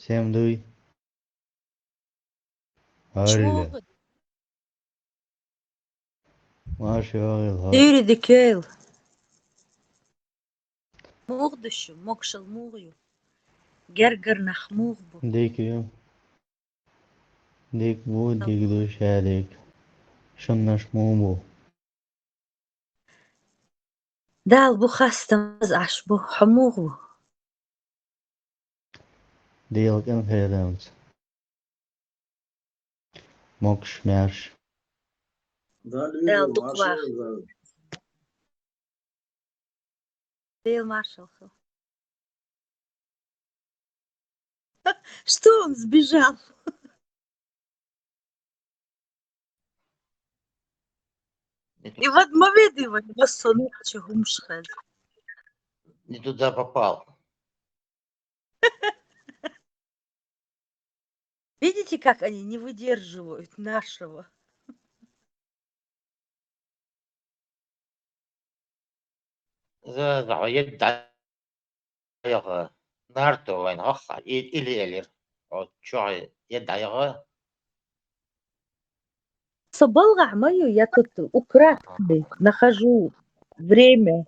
Всем дуй. Чего Алле. вы? Маши ağıl. Дыри декейл. Мурдышу, мокшел мурю. Гергер нах мурбу. Дикiyim. Dik bu, dik duş dik. Şunnaş mu bu. دال بو خاستم از عش بو حموغو. Diyalk en fedans. Mokş merş. دال دقواخ. Дейл маршал. Что он сбежал? И в одмовед его не басону, чего мшхед. Не туда попал. Видите, как они не выдерживают нашего? يدعي نارتو وين أخا إلي إلير أو شو يدعي Соболга мою я тут украдкой нахожу время.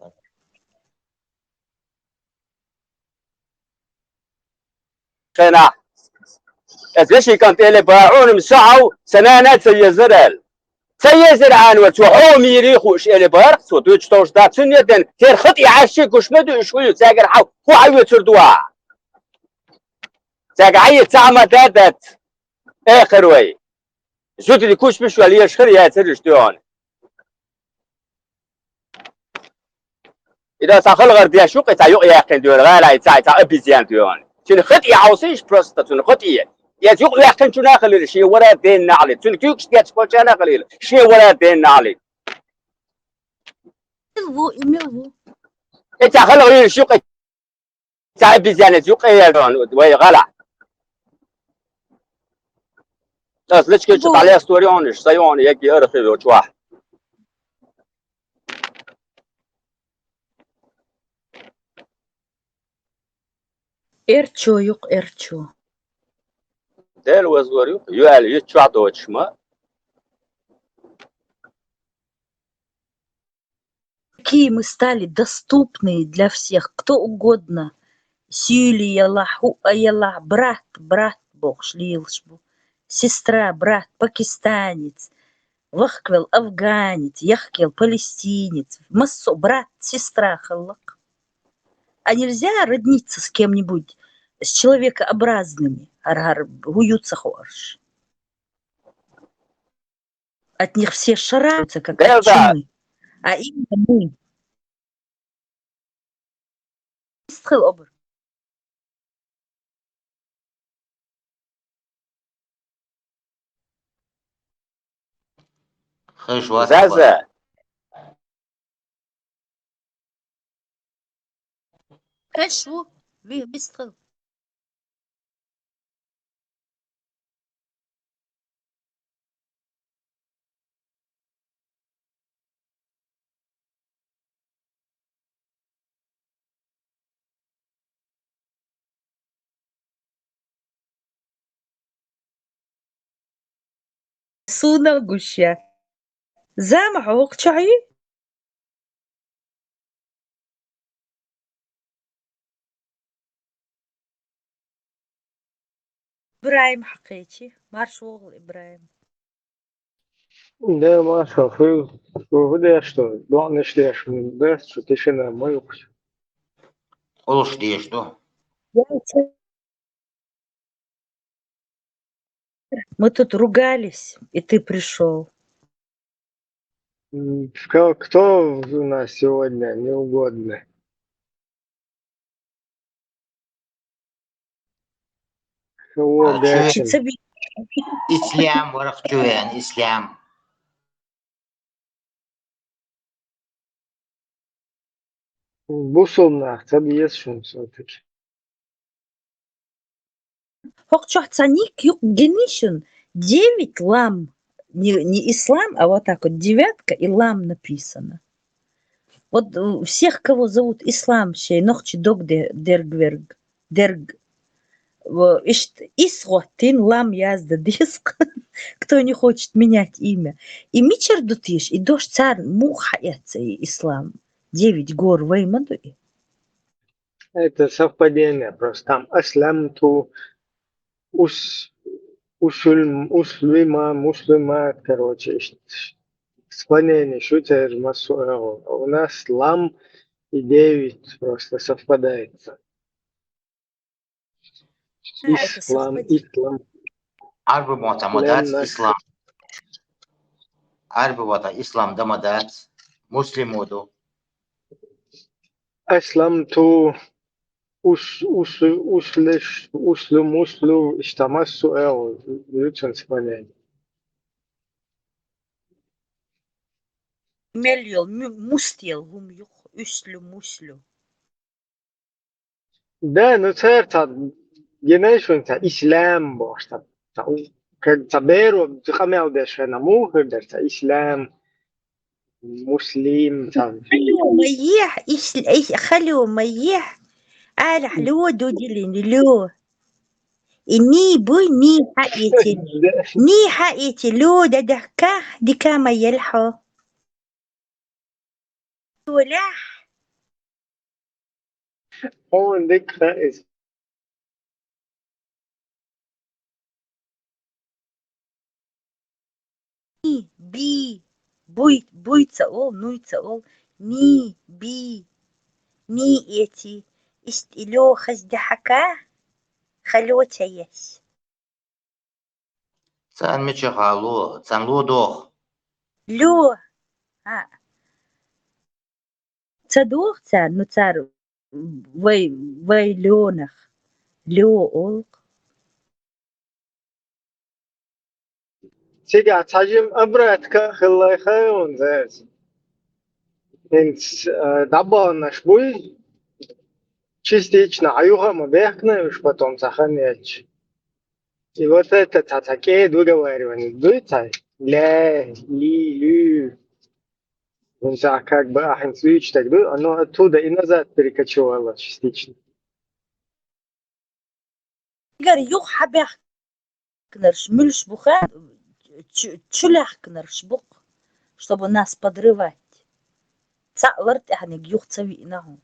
خنا ازبشي كانت اللي باعون مسعو سنانات سيزر عن وتوحو ميريخ وش اللي بارق صوتوش توش دات سنيدن تير خطي عشي كش مدو شوي تاجر حو هو عيو تردوا تاجر عي تعمى دادت اخر وي زوت اللي كوش مش ولي يشخر يا ترش ديون إذا تخل غير ديا شوق تايو ياكن ديون غالا تاي ابيزيان ديون تن خطي عوسيش بروستا تن خطي يا جوق ياكن تنا خليل شي ورا دين نعلي تن كيوكس ديات كوشانا خليل شي ورا دين نعلي ملفو انت خل غير شوق تاي ابيزيان جوق يا دون وي غلا ليش كنت عليها ستوريونش سيون يجي ارخي وتواح ارچو يق ارچو دل وزوري يوال يتشوا دوتشما какие мы стали доступные для всех, кто угодно. Сюли ялах, ялах, брат бог шлилшбу, сестра, брат, пакистанец, вахквел, афганец, яхкел, палестинец, массо, брат, сестра, халлак. А нельзя родниться с кем-нибудь, с человекообразными, аргар, гуются хорш. От них все шараются, как от чумы. А именно мы. خيش واسف زازا شو بيستغل суна гуща. زامعوق شعي إبراهيم حقيقي маршал إبراهيم Да, Маша, вы что, главное, что я да, что ты еще на мою. قولش دي что мы тут ругались, и ты пришел. Кто у нас сегодня неугодный? Кого гашим? إسلام ورق جوان إسلام Бусулна, tabii yes şunu все-таки. Хокчахцаник юк генишин 9 лам. Не ислам, а вот так вот 9 и лам написано. Вот всех, кого зовут ислам, шей нохчи дог дергверг, дерг. Исготин лам язда диск. Кто не хочет менять имя. И мичер дутиш, и дождь царь муха и ислам. 9 гор веймаду. Это совпадение просто. Там аслямту, ус, муслимат, короче. Склонение, шутер, у нас лам и 9 просто совпадается. Это совпадение. Ислам, Harbi mu'tamadat Lemnak. İslam. Harbi vata İslam damadat Muslim oldu. أسلمت مسلم اشتمس lütfen söyleyin. Мельол, мустил, гум юх, муслю. Да, ну certo, genel ta İslam bosta. Ta bero txamel desh na muher der ta İslam مسلم ta خلو ميح خلو ميح أرح لو دودلين لو إني بوي ني حقيتي لو دكا دي كاما يلحو ولا on dikra is بي بوي تسأول نوي تسأول ني بي ني إيتي إلو خزد حكا خلو تيس Sen mi çıkalı? Sen ludoh. لو ها تصدوق تار نو تار وي لونخ لو أولق siga tajim abratka khillay khayon zes. Инц дабанаш буй частично аюга мабехнешь потом сохранять. И вот это такие договаривания дуется ля, ли, лю. Он как бы ахинцвич так да, оно оттуда и назад перекочевало частично. Игорь, юх хабях кнерш, мюльш буха, чулях кнерш бук, чтобы нас подрывать. Ца'ларт ахнег юх цави инаху.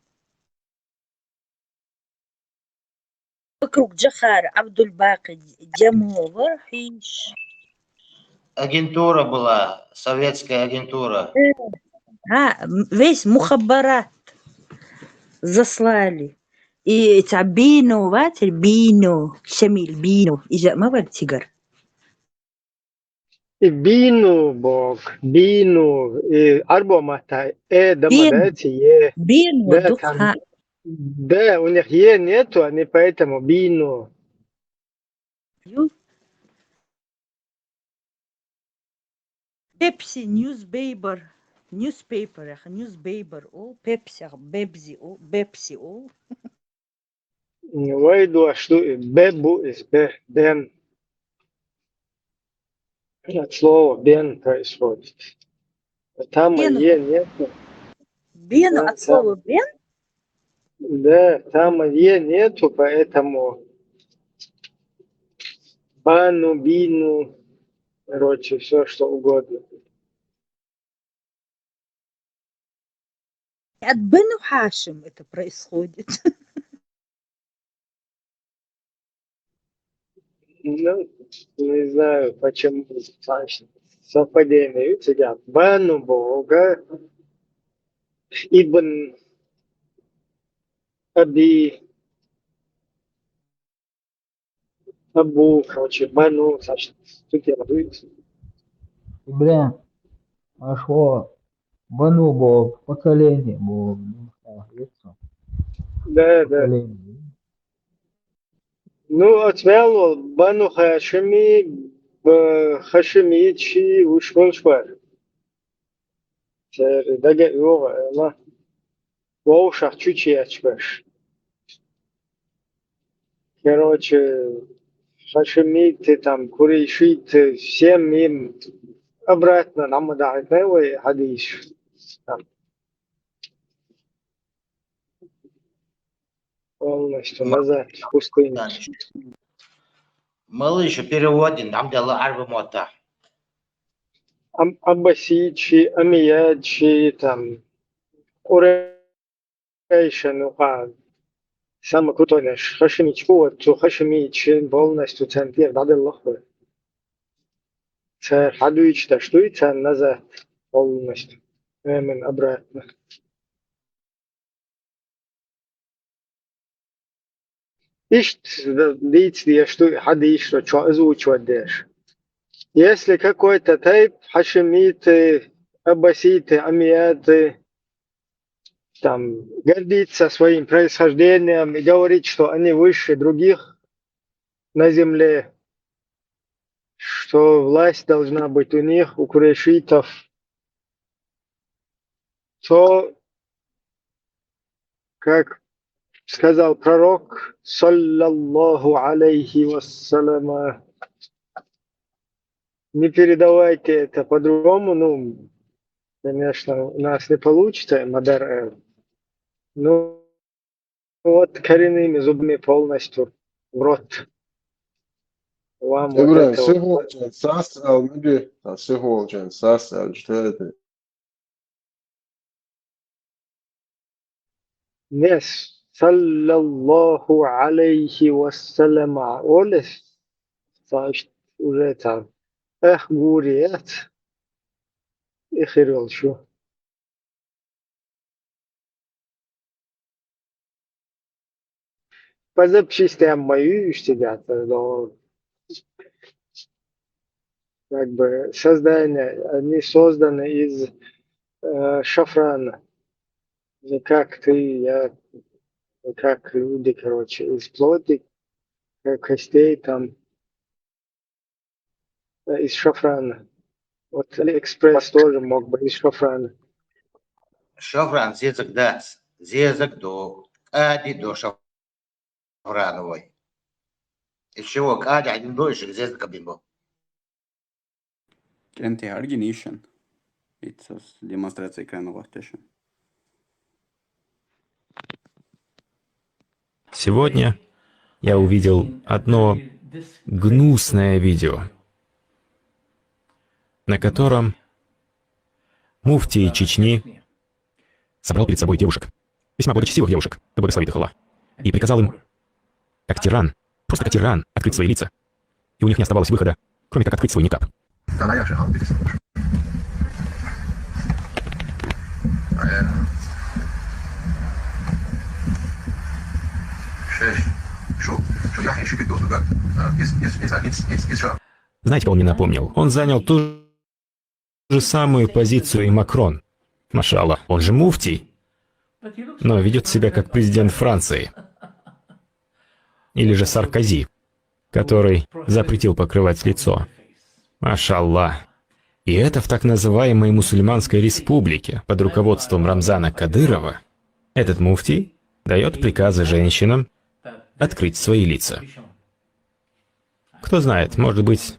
Вокруг Джахар, Абдульбаки, Джаму, Вархиш. Агентура была, советская агентура. Весь мухаббарат заслали. И Бину, ватер, Бину, Шамиль, Бину. И ما вартигар. И бину бог, бину, и арбо мата, домодайте, Бину, да, дух, там, да, у них нету, они поэтому бину. Пепси, ньюсбейбер, ньюсбейбер, о, пепси, бебзи, о, бепси, о. Войду, а что, бебу из бен. От слова бен происходит. Там Бену. нету. Бену Да, от слова бен? Да, там нету, поэтому бану, бину, короче, все что угодно. От Бену Хашим это происходит. Ну, не знаю, почему совпадение сидят. Бану Бога, Ибн Аби, Абу, короче, Бану, тут я надуюсь. Бля, а что? Бану был, поколение было. Да, да. Поколение. Ну, отвел Бану Хашими, Хашимичи, Ушманшвар. Дага Йова, Ла. Воушах чучи ачбаш. Короче, Хашимиты, там, Курейшиты, всем им обратно нам дают новый хадис. Там. полностью назад в пустыню. Малыш переводит, нам дала арбамота. Аббасидчи, Амиядчи, там, Курейши, ну, самый крутой наш Хашимич, вот, Хашимич полностью центр, надо лохвы. Це Хадуич, да что и це назад полностью. Мен обратно. Видите, что хадиш, что озвучивать дашь. Если какой-то тайп хашимиты, аббаситы, амияты, там, гордится своим происхождением и говорит, что они выше других на земле, что власть должна быть у них, у курейшитов, то, как сказал пророк, саллаллаху алейхи вассалама, не передавайте это по-другому, ну, конечно, у нас не получится, Мадар, ну, вот коренными зубами полностью в рот. Вам вот İbrahim это вот. Sihol Sasral müdür. Sihol Sasral işte. Nes саллаллаху алейхи вассалама. Олес, значит, уже там. Эх, гуриет. Ихирил шо. По запчастям мою сидят, но как бы создание, они созданы из шафрана. Не как ты, я, не как люди, короче, из плоти, костей там, из шафрана. Вот Алиэкспресс тоже мог бы из шафрана. Шафран зезак дас. Зезак до. Ади до шафрановой. Из чего? Ади один больше, зезак абимбо. Кенти Аргинишен. Это демонстрация экранного тешен. Сегодня я увидел одно гнусное видео, на котором муфтий Чечни собрал перед собой девушек, весьма благочестивых девушек, да благословит их Аллах, и приказал им, как тиран, просто как тиран, открыть свои лица. И у них не оставалось выхода, кроме как открыть свой никаб. Знаете, кого он мне напомнил? Он занял ту же самую позицию и Макрон. Машаллах, он же муфтий, но ведет себя как президент Франции. Или же Саркози, который запретил покрывать лицо. Машаллах. И это в так называемой мусульманской республике под руководством Рамзана Кадырова. Этот муфтий дает приказы женщинам открыть свои лица. Кто знает, может быть,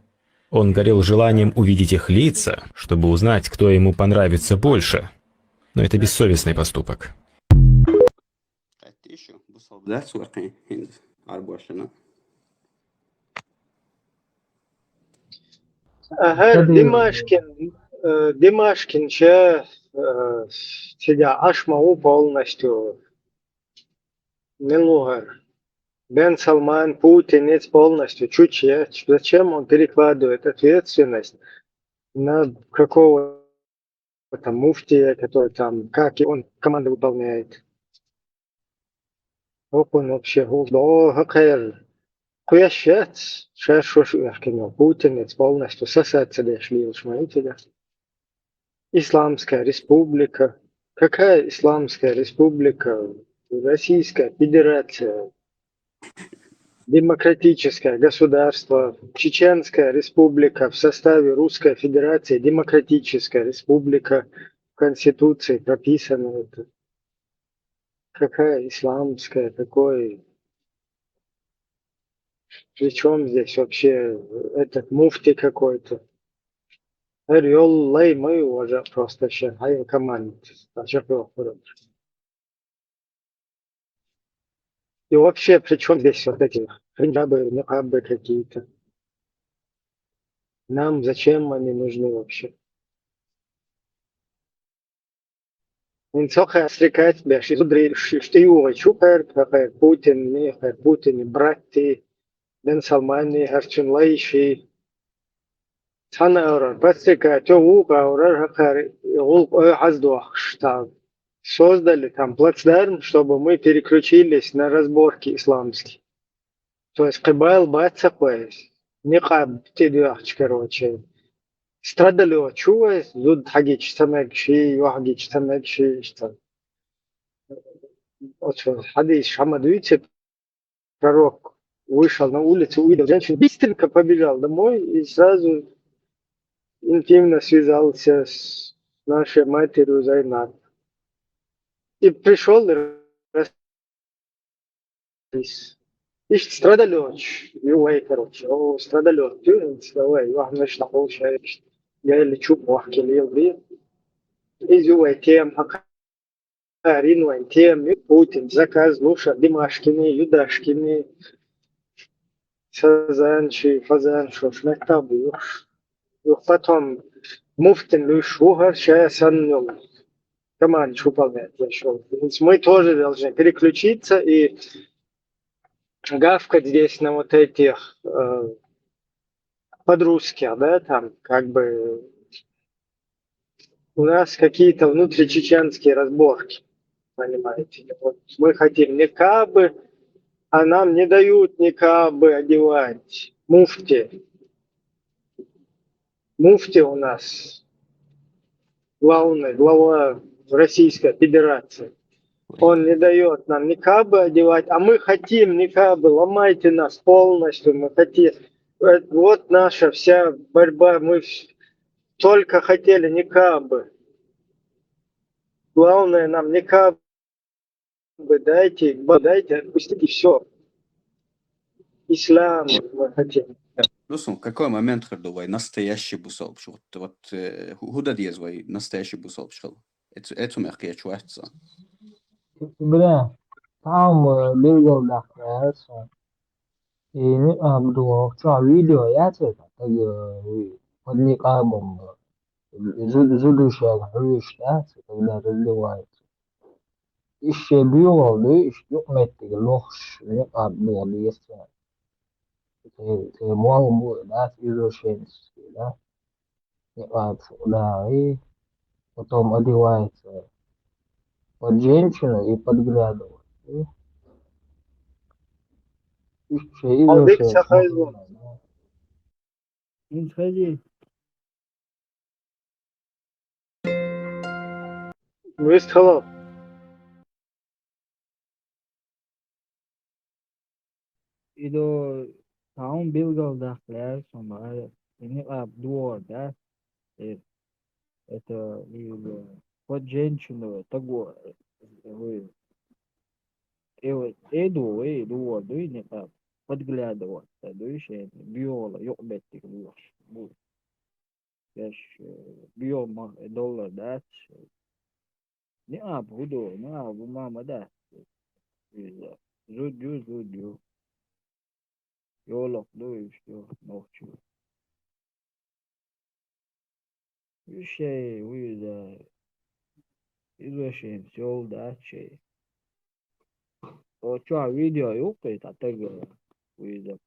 он горел желанием увидеть их лица, чтобы узнать, кто ему понравится больше. Но это бессовестный поступок. Ага, Димашкин че тебя ашмау полностью. Милугар. Бен Салман, путинец полностью. Чуче. Зачем он перекладывает ответственность на какого-то муфтия, который там, как и он команду выполняет? Ох, он вообще хакер. Куящец. Шеш яхкино. Путинец полностью. Сосаться дошли, шмаителя. Исламская республика. Какая исламская республика? Российская Федерация. Демократическое государство, Чеченская республика в составе Русской Федерации, Демократическая республика, в Конституции прописано это. Какая исламская, какой... Причем здесь вообще этот муфти какой-то? Йоллай, мы уже просто сейчас, ай команд. И вообще, при чем здесь вот эти хиджабы, никабы какие-то? Нам зачем они нужны вообще? Инсоха стрекать бяши зудри штиюга чупер, хахер Путин, не хахер Путин, братти, Бен Салмани, харчун лайши. Цана орар, пастрика, тёвука орар хахер, гулк хаздуах штаб. Создали там плацдарм, чтобы мы переключились на разборки исламские. То есть Кибайл Бацаквейс, Никаб Тидуахч, короче. Страдали чувствуясь, зуд хагич самекши, вахагич самекши, что. Вот что, хадис Шамадуйте, пророк, вышел на улицу, увидел женщину, быстренько побежал домой и сразу интимно связался с нашей матерью Зайнаб. И пришел и распис. Ишь, страдалёч, ювей, короче, о, страдалёч, тюринс, давай, واحد مش نحوش هيك جاي اللي تشوف واحكي لي وبيه إيزو ويتيم حقارين ويتيم بوتين زكاز لوشا دماشكيني يداشكيني سازانشي فازانشو شنكتاب يوش потом муфтин Люшухар Шаясаннул. Команд выполнять шоу. Мы тоже должны переключиться и гавкать здесь на вот этих подрусских, да, там как бы у нас какие-то внутричеченские разборки, понимаете. Вот мы хотим никабы, а нам не дают никабы одевать. Муфти у нас глава Российской Федерации. Он не дает нам никабы одевать, а мы хотим никабы, ломайте нас полностью, мы хотим. Вот наша вся борьба, мы только хотели никабы. Главное нам никабы дайте, отпустите все. Ислам мы хотим. Слушай, в какой момент ходовой настоящий бусол пошел? Вот куда дезвай настоящий бусол пошел? Это мягкое чувство. Бля, там бегал нахуй. И не обдумал, что видео я тебе так под никабом задушая рыща, когда разливается. Еще бегал, да еще метки лохш, не обдумал, если ты мало будет, да, извращенский, да, не да, и потом одевается под женщину и подглядывает. Еще извращенский. Не сходи. Вест халал. Ido town bilgal da class on ini duo да это под женщину того вы эду не так подглядывать следующее биола ёбетик лучше будет я биома доллар да не буду не мама да зудю Yolok dövüşüyor, nokçu. Bir şey bu yüzden izleyişim yolda şey. O çoğu video yok ki tabii bu yüzden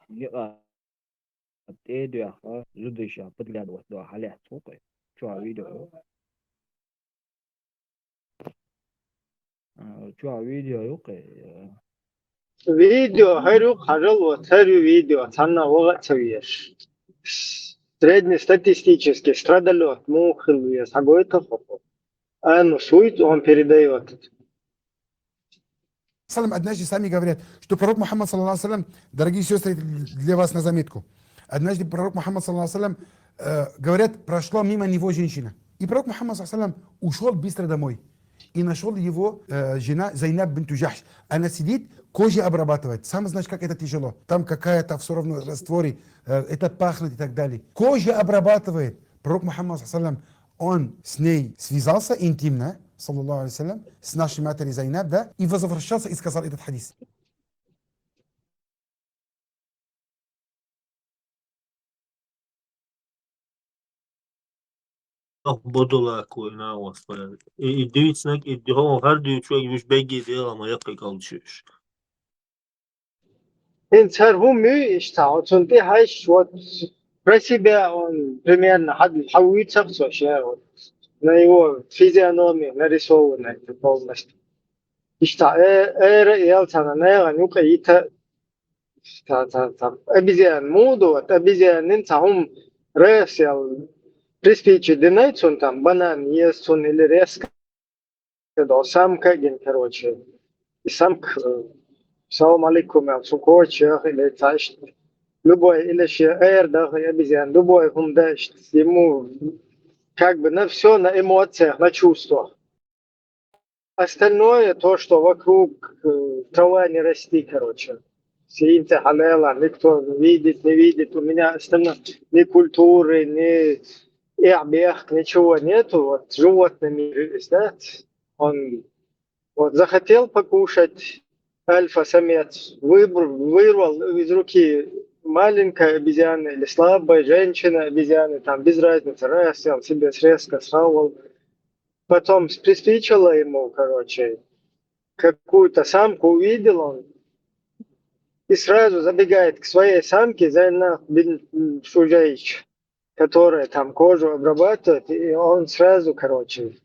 ya diyor ha zuduşa подглядывать до халят yok ki çoğu video yok. Çoğu video yok ki. Видео, говорю, хожал, царю видео, цана вога цавьеш. Среднестатистический страдалет, мухил, сагой-то хопо. А ну сует, он передает. Салам однажды сами говорят, что пророк Мухаммад, саллаллаху алейхи вассалям, дорогие сестры, для вас на заметку. Однажды пророк Мухаммад, саллаллаху алейхи вассалям, говорят, прошла мимо него женщина. И пророк Мухаммад, саллаллаху алейхи вассалям, ушел быстро домой. И нашел его жена Зайнаб бинту Джахш. Она сидит, кожу обрабатывает. Сам знаешь, как это тяжело. Там какая-то все равно растворе, это пахнет и так далее. Кожу обрабатывает. Пророк Мухаммад, саллаллаху он с ней связался интимно, саллаллаху алейхи вассалям, с нашей матерью Зайнаб, да, и возвращался и сказал этот хадис. Bodola koyuna vasfaya. Idivitsnek iddiho her diyor yüz begi diyor ama yakı kalışıyor. انت هم يشتاو تنتي هاي شو برسيبة on примерно حد حويت شخص شيء на его физиономии нарисовано это полностью. И что елтана на нюка и та обезьян муду, обезьян нинцам ресел приспичи динайт он там банан ест он или резко до самка ген короче. И самка салам алейкум я сукоче или тащ любой или ще да обезьян любой он даст ему как бы на все на эмоциях, на чувствах. Остальное, то, что вокруг трава не расти, короче. Сиинте халела, никто видит, не видит. У меня остальное ни культуры, ни бег, ничего нету. Вот животный мир есть, да? Он вот захотел покушать альфа-самец, вырвал из руки маленькая обезьяна или слабая женщина обезьяны, там без разницы, раз, он себе резко схавал. Потом приспичило ему, короче, какую-то самку увидел он и сразу забегает к своей самке, шужаич, которая там кожу обрабатывает, и он сразу, короче,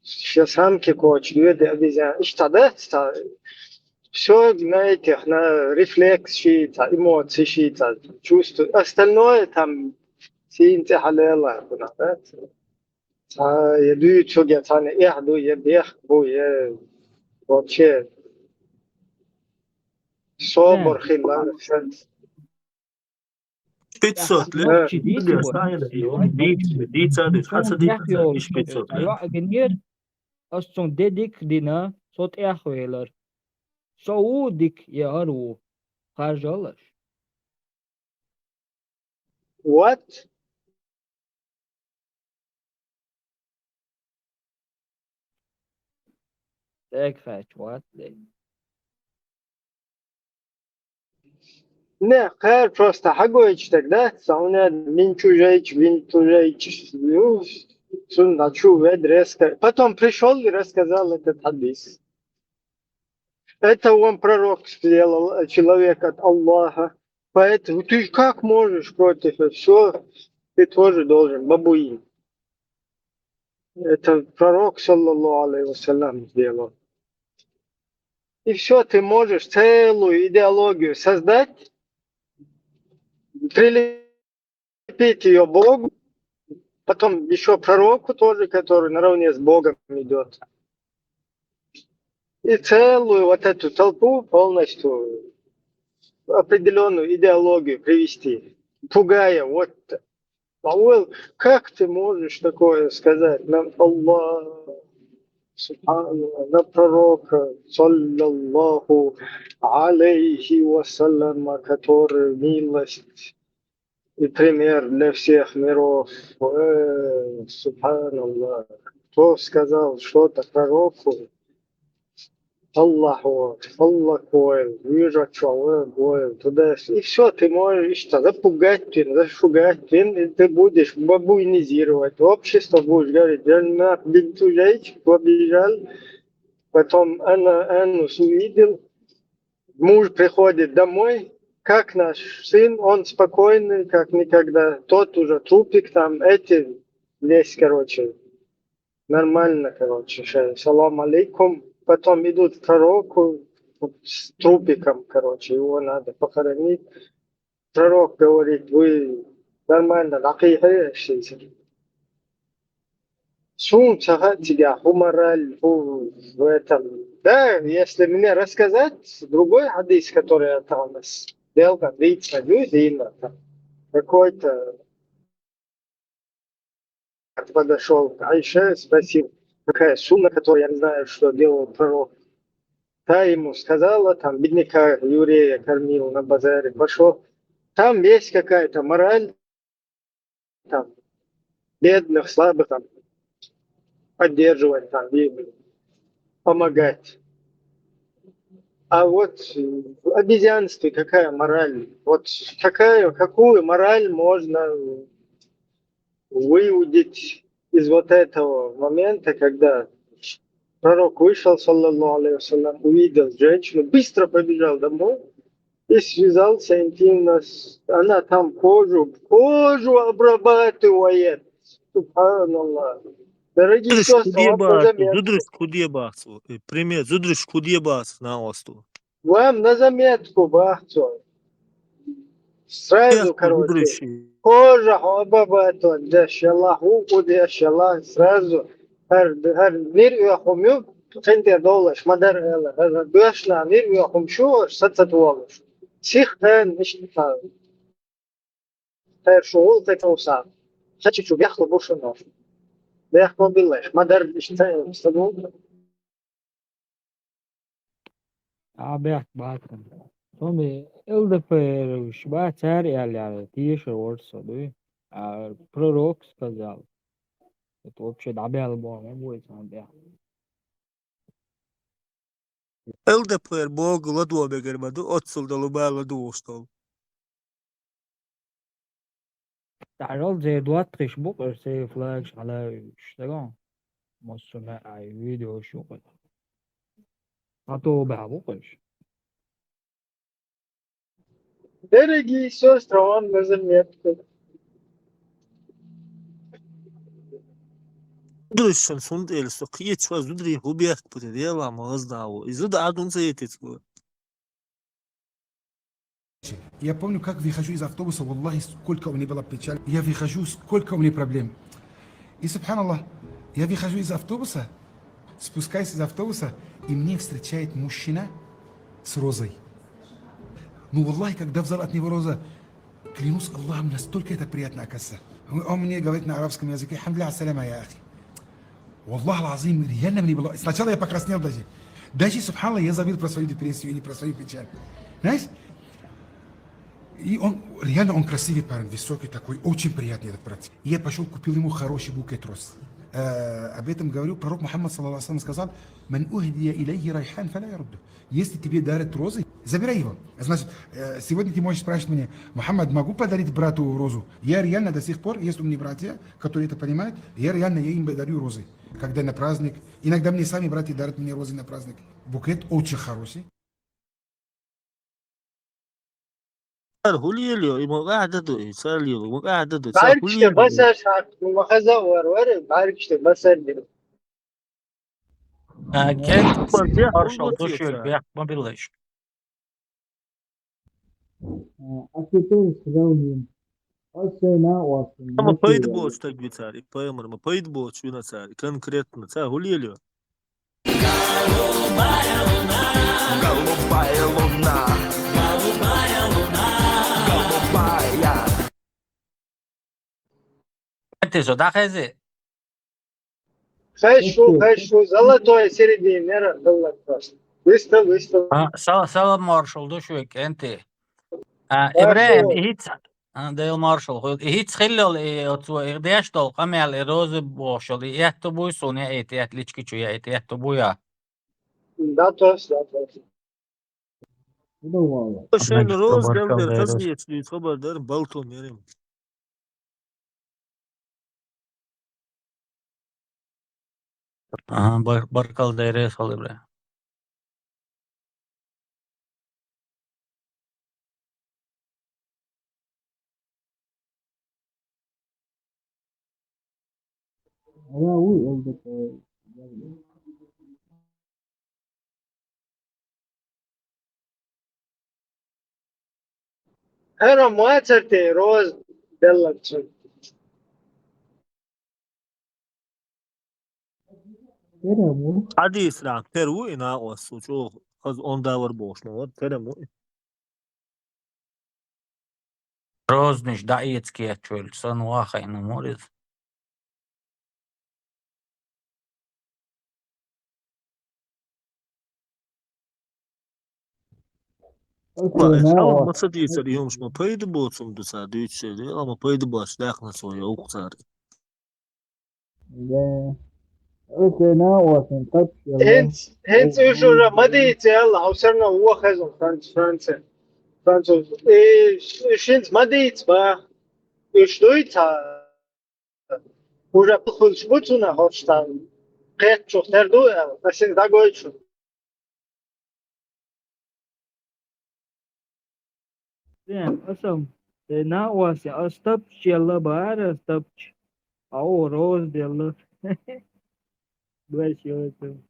все самки кочуют, обезьяны. И тогда все на этих, на рефлекс шиится, эмоции шиится, чувство. Остальное там синте халела, да? يدوي شو جاتاني إحدو يبيخ بو يه вообще собор خلال شد 500 يوم لك جديد يبغى دي صادق حسدي مش 500 أيوة أجنير أصلا ديك دينا صوت إخويلر سعودك يا هرو خارجالش what так فاتوات не خير просто حقويش тогда сауна вин чужаич ну сун начал резко потом пришел и рассказал этот хадис. Это он пророк сделал, человек от Аллаха. Поэтому ты как можешь против все? Ты тоже должен, бабуин. Это пророк, саллаллаху алейхи вассалям, сделал. И все, ты можешь целую идеологию создать, прилепить ее Богу, потом еще пророку тоже, который наравне с Богом идет. И целую вот эту толпу полностью определенную идеологию привести, пугая, вот, Пауэлл, как ты можешь такое сказать на Аллаха, на пророка, саллаллаху алейхи вассалям, который милость и пример для всех миров. Субханаллах. Кто сказал что-то пророку? Аллаху, Аллаху, вижу, что туда. И все, ты можешь запугать, зашугать, ты будешь бабуинизировать общество, будешь говорить, Джаннат бинту Жайч, побежал, потом Аннус увидел, муж приходит домой, как наш сын, он спокойный, как никогда, тот уже трупик там, эти здесь, короче, нормально, короче, салам алейкум. Потом идут к пророку с трупиком, короче, его надо похоронить. Пророк говорит, вы нормально, нахихаешься. Солнце тебя, мораль в этом. Да, если мне рассказать другой хадис, который я там сделал, как видится, люди, какой-то подошел к Айше, спросил, какая сумма, которую я не знаю, что делал пророк. Та ему сказала, там, бедняка еврея кормил на базаре, пошел. Там есть какая-то мораль, там, бедных, слабых, там, поддерживать, там, и помогать. А вот в обезьянстве какая мораль? Вот какую мораль можно выудить из вот этого момента, когда пророк вышел, саллаллаху алейхи вассалям, увидел женщину, быстро побежал домой и связался интимно она там кожу обрабатывает. Субханаллах. Дорогие сестры, вам на заметку. Зудриш кудия бахсу. Пример. Зудриш кудия бахс на осту. Вам на заметку, бахцу. Сразу, короче, кожа обрабатывает, дешаллах, уку дешаллах, сразу. Her bir uyumu kendi dolaş, madar ele. Başla bir uyum şu satsa dolaş. Sihten işte ta. Her şoğul tek olsa. Saçı şu biyaklı boşuna. Biyaklı billaş. Madar işte istabu. Abi bakın. Tommy LDPR швейцар или тише орса, да? А пророк сказал. Это вообще добавил Бог, не будет он. LDPR Bog ladua begermedi. Otsuldalı bağladı oğustal. تعال زي دوات تشبك ارسي فلاش على اشتغل مصنع اي فيديو شو قد هاتو بحبوكش Дорогие сестры, вам на заметку. Zudrişen sund elso. Kıyıç var zudri hubiyat pütü diye la mağız davu. İzud adun sayıtet bu. Я помню, как выхожу из автобуса, валлахи, сколько у меня было печаль. Я выхожу, сколько у меня проблем. И, субханаллах, я выхожу из автобуса, спускаюсь из автобуса, и мне встречает мужчина с розой. Ну, валлахи, когда взял от него роза, клянусь Аллахом, настолько это приятно, оказывается. Он мне говорит на арабском языке: «Хамдля ассаляма, я ахи». Валлах алазим, реально мне было... Сначала я покраснел даже. Даже, субханаллах, я забыл про свою депрессию или про свою печаль. Знаешь? И он, реально он красивый парень, высокий такой, очень приятный этот брат. И я пошел, купил ему хороший букет роз. Об этом говорю, пророк Мухаммад саллаллаху алейхи сказал: «Ман ухдия илейхи райхан фаля ярудду». Если тебе дарят розы, забирай его. Значит, сегодня ты можешь спрашивать меня: «Мухаммад, могу подарить брату розу?» Я реально до сих пор, есть у меня братья, которые это понимают, я им дарю розы. Когда на праздник, иногда мне сами братья дарят мне розы на праздник. Букет очень хороший. Huliyeliyor. İmo qa'da do. Sarliyor. İmo qa'da do. Tarık işte basar şart. Muhaza var. Tarık işte basar diyor. كنت Bardiya مارشال oldu دوشي ya. البيع ما بيلاش Ama paydı borç tabii tsari. Payamır ama paydı borç yuna tsari. Конкретно. Це huliyeliyor. انت شو ده خزي Хэшу. Золотое середине. Выставил. سوا مارشال دوشوك انت ابراهيم هيت ديل مارشال هيت خلل تو اغدياش دول قمل روز بوشل يهتو بوي سونيا ايتيات ليچكيچو يا ايتيات بويا Datos. Şen roz geldi. Kız geçti. Haberdar balton yerim. بركل دايره صلي ابراهيم أنا ما أترتي روز دلت. Hadi İslam. Teru ina osu. Çok az 10 var boşma var. Teremu. روزنش دايتسكي اتشول سن واخا انه مورد Ama masa değilse diyormuş mu? Paydı boşum da sa düç şeydi ama paydı boş dakna soya o kadar. Hens ușura mădiți el, au să nu uohezon Franțuz. Șinți mădiți, bă. Își duița Уже похуй хочется. Кэт чухнерду, а син дагойчу. Yani asıl ne var ya astap yalla bağır astap o roz yalla böyle şey oldu.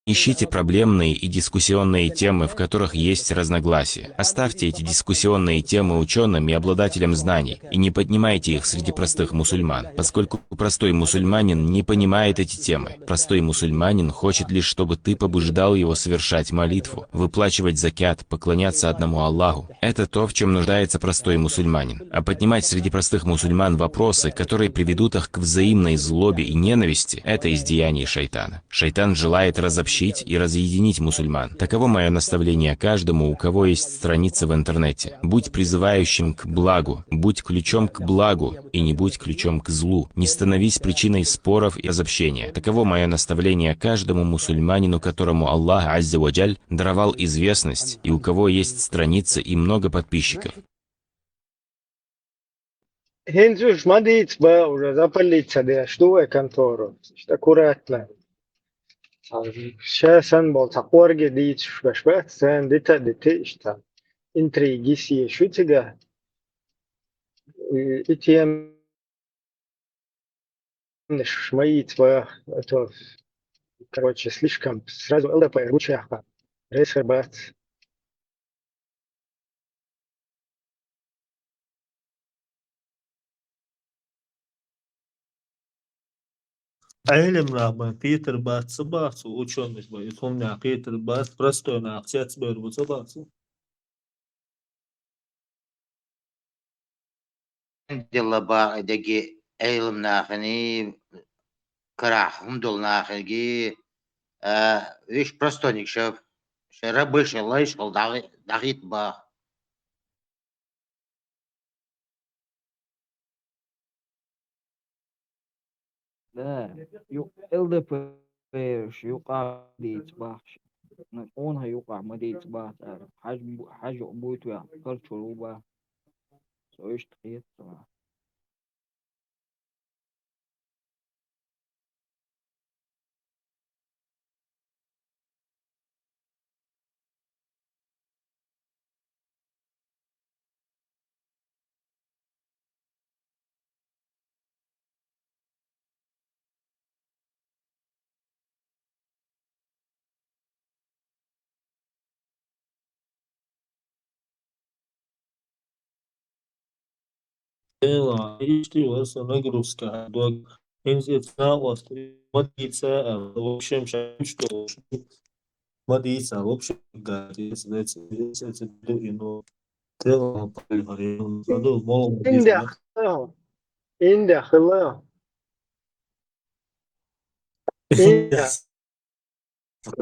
Ищите проблемные и дискуссионные темы, в которых есть разногласия. Оставьте эти дискуссионные темы ученым и обладателям знаний, и не поднимайте их среди простых мусульман, поскольку простой мусульманин не понимает эти темы. Простой мусульманин хочет лишь, чтобы ты побуждал его совершать молитву, выплачивать закят, поклоняться одному Аллаху. Это то, в чем нуждается простой мусульманин. А поднимать среди простых мусульман вопросы, которые приведут их к взаимной злобе и ненависти, это из деяний шайтана. Шайтан желает разобщить и разъединить мусульман. Таково мое наставление каждому, у кого есть страница в интернете. Будь призывающим к благу, будь ключом к благу и не будь ключом к злу. Не становись причиной споров и разобщения. Таково мое наставление каждому мусульманину, которому Аллах Азза ва Джаль даровал известность и у кого есть страница и много подписчиков. Хензу шмадиц ба уже запалиться, да что я контору. Что аккуратно. Шасан бол тақорге дит шбашбат сан дита что интригиси шутига итем шмаит ба это короче слишком сразу ЛДП ручаха ресербат. علم راه Питер бат собацу ученый бо итомня Питер бат простой на отец бер собацу. دل با دگی علم ناخنی كراهم دول ناخنجي ويش برستونيك شاف شربش الله يشغل دغيت با لا LDP يقع ديتباح اونها يقع ما ديتباح حاجة بويتو يعني كالتشروبا سويش تخيط Ela isto essa нагрузка до инзица модица в общем что модица в общем гадится это ино тело полигорел задул молом إنده خلا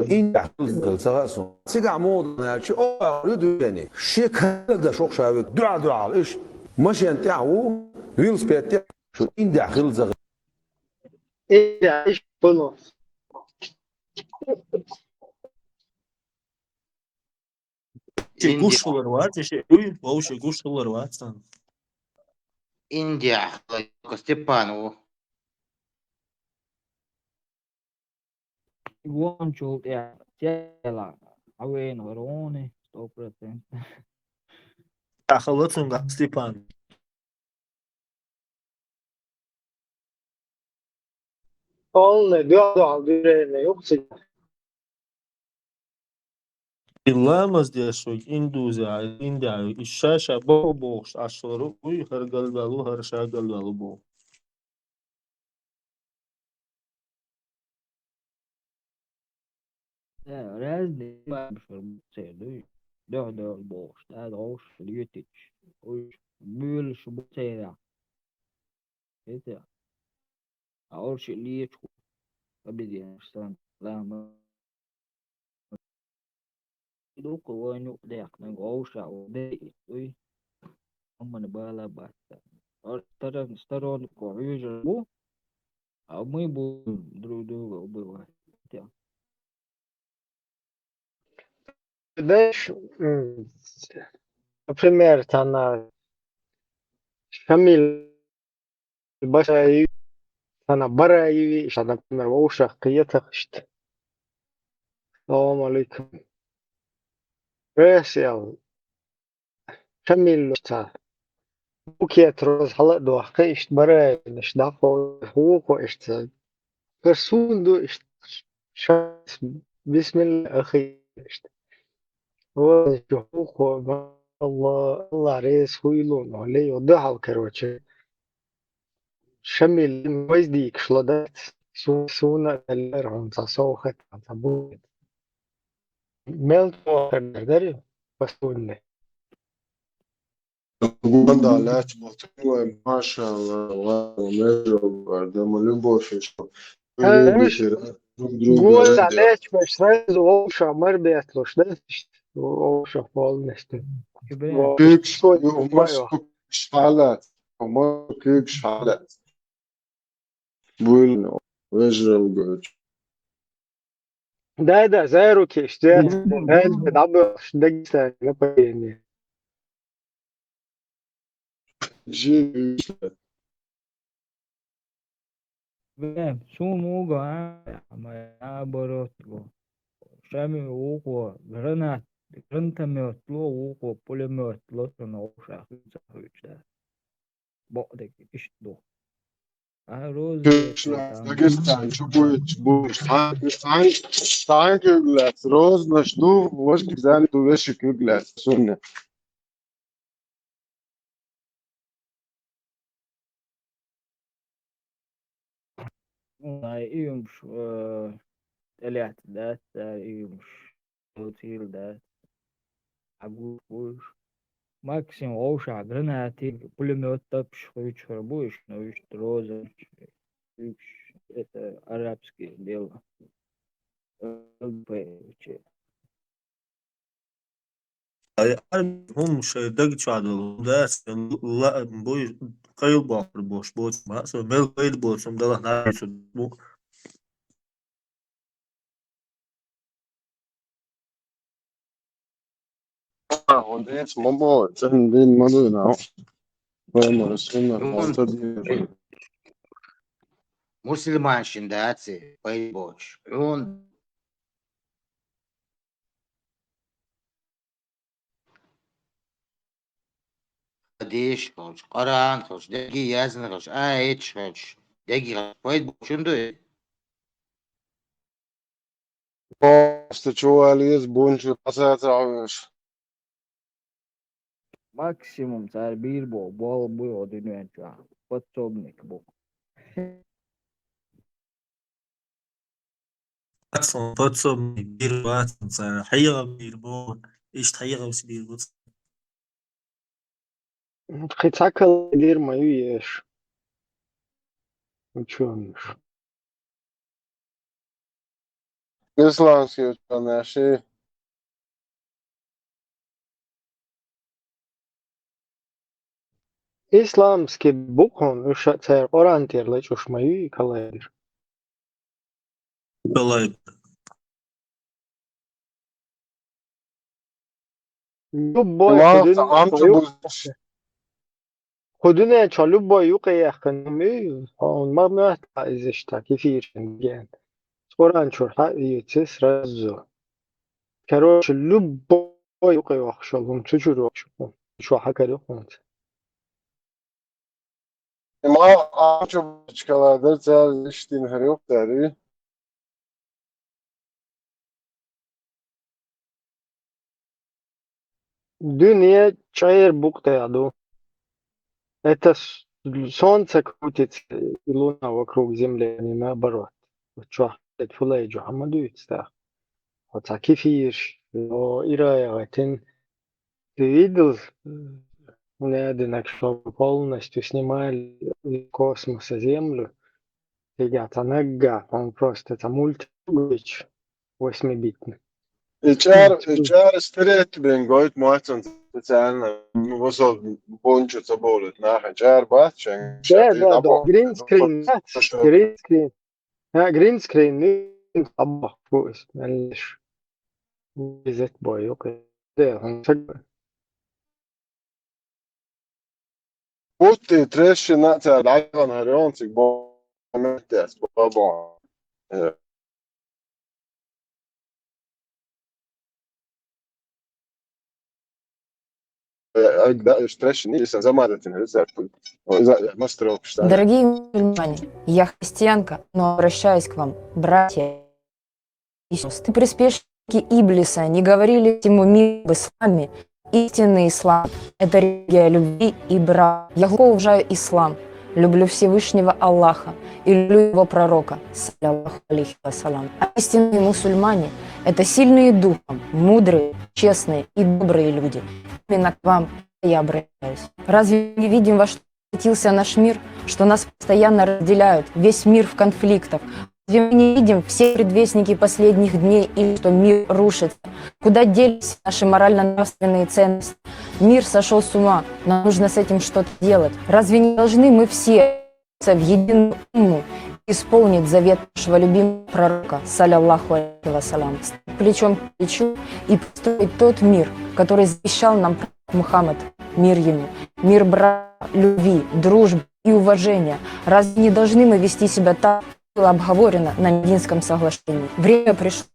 إنده این دقیقه سیگار مود چه آوری دویانی شکل داشوق شاید دعا ایش ماشین تاعو ویلس بیت شو این داخل زغ إنده إيش بلو Guşlar var, şey, o şey guşlar var san. Индия Степанову One jolt ja tela away no rone 100%. Ахалатун Степан. Olne dua düğrene yoksa Bilmez diye şu Induzya, India, işşaşa boş aşırı uy her galbalu her şey galbalu bu. Ja, raz de bashur seydu. ده البوش ده العوش اليوتيتش وش بيل شبو سيرا كده عوش اللي يتشو أبدي أشتغل لا ما دوك وانو ديك نعوش أو دي وي هم نبالا بس ترى نسترون كوعيج بو أو مي بو درو درو بو Знаешь, например, она Шамиль Башаев, она Бараеви, например, в ушах киетахшт. Салам алейкум. Ресел, Шамиль та. Букет роз хала до хишт Бараев, наш дafo حقوق اشت. Персун до اشت. شخص بسم الله أخي اشت. هو حقوق الله رئيس خويلون عليه وضحى كروتش. شمل ويزديك شلادات سونا اللي تصوخت تصبوت ملت وقدر بسونه Года лять болтаю, машалла, умею, гордому любовь, что люди مش друг друга قول ради. عليك مش رز ووشة مر بيتلوش ده ووشة فالنستن إبراهيم Kicks, وشوي uma مايو шпалат, uma kicks шпалат. Bueno, vejo good. ده زيرو كيش ده هل بدعبر دقيقة نبيني إبراهيم سوموغا ما برotlo شامي وقوة гранат гранатометло وقوة пулеметло نوشة خمسة بعدك إيش دو روز Dagestan, что будет, Stein Küglas, Rosen, Stuf, was gesagt, du wirst Küglas, Sonne. إيمش تلعت ده إيمش توتيل ده عجوز максимум оуша гранаты пулемет пшхуч рабуешь но ищ роза это арабские дела هم مش هيدقش على الناس لا بوي قيل باقر بوش بوش ما سو ميل قيل بوش ده نعرف بو Und jetzt, Mama, dann den Mann auch. Weil man das Kinder unter die. مسلمان شنداتي بوش عون ديش خوش قران خوش دقي يازن خوش آيتش خوش دقي خوش بوشندو Просто чували есть бончу, пасаться. максимум царь бир бол бу один подсобник бу أصلا بتصم بير باتن صار حيرة بير بو إيش حيرة وش بير بو خيتاكل دير ما يويش وشونش Islamski naši. İslamski bukon uşa cer orantirleç uşmayı kalayır. والله Любой Tamam, tamam bu. خدونا любой يقي خنمي ما محتاج إزشتا كثير جان قرآن شرحة يتس رزو كروش любой يقي وخشلهم تجور وخشلهم شو حكى لهم Ama amca çıkalardır, cer iştin her yok deri. Dünya çayır букта Это солнце крутится, и луна вокруг Земли, а не наоборот. Чё, это фулейджо, хамадуется. Вот так эфир, но Ираятин, ты видел, Надинок, что полностью снимали из космоса Землю, ребята, нога, он просто, это мультик 8-битный. İçer stret ben goyt muhtemelen sen wasal boncu tabolet nach cer bahçen Да, green screen, green screen, не абах, معلش. Bizet boy yok. De hangi Putti treši nācēd aizvan ar un cik bometies babon. Дорогие мусульмане, я христианка, но обращаюсь к вам, братья и сестры. Приспешники Иблиса не говорили всему миру об исламе. Истинный ислам – это религия любви и брака. Я глубоко уважаю ислам, люблю Всевышнего Аллаха и люблю его пророка, саллаллаху алейхи вассалам. А истинные мусульмане – это сильные духом, мудрые, честные и добрые люди. Именно к вам я обращаюсь. Разве не видим, во что превратился наш мир, что нас постоянно разделяют, весь мир в конфликтах? Разве мы не видим все предвестники последних дней и что мир рушится? Куда делись наши морально-нравственные ценности? Мир сошел с ума, нам нужно с этим что-то делать. Разве не должны мы все в единую уму исполнить завет нашего любимого пророка, саллаллаху алейхи вассалам, стать плечом к плечу и построить тот мир, который завещал нам пророк Мухаммад, мир ему, мир брака, любви, дружбы и уважения. Разве не должны мы вести себя так, было обговорено на Мединском соглашении? Время пришло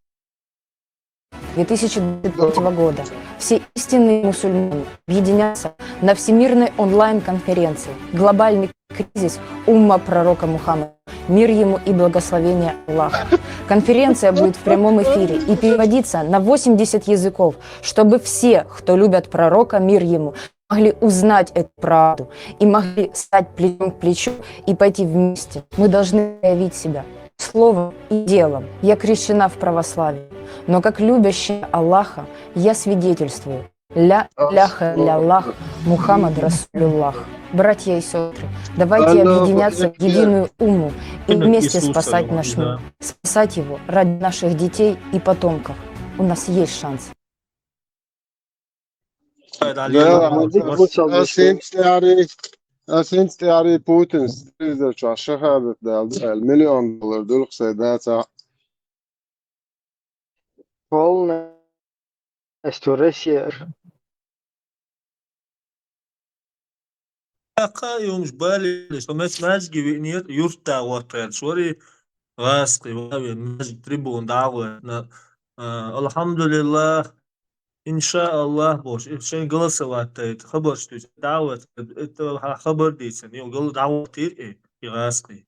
2023 года. Все истинные мусульмане объединятся на всемирной онлайн-конференции «Глобальный кризис умма пророка Мухаммада. Мир ему и благословение Аллаха». Конференция будет в прямом эфире и переводиться на 80 языков, чтобы все, кто любят пророка, мир ему, могли узнать эту правду и могли стать плечом к плечу и пойти вместе. Мы должны проявить себя словом и делом. Я крещена в православии, но как любящая Аллаха я свидетельствую: ля иляха илля Мухаммад Расулюллах. Братья и сестры, давайте объединяться в единую умму и вместе спасать наш мир, спасать его ради наших детей и потомков. У нас есть шанс. Asint yani Putin strizde şaşahadet del milyon dolar duluk sedata полная что Россия يوم جبالي سمعت مازجي بإنير يرتع وطير سوري غاسقي وابي مازج تريبون دعوة الحمد لله إن شاء الله بوش شيء قلص واتيت خبر شتوش دعوة خبر ديسن يوم قل دعوة كتير إيه يغاسقي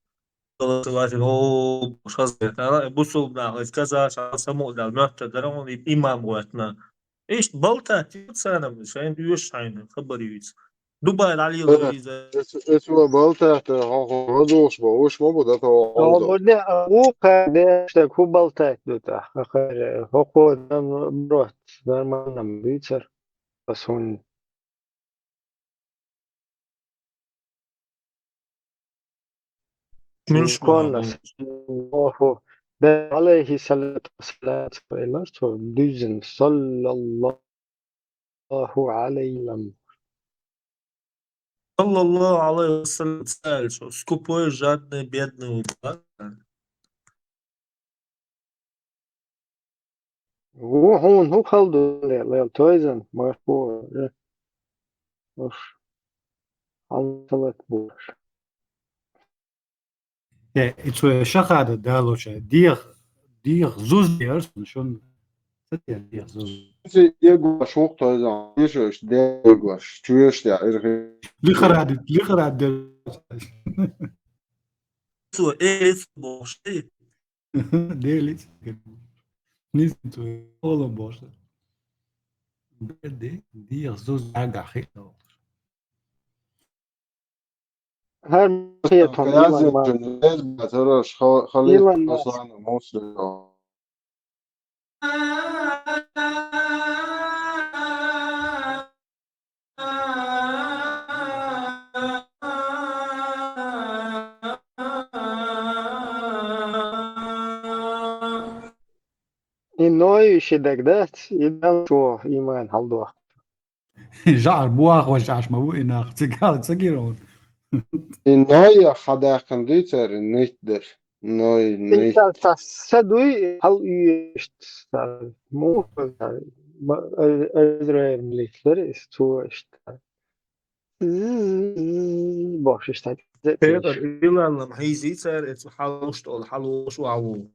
قلص واتيت هو بوش خزيت أنا بوصل بناغ كذا شعر سمو دال مهتا درون إمام واتنا إيش بلتا تيت سنة مش عين يوش عين خبر يويس دبي العلي الغريزة اسمه بلتة هدوش بوش مو بدأت هو بدي أوقع ده شتكو بلتك دوتا آخر هو بروت در من نمی‌دیدر بس اون konnas Allahu ve aleyhi salatu vesselatü ve så düzen sallallahu aleyhi ve sellem. Sallallahu aleyhi ve sellem сказал, что скупой, жадный, бедный упад. Hon kaldı le toyzen marpo. Antalet bu. Ja, itu shachada dalocha dir zuzers schon dir zuz. يقوى شوق تايزان يشوش ده يقوى شويش ده إرغي Licherad der So ist boşi. delit. Nicht zu holo bosch. De dir zuz agachito. Her şey قياسي جنيز بترش خلي أصلا مصر إنه شدقدات إذا شو إيمان هالدوا. Jar boar wa jar ma ina tsigar tsigirun. النهاية حدا خنديتر النيت در Nej. Sadui hal üst mu Özreir militleri istu işte. Boş işte. Peter, ilan hij ziet er het hallost al halloos wauw.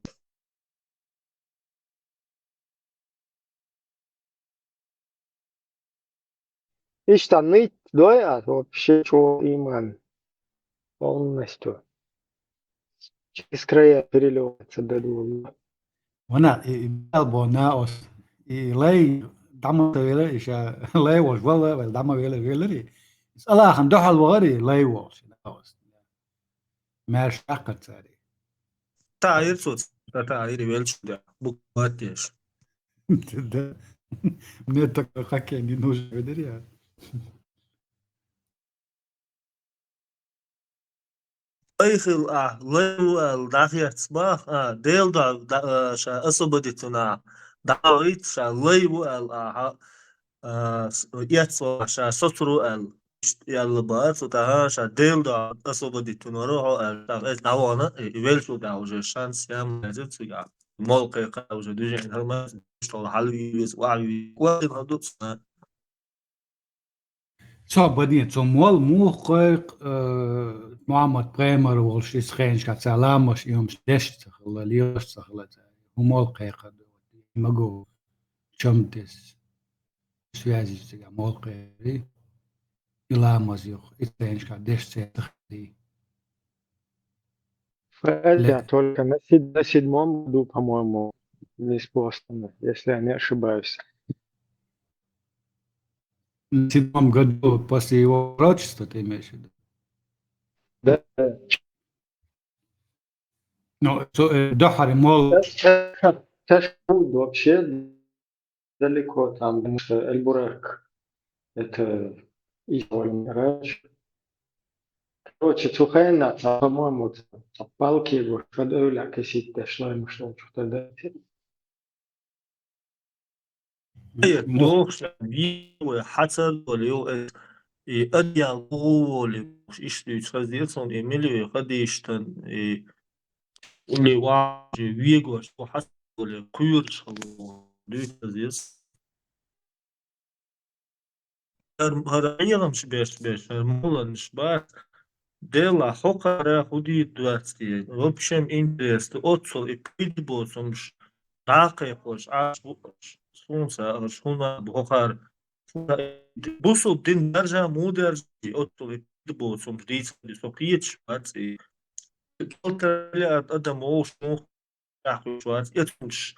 İşte nit doya вообще чего иман полностью. Через края переливается до двух. وانا بوناos y lei dama tele isha lei was wel dama vele is alla han doch al wari lei was mer shaqat sari Tahir sot. Tahir welch da. Bu katiş. ne tak hakke ni no vedir ya Aykhil lew al dakhiyat sbah del da sha asabadituna dawit sha lew al yatso sha sotru al yalla bar so sha del da asabadituna roho al dawana welch da uje shans yam nazit ya موقع أو جديد هرما شغل حلوي وعي وقت هدوء so badin so mol mu qoyq Muhammad Bremer wol shis khayn shat salamos yom shtesh khla lios khla mol qayqa mago chomtes связи сега мол qayri ilamos yoq itens ka deshte Фредя только на седьмом году, по-моему, из Бостона, если я не ошибаюсь. в 7 году после его пророчества, ты имеешь в виду? Да. Ну, Дохари, мол... Ташкент вообще далеко там, потому что Эльбурак это раньше. Короче, Цухайна, по-моему, палки его, когда Öyle kesip шло ему что-то дать. دوخ بيو حسد وليو أديان قولي مش إشتي تخزيرسون إميليو قديشتن اللي واجي ويجوش وحسد ولي كيرش هو دي تخزيرس هرأيهم شبيش هرمولا نشبات ديلا حقرا خودي دواتي وبشم إنترست أتصل إبقيد بوسمش ناقيقوش عاش بوش سونسا شونا بوخار بوسو دين درجة مو درجة أتصل إبقيد بوسمش ديس سوقيت شواتي قلت لي أدم أوش نوخ تاخو شواتي يتمش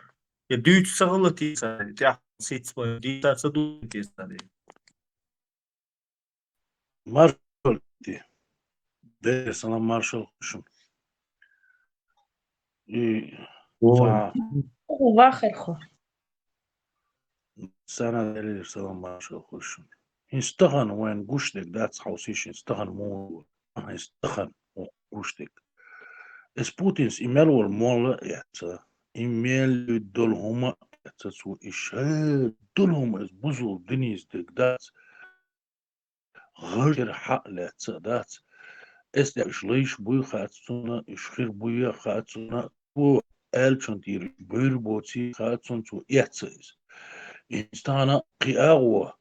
يدوت سغلتي ساري تاخو سيتس بوين دي تاسدو تيساري Marshall diye. De sana Marshall kuşum. واخر Sana delir sana Marshall kuşum. İnstahan وين قشتك that's how سيش إنستخن مو إنستخن قشتك. Es Putins إيميل والمول يعتا إيميل دولهم يعتا سو إشهاد دولهم إس بوزو دنيز دك that's غير حق يعتا that's إس إش ليش بوي خاتسونا إش خير بوي خاتسونا بو ألشان تير بير بوتي خاتسون سو يعتا إنستانا قياغوا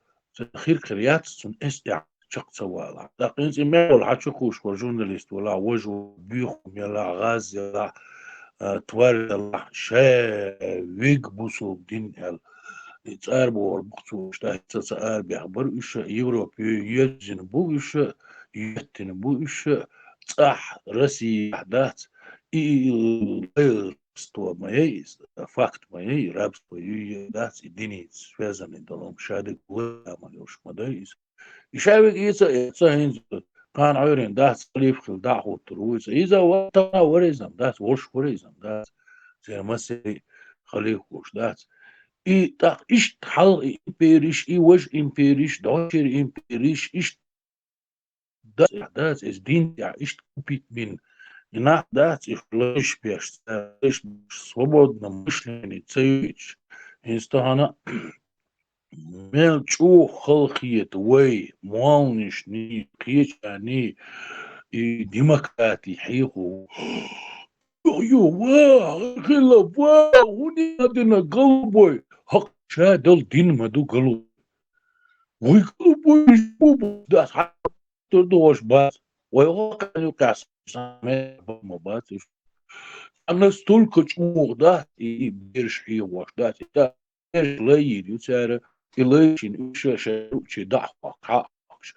خير كرياتسون إس شق سوالا لكن إيميل والحشكوش والجورناليست ولا وجو بيخم يلا غاز يلا توارد الله شا ويج بوسو دين ال يتسار بور بقصو شتا يتسار بيخبر إيش يوروبي يجن بو إيش يتن بو إيش صح رسي أحداث что моей факт моей рабство и дать единиц связаны долом шады гуамалюш модейс и шавик ица инз كان عيرين دات صليف خل دعوة ترويس إذا وطنا وريزم دات وش وريزم دات زي مسي خليك وش دات إي تاق إيش حل إمبيريش إي وش إمبيريش دوشير إمبيريش إيش دات إز دين يا إيش كوبيت من إنах дать их лишь свободно мышление цевич инстагана мелчу халхиет вей муалнишни кечани и демократии хиху واه خلا واه وني هذنا قلبي حق شادل دين ما دو قلب ويقلبوا يجيبوا ده حتى دوش بس ويوقع يقاس ما بس أنا столько чмух да и бирш и ваш да это лей يسار إليشين إيش شيء ضحك حقش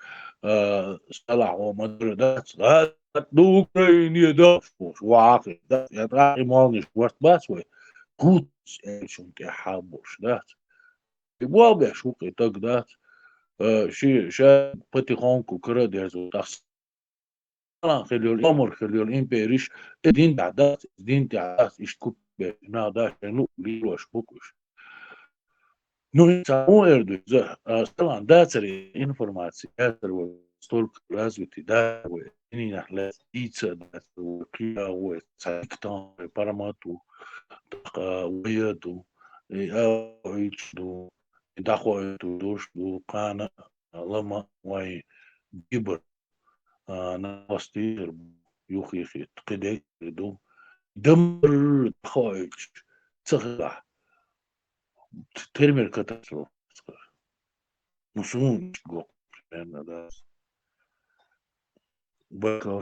سلع ومدر ده دوكرين ده واقع ده يطلع مالش ورت بس وي gut شو تحبش ده يبغى شو كتاك ده شيء بتيخون كوكرا ديرزو تخس خليول أمر خليول إمبيريش دين تعدات دين تعدات إيش كوب نادا شنو ليش بوكش نو سامو إردو إذا طبعا ده تري إنفورماتي ده ستولك رازوتي ده وإني نحلات إيتسا ده وكيا وتاكتان باراماتو ويدو أو إيتشدو دخوا دوش دو قانا لما واي جبر ناستير يوخي تقدي دو دمر خايج تغلع ترمي كتاسو مسون جو انا ده بقى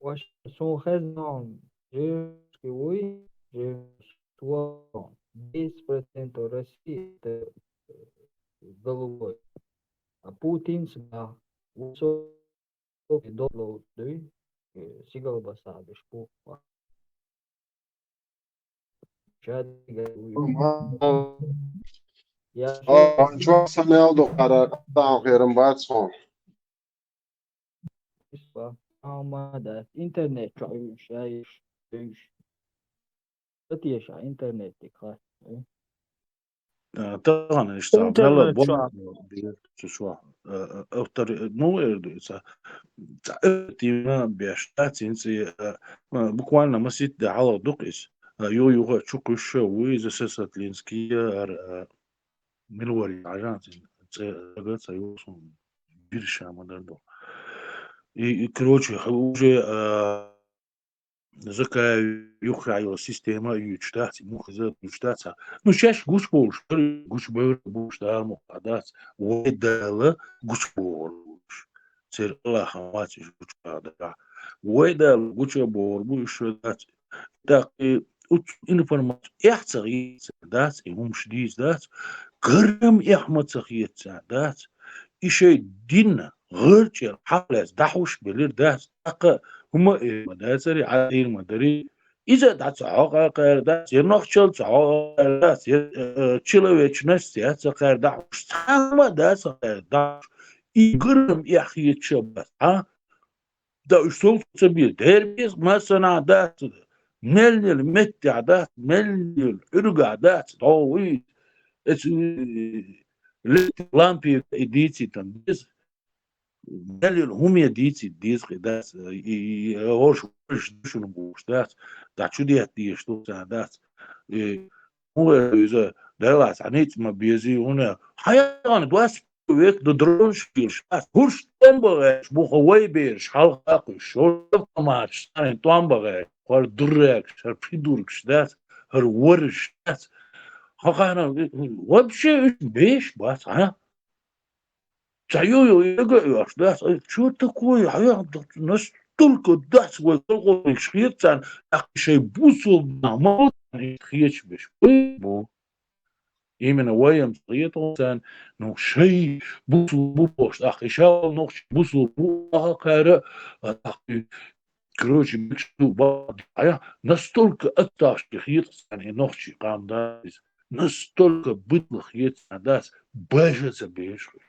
واش son raison je oui je sois 10% России это головой, а Путин всегда высокий доллар, сигал басадыш по я شو سمعوا دكتور تاخيرن بعد صون ama da internet şair تتيش على internet خاص طبعا اشتغل Internet شو شو اكتر مو اردو تيما بيشتات انسي بوكوالنا مسيت ده على دقيس يو تشوكش ويز سيسات لينسكية ملوري عجان تقلت سيوصون بيرشا مدردو كروتشي حوجي زكا يخرع يو سيستيما يجتات مخزات يجتات نو شاش قوش بولش قوش بولش دار مقعدات ويدالا قوش بولش سير الله خماتي قوش بعدها ويدالا قوش بولش دات داقي إنفورمات إحتاجيت دات إمام شديد دات قرم إحمد سخيت دات إشي دينا غير حفلة دحوش بلير دات دقة هما مدارسري عادي المداري إذا دات عاقة دات ينخشل عاقة دات تشيلويتش نسيت سقير دحوش سما دات سقير دحوش يقرم إحيت شبات دا أشتغل سبيل ديربيس مثلا دات مليل متع دات مليل إرجع دات طويل لامبي إديتي تنديس مليل هم يديتي ديس دات هوش شنو بوش دات شو دي شو دات هو إذا دلعت عنيت ما بيزي هنا حيوان دواس ويك ددرونش فيش هوش تنبغيش بوخوي بيرش حلقاقش شو مارش تنبغيش قال درك شر في دوركش دات هر ورش دات هانا وبشي بيش بس ها تعيو يقعش دات شو такое حيوان ناس только дать вот только шхирцан شيء بوصل نعمل خيش بش именно ويم صيتون نو شيء بوصل بوش إشال نوش بوصل بو كاره короче мечту я настолько отташ хирцан и ночи قام дас настолько бытлых даст бежится бежит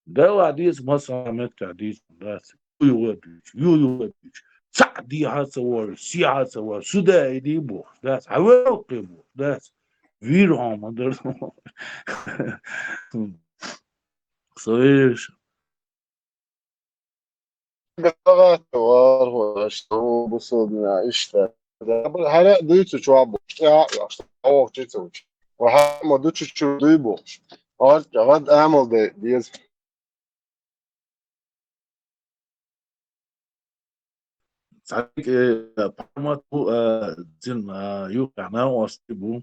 да ладис масамет кадис даст يوبيش سعدي هاتسوار سي هاتسوار سودا دي بو ذات حواقي بو ذات فيرهم مدر صويش قطعت واشتو بصودنا اشتا هلا دويتو شوابو يا او تشتو وها ما دوتشو شو دويبو قد اعمل دي صحيح برماتو زين يوقع ناوستبو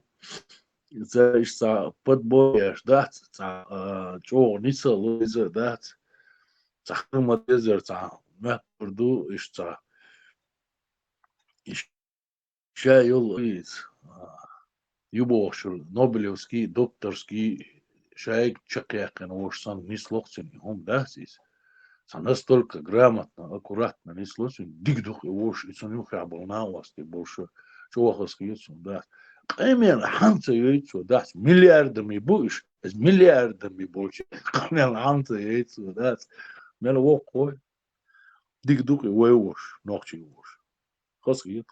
زي سا подбояш дат са чо ниса луиза дат сахма дезер са мапурду ишца ишайл из юбошул нобелевский докторский шайк чакякен ошсан нислохцин хом дасис са настолько грамотно аккуратно нислохцин дигдух ош ison юхабл наости больше чохоский да قيمة حانتا ييتسو داس ملياردمي بوش از ملياردمي بوش قيمة حانتا ييتسو داس مالا وقوي ديك دوكي ويوش نوكشي وش خاص يط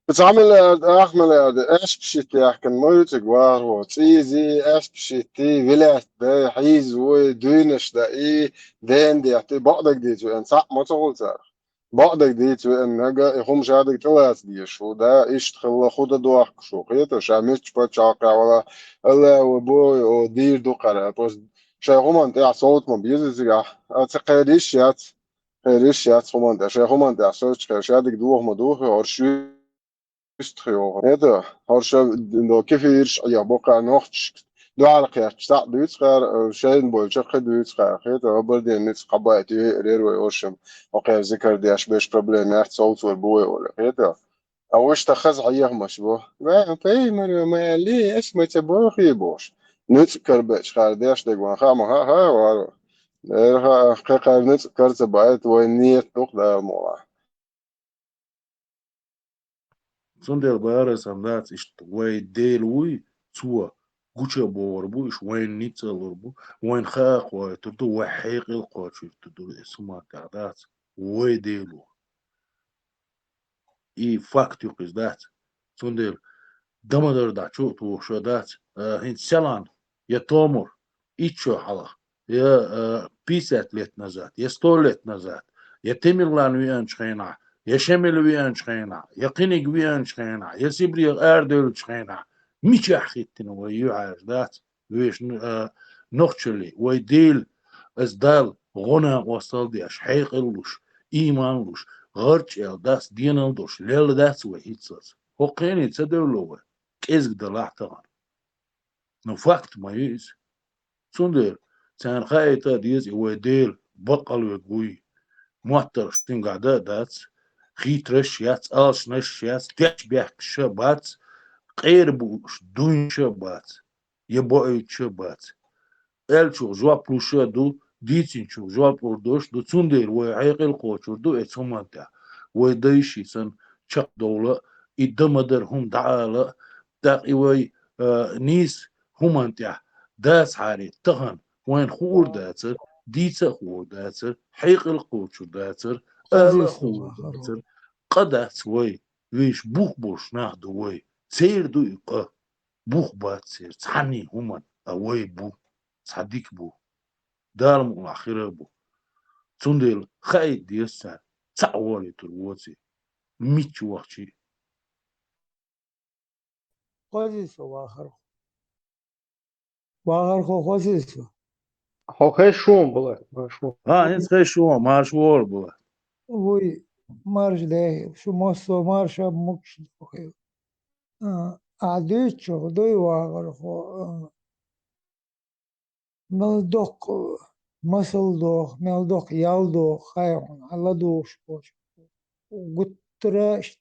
بتعمل أحمل إيش بشيتي أحكن موت جوار وتيزي إيش بشيتي فيلات ده حيز ودينش ده إيه دين دي أحتي بعدك دي تو إن صح ما تقول صار بعدك دي تو إن نجا يخم شادك تلاس دي شو ده إيش تخلى خود دوح شو قيته شامش بتشاقع ولا إلا وبوي ودير دو قرا بس شيء هم أنت صوت ما بيزيد أتقديش يات قديش يات هم أنت شيء هم أنت صوت شادك دوح ما دوح أرشوا هذا هرش إنه كيف يرش يا بقى نوختش دو على قياس تاع دوت خير شيء بولش خد دوت خير هذا برضه نت قبائتي رير ويوشم وقيا ذكر ديش بيش بروبلم يحت صوت والبوي ولا هذا أوش تخز عيه مش بو ما في ما ليه إيش ما تبغى خيبوش نت كربش خير ديش دقوا خام ها وارو ها خير نت كرت بعيد ونيت نقطة مولا صندل بارس أمدات إيش وين ديلوي توا قوشة بوربو إيش وين نيتسالوربو وين خاق وتدو وحيق القوشي تدو اسمها تعدات وين ديلو إي فاكت يقز دات صندل دمدر دا شو تو شو دات هين سلان يا تومر إيشو حلا يا بيسات ليت نزات يا ستولت نزات يا تيميرلان ويان شخينا يا شمل ويان شخينا يا قينيق ويان شخينا يا سيبريغ اردل شخينا مش احيتنا ويعار دات ويش نقشلي ويديل از دال غنى وصل دي اشحيق اللوش ايمان لوش غرش ال داس دين الدوش ليل داس وهيتساس هو قيني تدولوه كيزك دلاحتغان نو فاكت ما يز سندر سان خايتا ديز ويديل بقل ويقوي موتر شتين قاعدة داتس خيترش ياتس آلش نش ياتس تيش بيحك شباتس غير بوش دون شباتس يبوي شباتس الشو جوا بلوشة دو ديتين شو جوا بلوردوش دو سندر وعيق القوشور دو اتسومانتا ويدايشي سن شق دولة إدمدر هم دعالة داقي وي نيس هم انتع داس حاري تغن وين خور داتر ديتا خور داتر حيق القوشور داتر آلا قزيز خور الله داتر قدات وي ويش بوخ بوش ناخدو وي سير دو يقا بوخ بات سير تحني همان أوي بو صديق بو دارم الأخيرة بو تندل خايد ديسان تعوالي تروتي ميتش وقتي قزيز واخر خو قزيز هو شوم بلا شوم انت خي شو مارش وول بو وي مارش ده شو مصو مارش مكش خو عديتشو دوي واخر خو ملدوق مسلدوق ملدوق يالدوق خايون على دوش بوش وقترش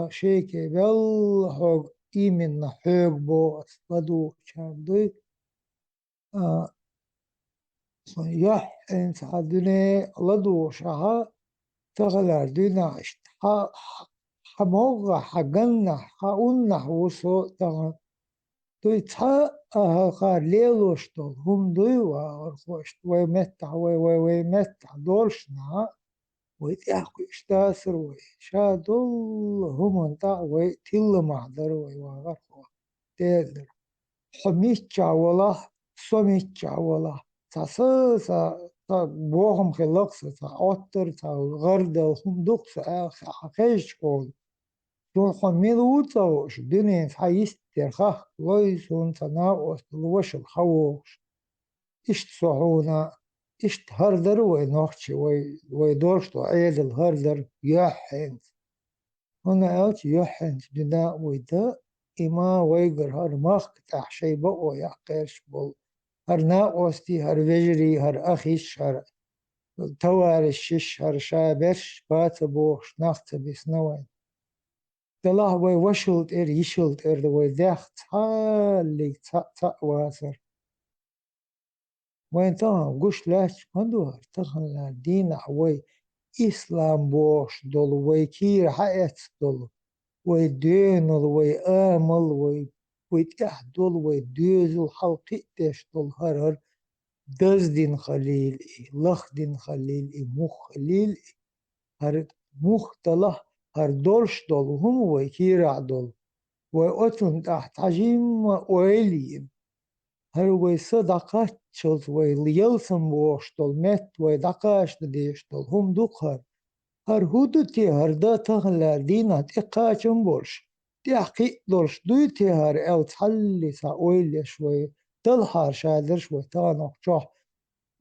شيكي بل حوق إيمن حوق بو أصدو شاندوي يح انت عدني لدو شها تغلر دينا اشت حموغ حقنا حقنا وصو تغل دوي تا قار ليلوشتو هم دوي وارخوشت ويمتع ويمتع دولشنا ويتاكو اشتاسر ويشادل هم انتع ويتل معدر ويواغرخو تيدر حميتشا ولا سوميتشا ولا تاسا بوهم خلقس تا اوتر تا غردل هم دوكس خيش كول دون خميل وطوش دنيا حيست ترخخ ويسون تناوش الوش الخوش اشت صحونا إشت هردر ونوخش ويدورش عيد الهردر يحن هنا أوت يحن دنا ويدا إما ويقر هر مخ تحشي بقو يحقيرش بول هر ناقوستي هر فجري هر أخيش هر توار الشش هر شابرش بات بوخش نخت بسنوين دلاه وي وشلت يشلت وي داخت حالي تا واسر وين تهم قش لاش مدوار تخن لا دين وي إسلام بوش دول وي كير حياة دول وي دين وي آمل وي تح دول وي دوزل حلقي تش دول هر دز دين خليل لخ دين خليل مخ خليل هر مخ تله هر دولش دول هم وي كير دول وي أتون تحت عجيم ويليم هر وي صدقات شلت وي ليلسم بوشتل مت وي دقاش ديشتل هم دوخر هر هودو تي هر دا تغلا دينا تقاشم بوش تي حقيق دولش دوي تي هر او تحلي سا ويلي شوي تلحار شادر شوي تانوك جوح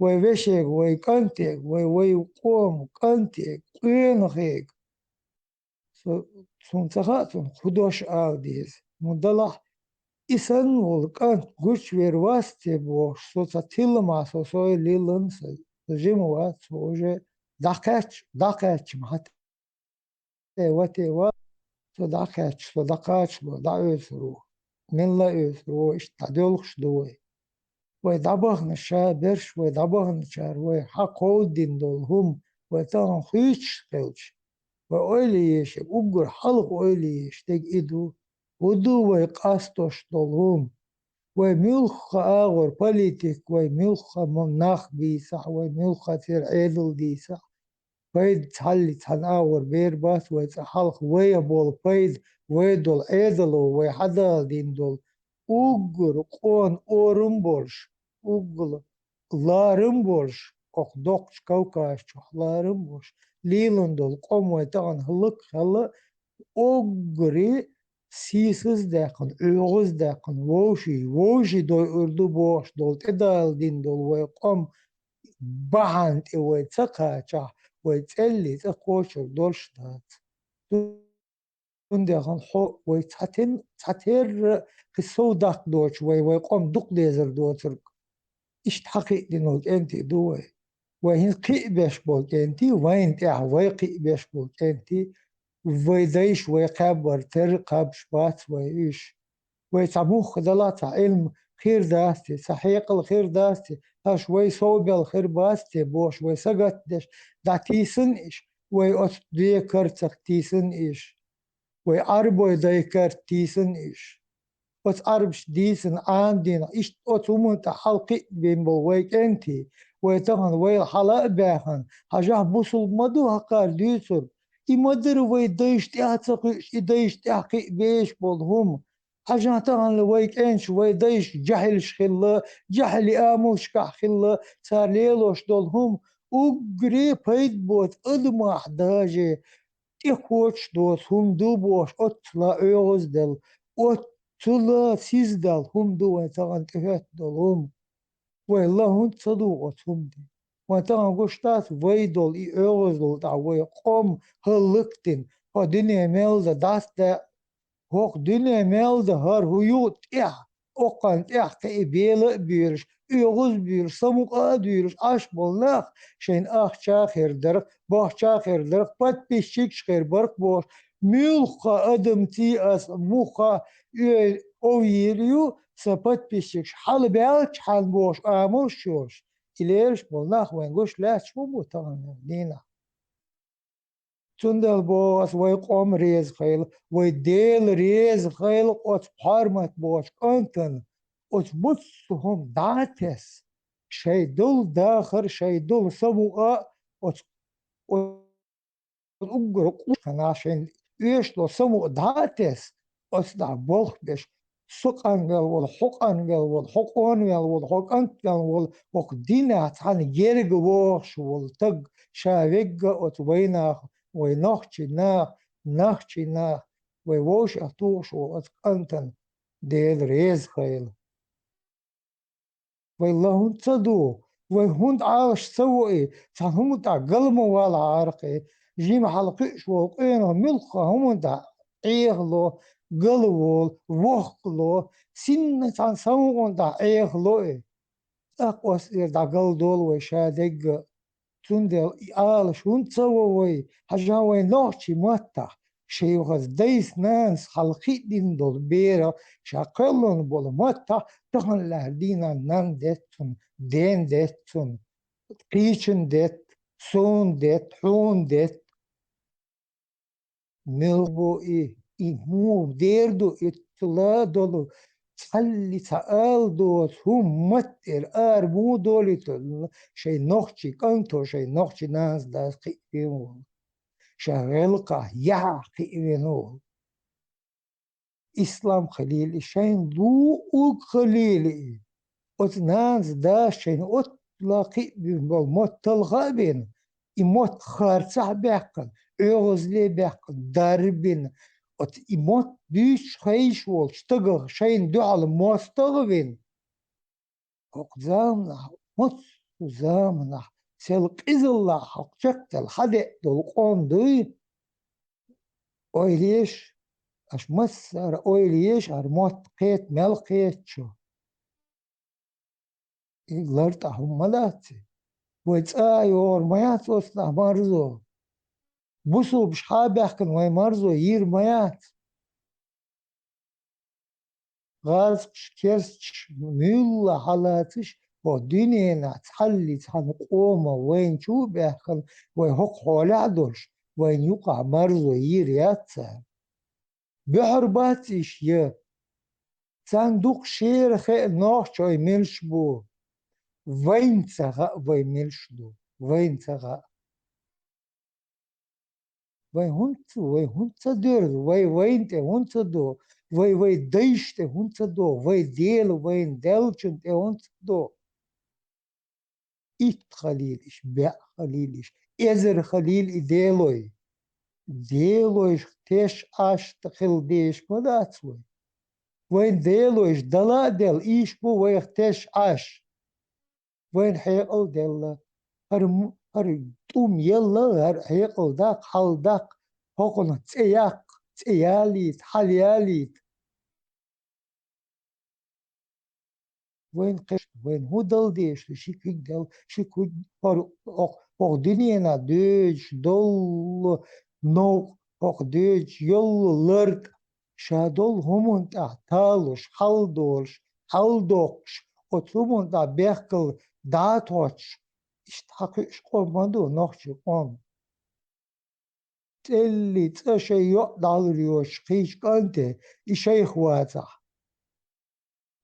وي وشيك وي كنتيك وي قوم كنتيك قين خيك سنتخاتون خدوش آوديز مدلح إسان والكان قوش ويرواستي بوش سوتا تيلما سوسوي ليلنس جيموات سوجي داكاتش محت واتي سو داكاتش لو دا يسرو من لا يسرو اشتادولخش دوي ويدابغن شابرش ويدابغن شار ويحقو دين دولهم ويتان خيش خيلش وأوليش أقر حلق أوليش تج إدو ودو ويقاستوش دولهم وملخ آغر بوليتيك وملخ مناخ بيسح وملخ تير عيدل ديسح بيد تحلي تحن آغر بير باس ويتحلق ويبول بيد ويدول عيدلو ويحدا دين دول أقر قون أورم برش أقر لارم برش أخدوكش كوكاش لارم برش ليلن دول قوم ويتغن هلق هلا أقري سيسز داقن أغز داقن ووشي دول أردو بوش دول تدال دين دول ويقوم بحانت ويتسقاچا ويتسلي تقوشر دول شدات دون داقن حو ويتساتر خسو داق دوش ويقوم دق ديزر دوتر إشت حقيق دينوك أنتي دوي وين قي بيش بولك أنتي وين تاع ويقي بيش بولك أنتي ويديش ويقبر ترقب شبات ويش ويتعموخ دلات علم خير داستي صحيق الخير داستي هاش وي صوب الخير باستي بوش ويسقط دش دا تيسن إيش ويأت ديكر تيسن إيش ويعربو ديكر تيسن إيش أت عربش ديسن عندنا إيش أتومن تحلقي بين بويك أنتي ويتغن ويحلاق باهن هجاه بوصل مدو هقار ديسر يمدر ويديش تحقيق يديش تحقيق بيش بولهم حاجة تغن ويك انش ويديش جهلش خلا جهل آموش كحخلا صار ليلوش دولهم وقري بيد بوت ادمح داجي تخوش دوس هم دو بوش اتلا ايوز دل اتلا سيز دل هم دو ويتغن تهت دولهم والله هم تصدوقت هم دي وانتان قشتات ويدول ايوزدول دا ويقوم هلقتن هدنيا ميل دا هوق دنيا ميل هر هيوت اوقان كي بيلا بيرش ايوز بيرش سموقا بيرش اش بولناخ شين شاخر درق باخ شاخر درق بات بيشيك شخير برق بوش ميلخا ادم تي اس موخا او يريو سبات بيشيك حال بيالش حال بوش اموش شوش إليرش بولناخ وينقوش لا شو متغنى دينا تندل بوس ويقوم ريز خيل ويديل ريز خيل قط بارمت بوش انتن قط بصهم داتس شي دول داخر شي دول سبوقا قط أقرق كان عشان إيش لو سمو داتس أصدع بولخ بيش سقان والحقان والحقان والحقان والدينا عن جيرج ووش والتق شارج أتوينا وينخشي نخشي ويوش أتوش وأتقنتن ديل ريز خيل والله تصدو وهند عاش سوئي فهم تا قلمه ولا عارقي جيم حلقش وقينا ملقا هم تا عيغلو قلوول وخلو سنة عن سوون تا عيغلو أقوس دا قلدول وشادق تندل آلش هند سووي حجاوي نوشي ماتا شيوخز ديس ناس خلقي دين دول بيرا شاقلون بول ماتا تخن لاردينا نان ديتون دين ديتون قيشن ديت سون ديت حون ديت ملبو مو ديردو اتلا دولو تخلي سأل دوت هم متر مو دولي شي نوخشي كنتو شي نوخشي ناس داس قيمون شغلقة يا قيمون إسلام خليل شين دو خليل أت ناس داس شين أطلقي بالموت تلغابين إموت خارصح بيحقن أغزلي بيحقن داربين أت إموت بيش خيش والشتغل شين دو على مستغبين أقزامنا مت زامنا سلق إزلا حقشت الحدق دلقون دوي أويليش أش مسر أويليش أرموت قيت ملقيت شو إغلرت أهم ملاتي ويتساي ورميات وصنا مرزو بوسو بشحابي أحكن وي مرزو يير ميات غاز كيرش ميلا حالاتش ودنيا تحلي تحن قومة وين شو بيحكن وين هق حولع دولش وين يقع مرزو يير ياتسا بحرباتش يه صندوق شير خي نوح شوي ملش بو وين تغا وين ملش دو وين تغا وين هنت دير وين te هنت دو وين ديش te هنت دو وين ديل وين دلشن te هنت دو إت خليلش بع خليلش إزر خليل إديلوي ديلويش تش أش تخل ديش مداتوي وين ديلويش دلا دل إيش بو وين تش أش وين حيقل دل هر توم يلا هر حيقل داك حل داك هقنا تياق تياليت حلياليت وين قش وين هو دل ديش شيكيك دل شيكوك هر دنيا دوش دل نو هر دوش يلا لرد شادول همون تحتالوش حل دوش وتومون تا بيخكل داتوش اشتاقش قوماندو نوخش قوم تلي تشي يقدر ريوش قيش كنت إشي خواتا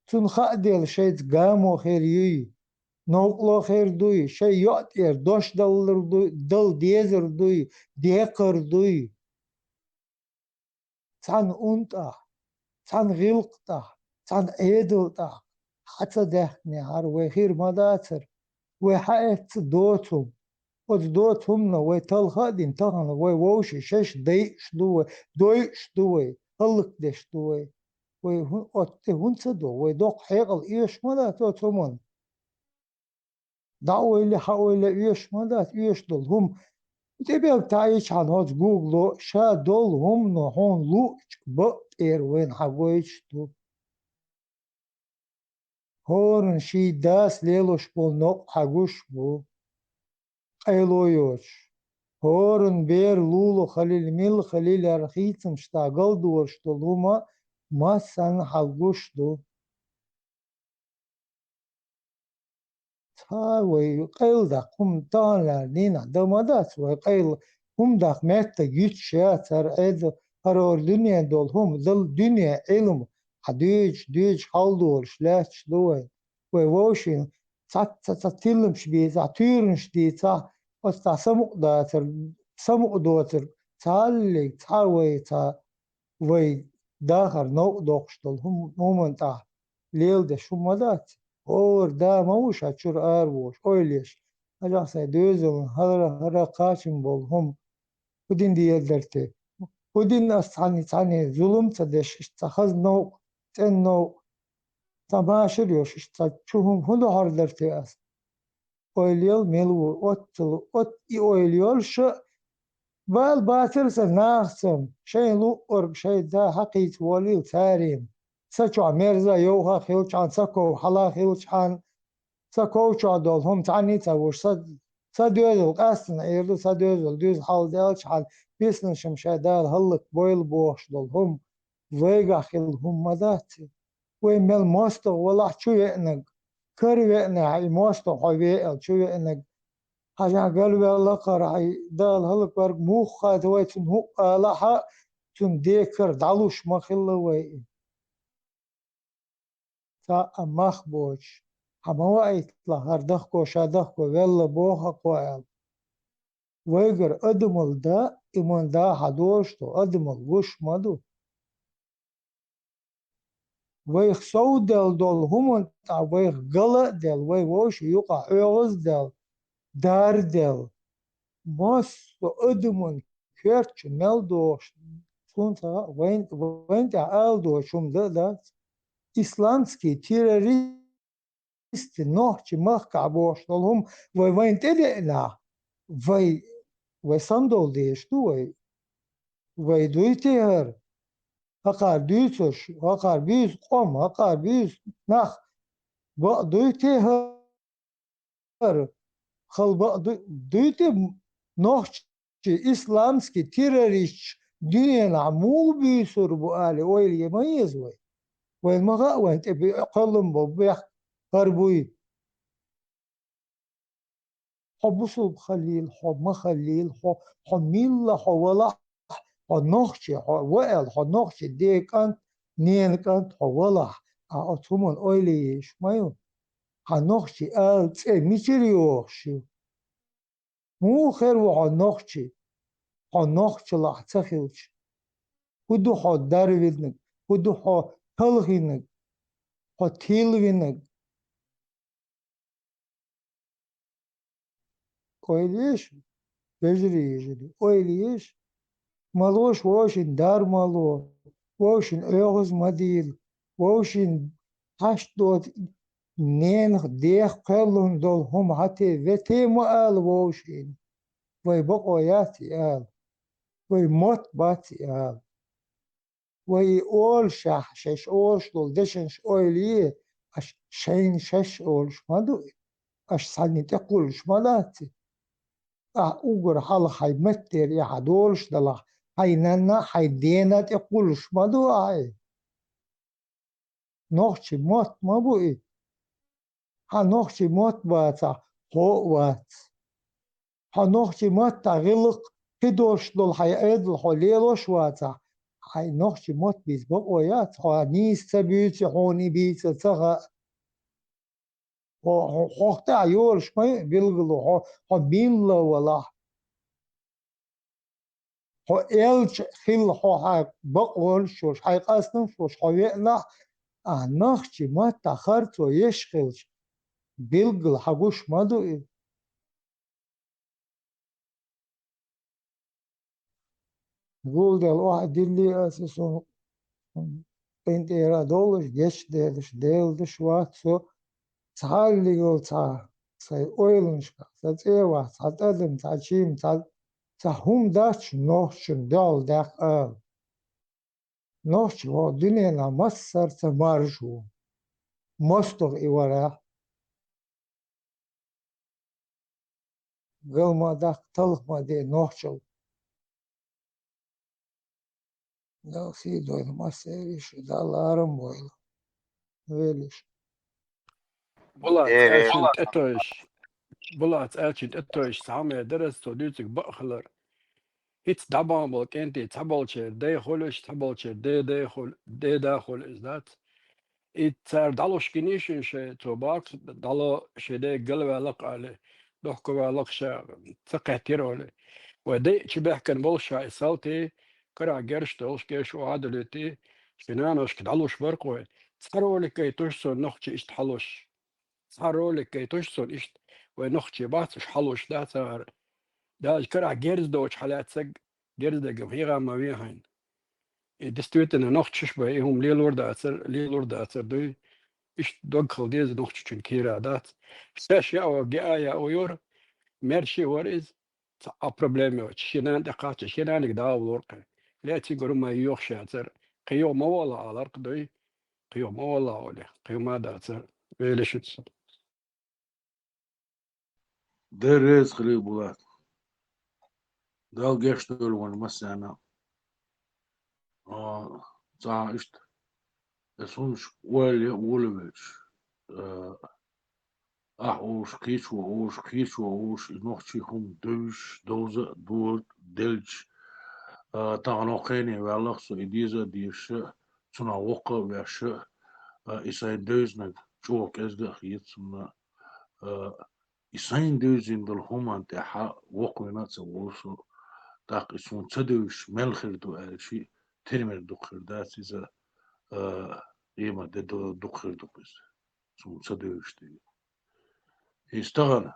تنخدل شيء قامو خير يي نوقلو خير دوي شيء يقدر دوش دل ديزر دوي ديقر دوي تان أنتا تان غلقتا تان عيدلتا حتى دهني هار وخير مداتر وحقت دوتهم دوتهم ويتلخدين تغن ووشي شش ديش دويش دوي هلك ديش دوي وهنت دو ويدوق حيقل إيش مدات توتمون دعوة اللي حاول إيش مدات إيش دول هم تبيل تعيش عن هوت جوجلو شا دول هم نهون لوش بقير وين حقويش دو هورن شي داس ليلوش بول نوق حقوش بو قيلويوش هورن بير لولو خليل ميل خليل أرخيتم شتاقل دوش دولوما ما سن حقوش دو تاوي قيل دا قم تانا لينا دمدات وقيل هم دا ميتا جيتشات هر هرور دنيا دول هم دل دنيا علم حديج حال دول شلاتش دوي ووشين تلمش بي تيرنش دي تا وستا سمق دوتر تعلق تعوي تا وي داخر نو دوخشتل هم انتا ليل ده شو مدات اور دا موش هتشور آروش اويليش أجاسا دوزون هرا قاشم بول هم ودين دي يدرتي ودين ناس تاني ظلم تدش تخز نو تن نو تماشر يوش تشوهم هندو هردرتي أس oyluyol melu ot i oyluyol şu bal batırsa nağsın şey luqur şey da haqit volil tarim saço merza yoha khilchan sako hala khilchan sako çadol hum tani tavuş sadözül qasın erdu sadözül düz haldel çal bisnin şimşadal hallık boyl boşdol hum vega khil hum madati ve mel mosto wala çuyenek كروي موستو حوي شوي انك حاجة قلبي الله قرعي دال هلك برق موخا تويتن هو لها تن ديكر دعلوش ما خلوي تا مخ بوش هما وقت لهر دخكو شادخكو ولا بوها قوال ويقر ادمل دا ايمان دا حدوشتو ادمل وش مدو ويخ سودل دول همون تا ويخ غلا دل وي وش يقع عوز دل دار دل ماس أدمن كيرتش ملدوش سونتا وين تعالدوشم ده إسلامسكي تيروريست نوحش مخكع بوشتلهم وين تدقنا وي صندول ديش وي دويتير هقار دويتش هقار بيز قوم هقار بيز نخ دويتير خلبا دويتي نوحش إسلامسكي تيروريست دنيا عمول بيسر بقالي ويل يميز وين مغا وين تبي قلم ببيح قربوي حب صوب خليل حب ما خليل حب ميلا حب ولا حب نوحش حب وقل حب نوحش دي كانت نين كانت حب ولا أتومن أوليش مايو حنوحش قال تي ميتريوحشي مو خير وحنوحشي حنوحش لحتخلش هدو حد داروينك هدو حد تلغينك حد تيلوينك أوليش بجري يجري أوليش مالوش واشن دار مالو واشن أغز مديل واشن هشت نين ديخ قلن دول هم حتى ذاتي مقال واشن وي بقوياتي قال وي موت باتي قال وي أول شش أولش دول دشنش أوليه أش شين شش أولش مادو أش سالني تقولش مالاتي أوغر حال حي متر يا حدولش دلا حي نانا حي دينا تقولش مادو نوخشي موت ما بوي نوخشي موت باتا هو وات نوخشي موت تغلق كدوش دول حي أدل حليلوش واتا حي نوخشي موت بيز بقويات نيس تبيتي هوني بيتي تغا حوقت عيولش ما بيلغلو بيملا ولا إلش خيل حق بقولش وش حي قاسنش وش حيقنا نخشي ما تأخرت ويشخلش بيلغل حقوش مادو قول ده الواحد اللي أساسه بنت إرادولش جيش ديلش واتسو تعالي قول تعال سي أويلنش ساتيوا ساتادم تاشيم هم داش نوشن دال داخ نوش هو دنيا مصر تمارجو مستغ إورا قل ما داخ تلق ما دي نوشل دال سيدو المسيريش دال أرم بويل ويلش بلات ألشنت أتوش بلات ألشنت أتوش سامي درس توديتك بأخلر هيت دابا بلك أنت تبلشر دي خلش تبلشر دي خل دي داخل إزدات إتسار دالو شكنيشن شي توباك دالو شي دي قلبه لق عليه دوحكو لق شا تقع تيرولي ودي تشبه كان بولشا إسالتي كرا جرش تولش كيشو عادلتي شنانوش كدالوش برقوي تسارولي كي تشسو نخشي إشتحلوش تسارولي كي تشسو إشت ونخشي باتش حلوش دا تار دا كرا جرز دوش حالات سق جرز دا جمهيرا ما بيهين دستويتنا نخشش بأيهم ليلور دا أثر دوي إيش دخل ديز نوختشن كيرادات ساش يا جايا أويور ميرشي وريز أبروبليم شينان دقات شينان قداو ورقة لا تيقولوا ما يوخشى تر قيو ما والله على رقدوي قيو ما والله ولا قيو ما داتر ويلي درز خلي بولات دال جيش دول ون مسانا تا إشت اسونش ولي ولوش أوش كيش وأوش نوختشي هم دوش دوزة دور دلج تغنوقيني والله سو إديزة ديش تنا وقا ويش إساين دوزنك جوك إزدق خيطسنا إساين دوزين دل همان تحا وقونا تسووسو تاق إسون تدوش ملخر دو ألشي ترمر دو خردات إذا قيمة دو خردو بس سون تدوش دي يستغنى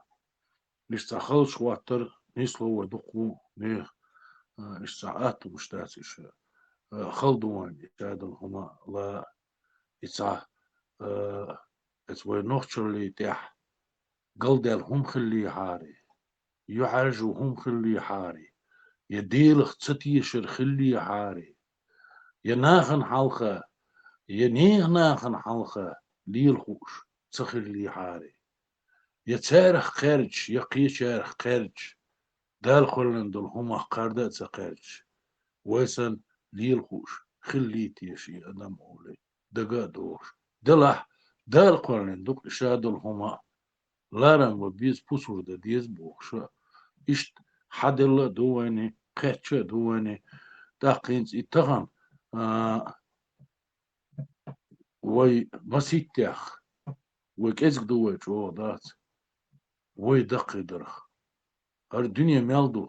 نستخل شواتر نسلو ودقو نيخ نستعات مشتاتش خلدوان يتعادل هما لا يتع اتوي نوختشرلي تح قلدل هم خلي حاري يعرجو هم خلي حاري يديلخ تتيشر خلي حاري يناخن حلقة ينيه ناخن حلقة ليلخوش تخلي حاري يتارخ خارج يقي شارخ خارج دال خلن دل هما قاردة تخارج ويسن ليلخوش خليت يشي أدم أولي دقا دوش دلح دال خلن دق شادل هما لارن وبيز بوسور دا ديز بوخشا إشت حدل دواني قاتش دواني تاقينز إتغن وي مسيتيخ وكيزك دوي جو دات وي دقي درخ هر دنيا مالدو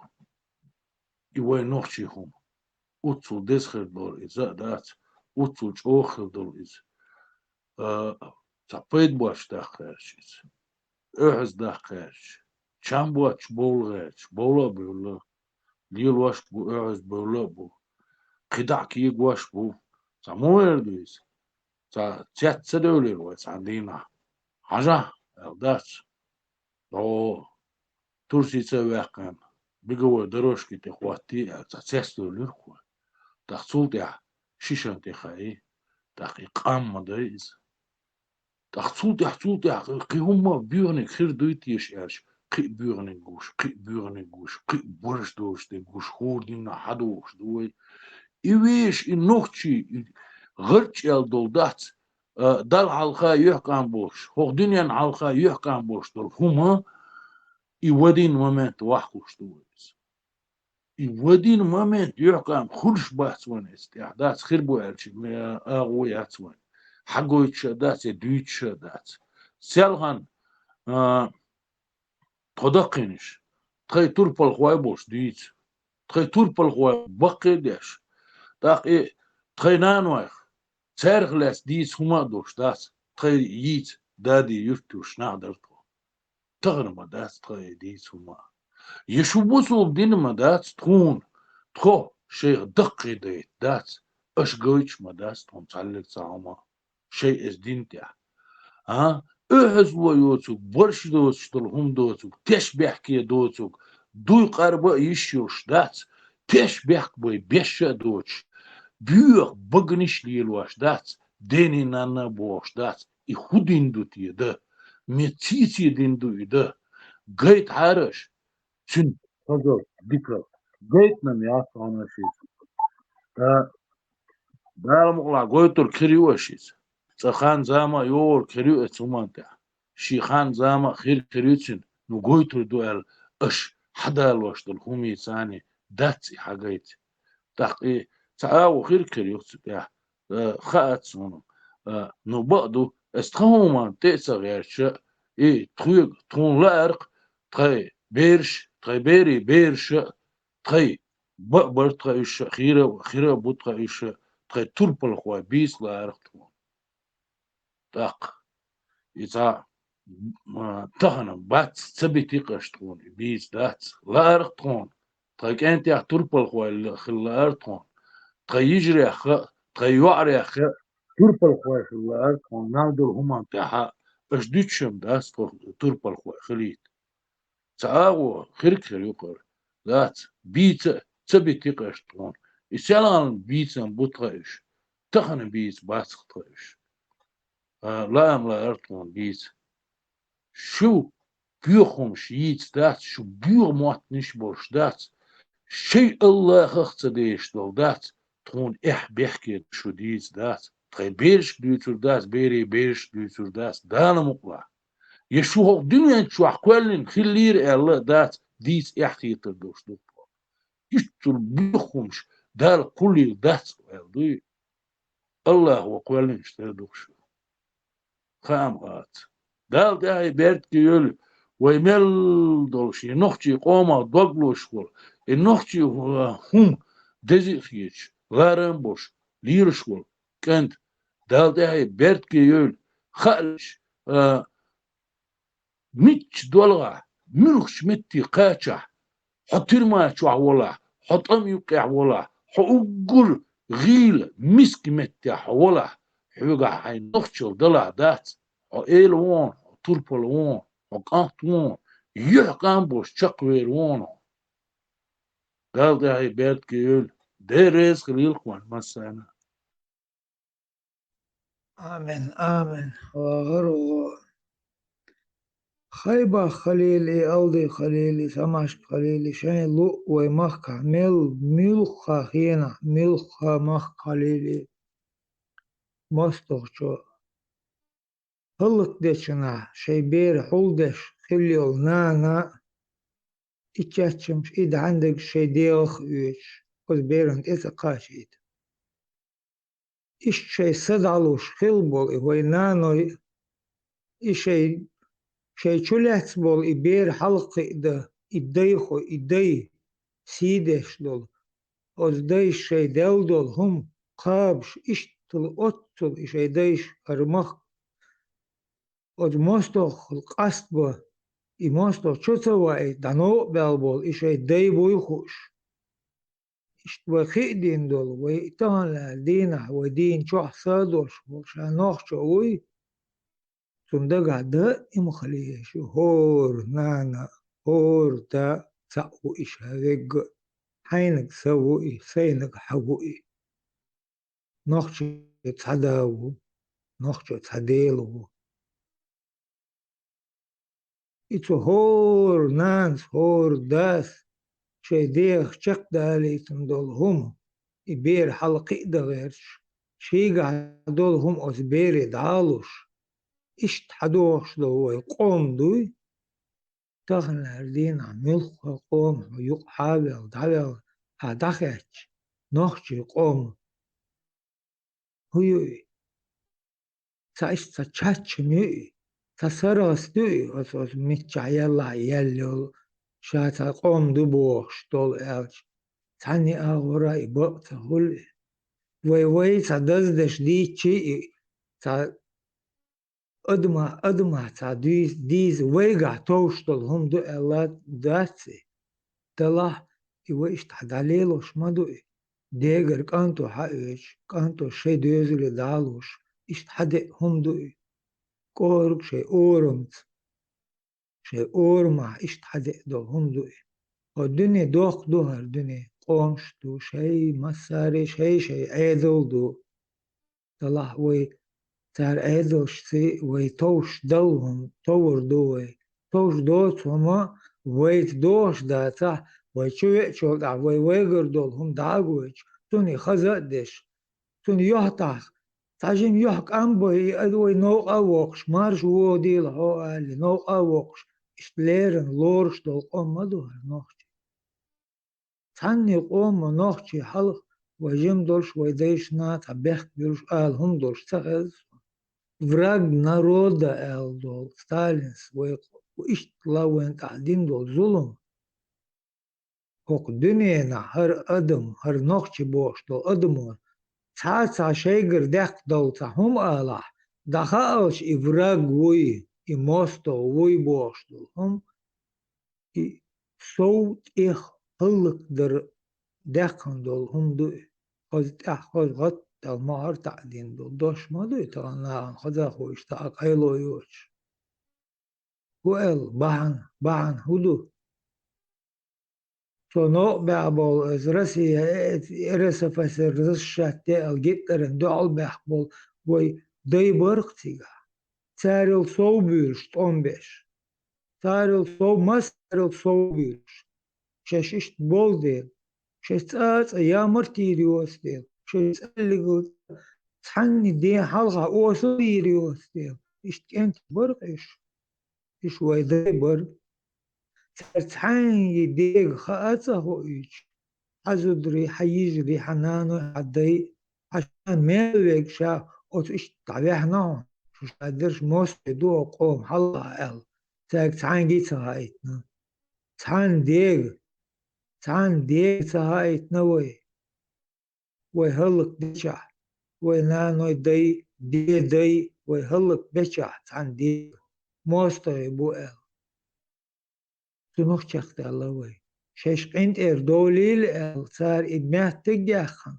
إيوي نوخشي هم أوتسو ديسخر دول إزا دات أوتسو جوخر دول إز تابيد باش داخرش أحز داخرش چم باش بولغرش بولا بولا ليل واش بو أحز بولا بو قدع كيق واش بو تاموير دويز تات سدولي واس عندنا حاجة دات أو ترسي تواقن بيجوا دروش كي تخواتي تسيستولي خو تحصل ده شيشان تخاي تحقيق أم مدريز تحصل ده قي هم بيرن خير دويتي يشارش قي بيرن جوش قي برش دوش ده جوش خوردين حدوش دوي إيش النوختي غرش الدولدات دال حلقة يحكم بوش هو دنيا حلقة يحكم بوش دول هما يودين مومنت واحد دويز يودين مومنت يحكم خلش بحث ونست إحداث خير بوالش أغوي عتوان حقو يتشدات يدويتشدات سالهان تدقينش تخي توربل خواي بوش ديت تخي توربل خواي بقي ديش تاقي تخي نانوخ تارخ لاس ديت هما دوش داس تخي ييت دادي يفتوش نعدرتو تغرم داس تخي ديت هما يشوبوسو بدين ما دات تكون تخو شيء دقي ديت دات اش قويتش ما داس تكون تعلق تعوما شيء از دين تاع احز ويوتوك برش دوتشتل هم دوتوك تش بيحكي دوتوك دوي قربا يشيوش دات تش بيحك بوي بيش دوتش بيوخ بغنش ليلواش دات ديني نانا بوش دات يخودين دوتي ده ميتيتي دين دوي ده قيت عارش شن فضل ذكر قيت نم يعطانا شيء دار مقلع قويتر كريوة شيء تخان زاما يور كريوة تمانتا شيخان زاما خير كريوتشن نقويتر دوال اش حدا الوش دل همي ثاني داتي حاجيت تحقي تعاو خير كريوتش بيا خاات سونو نبقدو استخوما تيسا غير شا تخيق تون لارق تخي بيرش تخي بيري بيرش تخي بقبر تخي خيرة بوت تخي تخي تربل خوا بيس لارق تون تاق إذا تخنا بات سبتي قشتون بيس دات لارق تون تخي كانت تربل خوا خلارق تون تخي يجري تخي يعري تربل خوي الله كون نادر هما تاع اش ديتشم داس تربل خوي خليت تعاو خيرك يقر ذات بيت تبي تقش طون إسيالان بيت بطرش تخن بيت باسق طرش لا أملا أرطون بيت شو بيوخم شيت دات شو بيو موت نشبوش دات شيء الله خخت ديش دول دات تون بيحكي شو ديت دات تخي بيرش ديتور دات بيرش ديتور دات دانا مقلع يشو هو دنيا شو حكوالين خلير الله دات ديت تردوش دو يشتر بيخمش دار كل دات دي الله هو قوالين تردوش خام غات دال داي بيرت كيول ويمل دولش ينوختي قوما دوغلوش كول ينوختي هم دزيخيش غارن بوش ليرش كول كنت دال داي بيرت كيول خالش ميتش دولغا ملخش متي قاچح حطير ما تشوع ولا حطم يقع ولا حقول غيل مسك متح ولا حوجا حي نختشل دلع دات إيل وون تربل وون وقانت وون يحقان بوش شقوير وون قال ده هاي بيت كيول ديريس خليل خوان مسانا آمين آمين وغرو خيبة خليلي ألدي خليلي سماش خليلي شين لو ومخ ملخا هنا ملخا مخ خليلي مستوشو هلك ديشنا شي بير حولدش خليل نانا إتشاتشمش إد عندك شي ديوخ إيش قد بيرن إذا قاشيت إيش شي صدعلوش خلبول إهوي نانو إيش شي چولهت بول إبير حلقي ده إديخو إدي سيدش دول أز ديش شي دل دول هم قابش إشتل أتل إشي ديش أرمخ أز مستوخ القصد با إمستوخ چوتواي دانو بالبول إشي دي بويخوش إشتوا خيدين دول ويتان لدينا ودين چوح صادوش وشانوخ چووي صندوق ده إمخليه شو هور نانا هور تا سأو إيش هذيك حينك سوي سينك حوي نخش تصداو نخش تصديلو إتو هور نانس هور داس شي ديخ شق دالي تندول هم إبير حلقي دغيرش شي قعدول هم أزبيري دالوش إيش تحدوش لو يقوم دوي تغن الدين عميل قوم ويق حابل دعوة هدخش نخش قوم هيوي سايش تشاتش مي تسرس دوي أسوس متشع يلا يلو شاتا قوم دو بوخش دول ألش تاني أغورا إبقت هول وي تدزدش دي تشي تا أدما تا ديز ويقع توشتل هم دو ألات داتسي دلا إيوش تحداليلوش مدوي ديگر كانتو حقش كانتو شي دوزلي دالوش إشت حدق هم دوي كورك شي أورمت شي أورمع إشت حدق دو هم دوي والدنيا دوخ دوها الدنيا قومش دو شي مساري شي عيدل دو دلا وي تار عيدلش سي وي توش دلهم تور دوي توش دوت هما ويت دوش داتا وي شو دا وي ويگر دولهم داغوش توني خزقدش توني يحتاح تعجم يحك أنبوي أدوي نوق أوقش مارش هو ديل هو قال نوق أوقش إشتليرن لورش دول قوم مدوها نوخش تاني قوم نوخشي حلق وجم دولش ويديش نات عبيخ بيروش قال هم دولش تغز враг народа эл дол Сталинс وإيش لوين قاعدين دول ظلم هوك دنيا هر أدم هر نقش بوش دول أدمون تا شيگر دخ دول تا هم آلح دخلش إفراج وي إموستو وي بوش دول هم صوت إخ هلك در دخن دول هم دو خز غط المهر تعدين دول دوش ما دوي طبعا خذا خوش تاق ايلو يوش وقال بحن هدو صنوع بعبول ازرسي ارسا فسر رشاتي الجيتر دعال بحبول وي دي برقتيغا تاريل صوبيرش تونبش تاريل صوب مس تاريل صوبيرش شاششت بول ديل شاشت يا مرتيريوس ديل شاشت اللي قلت تحني دي حلقة اوسو ديل اشت انت برقش اش وي دي برق تحني ديق خاطة هو ايش حزدري حيجري حنانو حدي عشان ما يلقى شا وتش طبيعنا شو قدرش موس دو قوم حلا ال تاك تعان جيت هايتنا تعان ديق هايتنا ويهلك بشع وينانو دي ويهلك بشع تعان ديق موس بو ال تنوخ شخت الله وي شش قنت دوليل ال صار إدماه تجاخن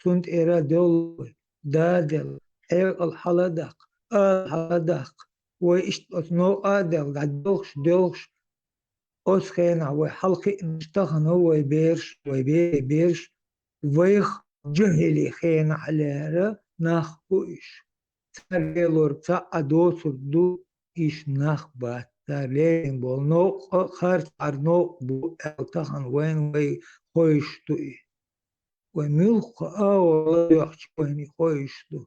تونت إيرا دول دادل حيق الحلدق الحلدق وإشت أتنو آدل قد دلخش أسخينا وحلقي نشتغن هو بيرش ويخ جهلي خينا عليها ناخ بوش تاريلور تا أدوسر دو إيش ناخ بات تاريلين بول نو خارج أرنو بو ألتخن وين وي خوش توي وملك والله يحكي وين خوش دو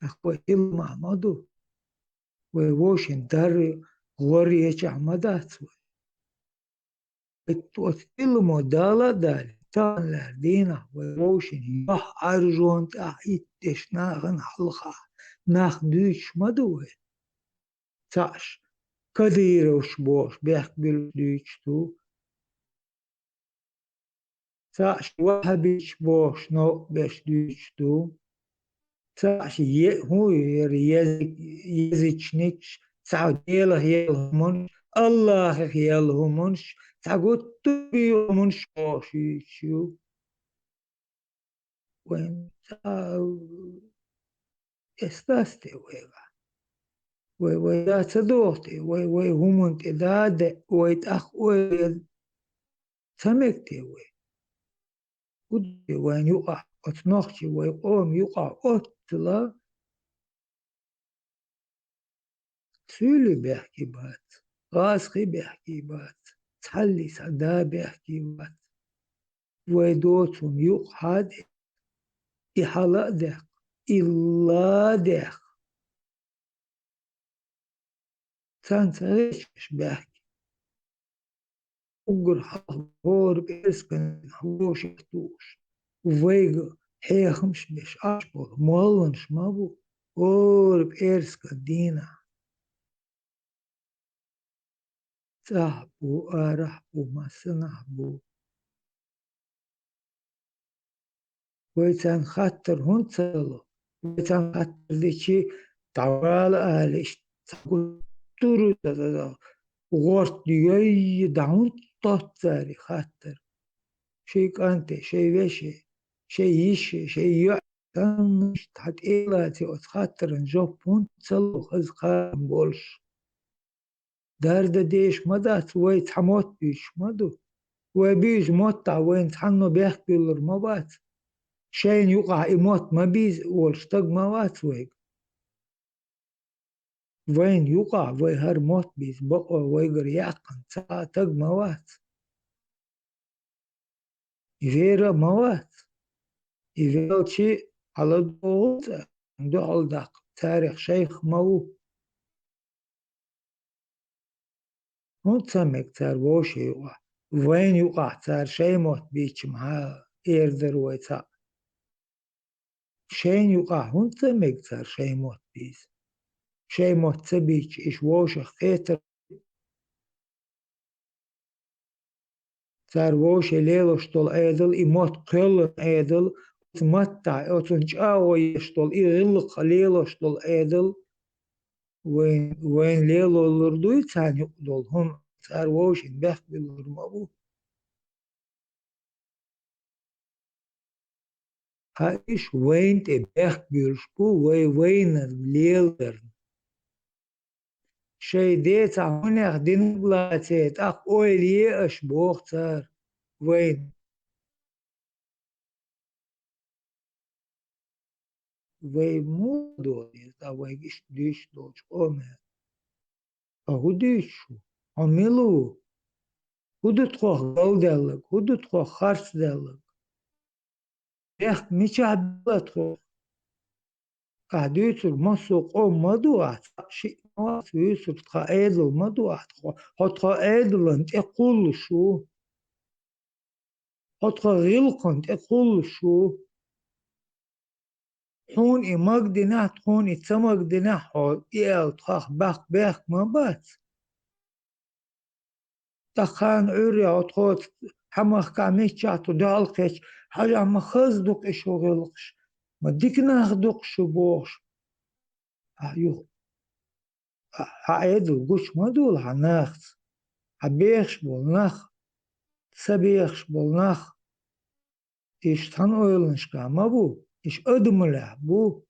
أخوي إلما مدو ووشن داري غوري يجعمدات إلما دالا دالي تان لاردينا ووشن يح أرجون تحيتش ناغن حلقة ناخ دوش مدو تاش كدير وشبوش بيحك بالدوش تو تاش وحبيش بوش نو بيش دوش تو تاش هو يزيچنيش تعود يلهمونش الله يلهمونش تعود تبيومونش بوشيشو وين استاستي ويدا تدوتي ويهمونت داد ويتأخ سمكتي وين يقع أتناخشي ويقوم يقع أتلا سولي بيحكي بات غاسقي بيحكي بات تحلي سعدا بيحكي بات ويدوتهم يقعد إحلاء دق إلا دق سانسريش بيحكي أقر حضور بإسكن حوش يختوش وفيغ حيخمش مش أشبه مولنش مابو اور بإرسكن دينا صاحبو أرحبو ما سنحبو ويتان خاطر هون سلو ويتان خاطر ديشي تعوال أهلش تقول تورو تدادا وغورت ديوي دعون تطاري خاطر شي كانتي شي وشي شي يشي شي يعتن مش تحت إيلاتي وتخاطر نجوب هون سلو خز قام بولش دارد ديش مدات ويت حموت بيش مدو وبيج موت وين تحنو بيحكي الرمبات شين يقع يموت ما بيز والشتق موات وين يقع ويهر موت بيز بقى ويقر يعقن تق موات يفيرا موات يفيرا شي على الضغوط دعال دق تاريخ شيخ مو هون تسمك تار ووشي يقع وين يقع تار شي موت بيش معاه يردر ويتا شين يقع هون تسمك تار شي موت بيز شي موت تبيش إيش ووشخ خيتر تار ووشي ليلو شتول ايدل يموت قل ايدل تمتع وتنجاو يشتول يغلق ليلو شتول ايدل وين ليلو الردوي تاني يقدل هم تار ووشي بيخ بالرمابو هايش وين تبخ بيرشبو وين ليلر شي ديت هنا خدين بلاتيت اخ اويلي اشبوخ تار وين وي مو دول تا ويش ديش دوش اومه اهو ديشو عملو هدو تخوخ غل دلك هدو تخوخ خرس دلك يخ ميشا بلتخوخ قاعديتر مسوق او مدوات شيء ما يوسف تقاعد مدوات هتقاعد انت اقول شو هتقاعد انت اقول شو حون إماك دينا حون إتسمك دينا حول إيال تخاخ بخ ما بات تخان عري عطوت حمخ كاميش جاتو دالقش حاجة ما خزدوك إشو غلقش ما ديك ناخدوك شو بوش أيوه هعيدو قوش ما دول هناخت هبيخش بولناخ سبيخش بولناخ إيش تان أويلنش كاما بو إيش أدمله بو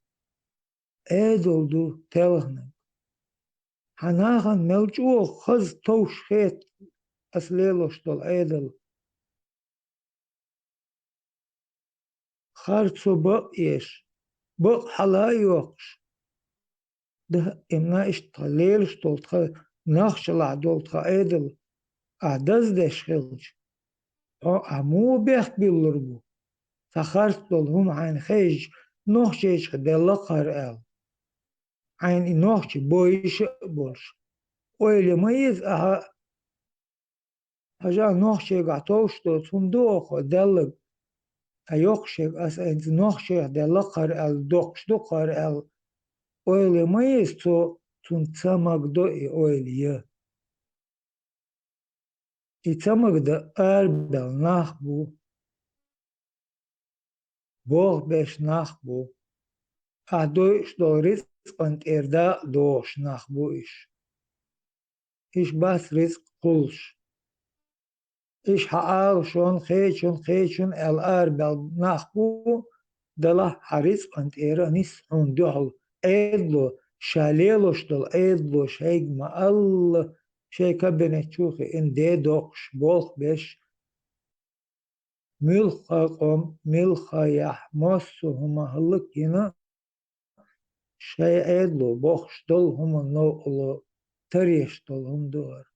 أدول دو تلغنا هناخن ملجو خز توش خيت أسليلوش دول أدل خارتسو بق بق حلا يوقش ده إمنا إيش تليلش دول نخشلع دول أدل أعدز دش خلج أمو بيخ بيلربو فخرت دول هم عين خيج نوخشيش دل قرأل عين نوخش بويش بوش ويلي ميز أها هجا نوخشي قعتوش دول صندوق دلق أيوخشي أس أنت نوخشي دل قرأل دوخش دو قرأل ويلي ميز تون تسمك دوئي ويلي يتسمك دا أربل نخبو بوغ بيش نخبو أدوش دو رزق أنت إردا دوش نخبو إيش بس رزق قلش إيش حقال شون خيشون الأربل نخبو دلا حرزق أنت إيرا نسحون دوحل إيدلو شاليلوش دل إيدلو شيك ما الله شيكا بنتشوخي إن دي دوخش بولخ بيش ملخا قوم ملخا يحمسو هما هلك هنا شي إيدلو بوخش دل هما نوقلو تريش دل هم دور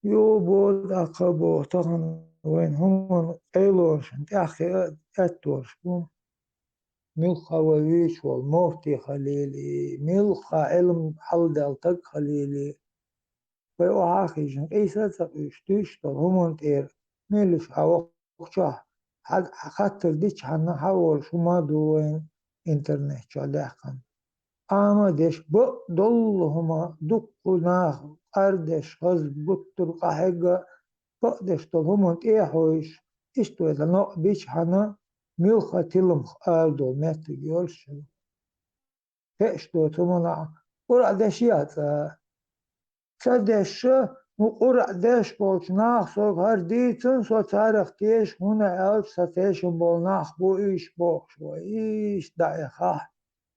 يو بود أقبو تغن وين هم إيلوش انت أخي أتورش بوم ملخا ويش والموفتي خليلي ملخا علم حل دلتك خليلي ويوعاخي جن إيسا تقيش تيشتل هم تير ميلش عوقشاه خاطر ديش حنا حول شو ما دوين إنترنت شو داخل أما ديش ضل هما دقوا ناخ أردش غز بطر قحقة بقدش طل هما تيحوش إشتو إذا نوع بيش حنا ميلخا تلم آردو مات يولش فإشتو تمنع قرع دشيات سدش وقرع دش بولش ناخ سوق هر ديتن سو تاريخ تيش هنا ألف ستيش بول ناخ بو إيش بوش وإيش دعي خاح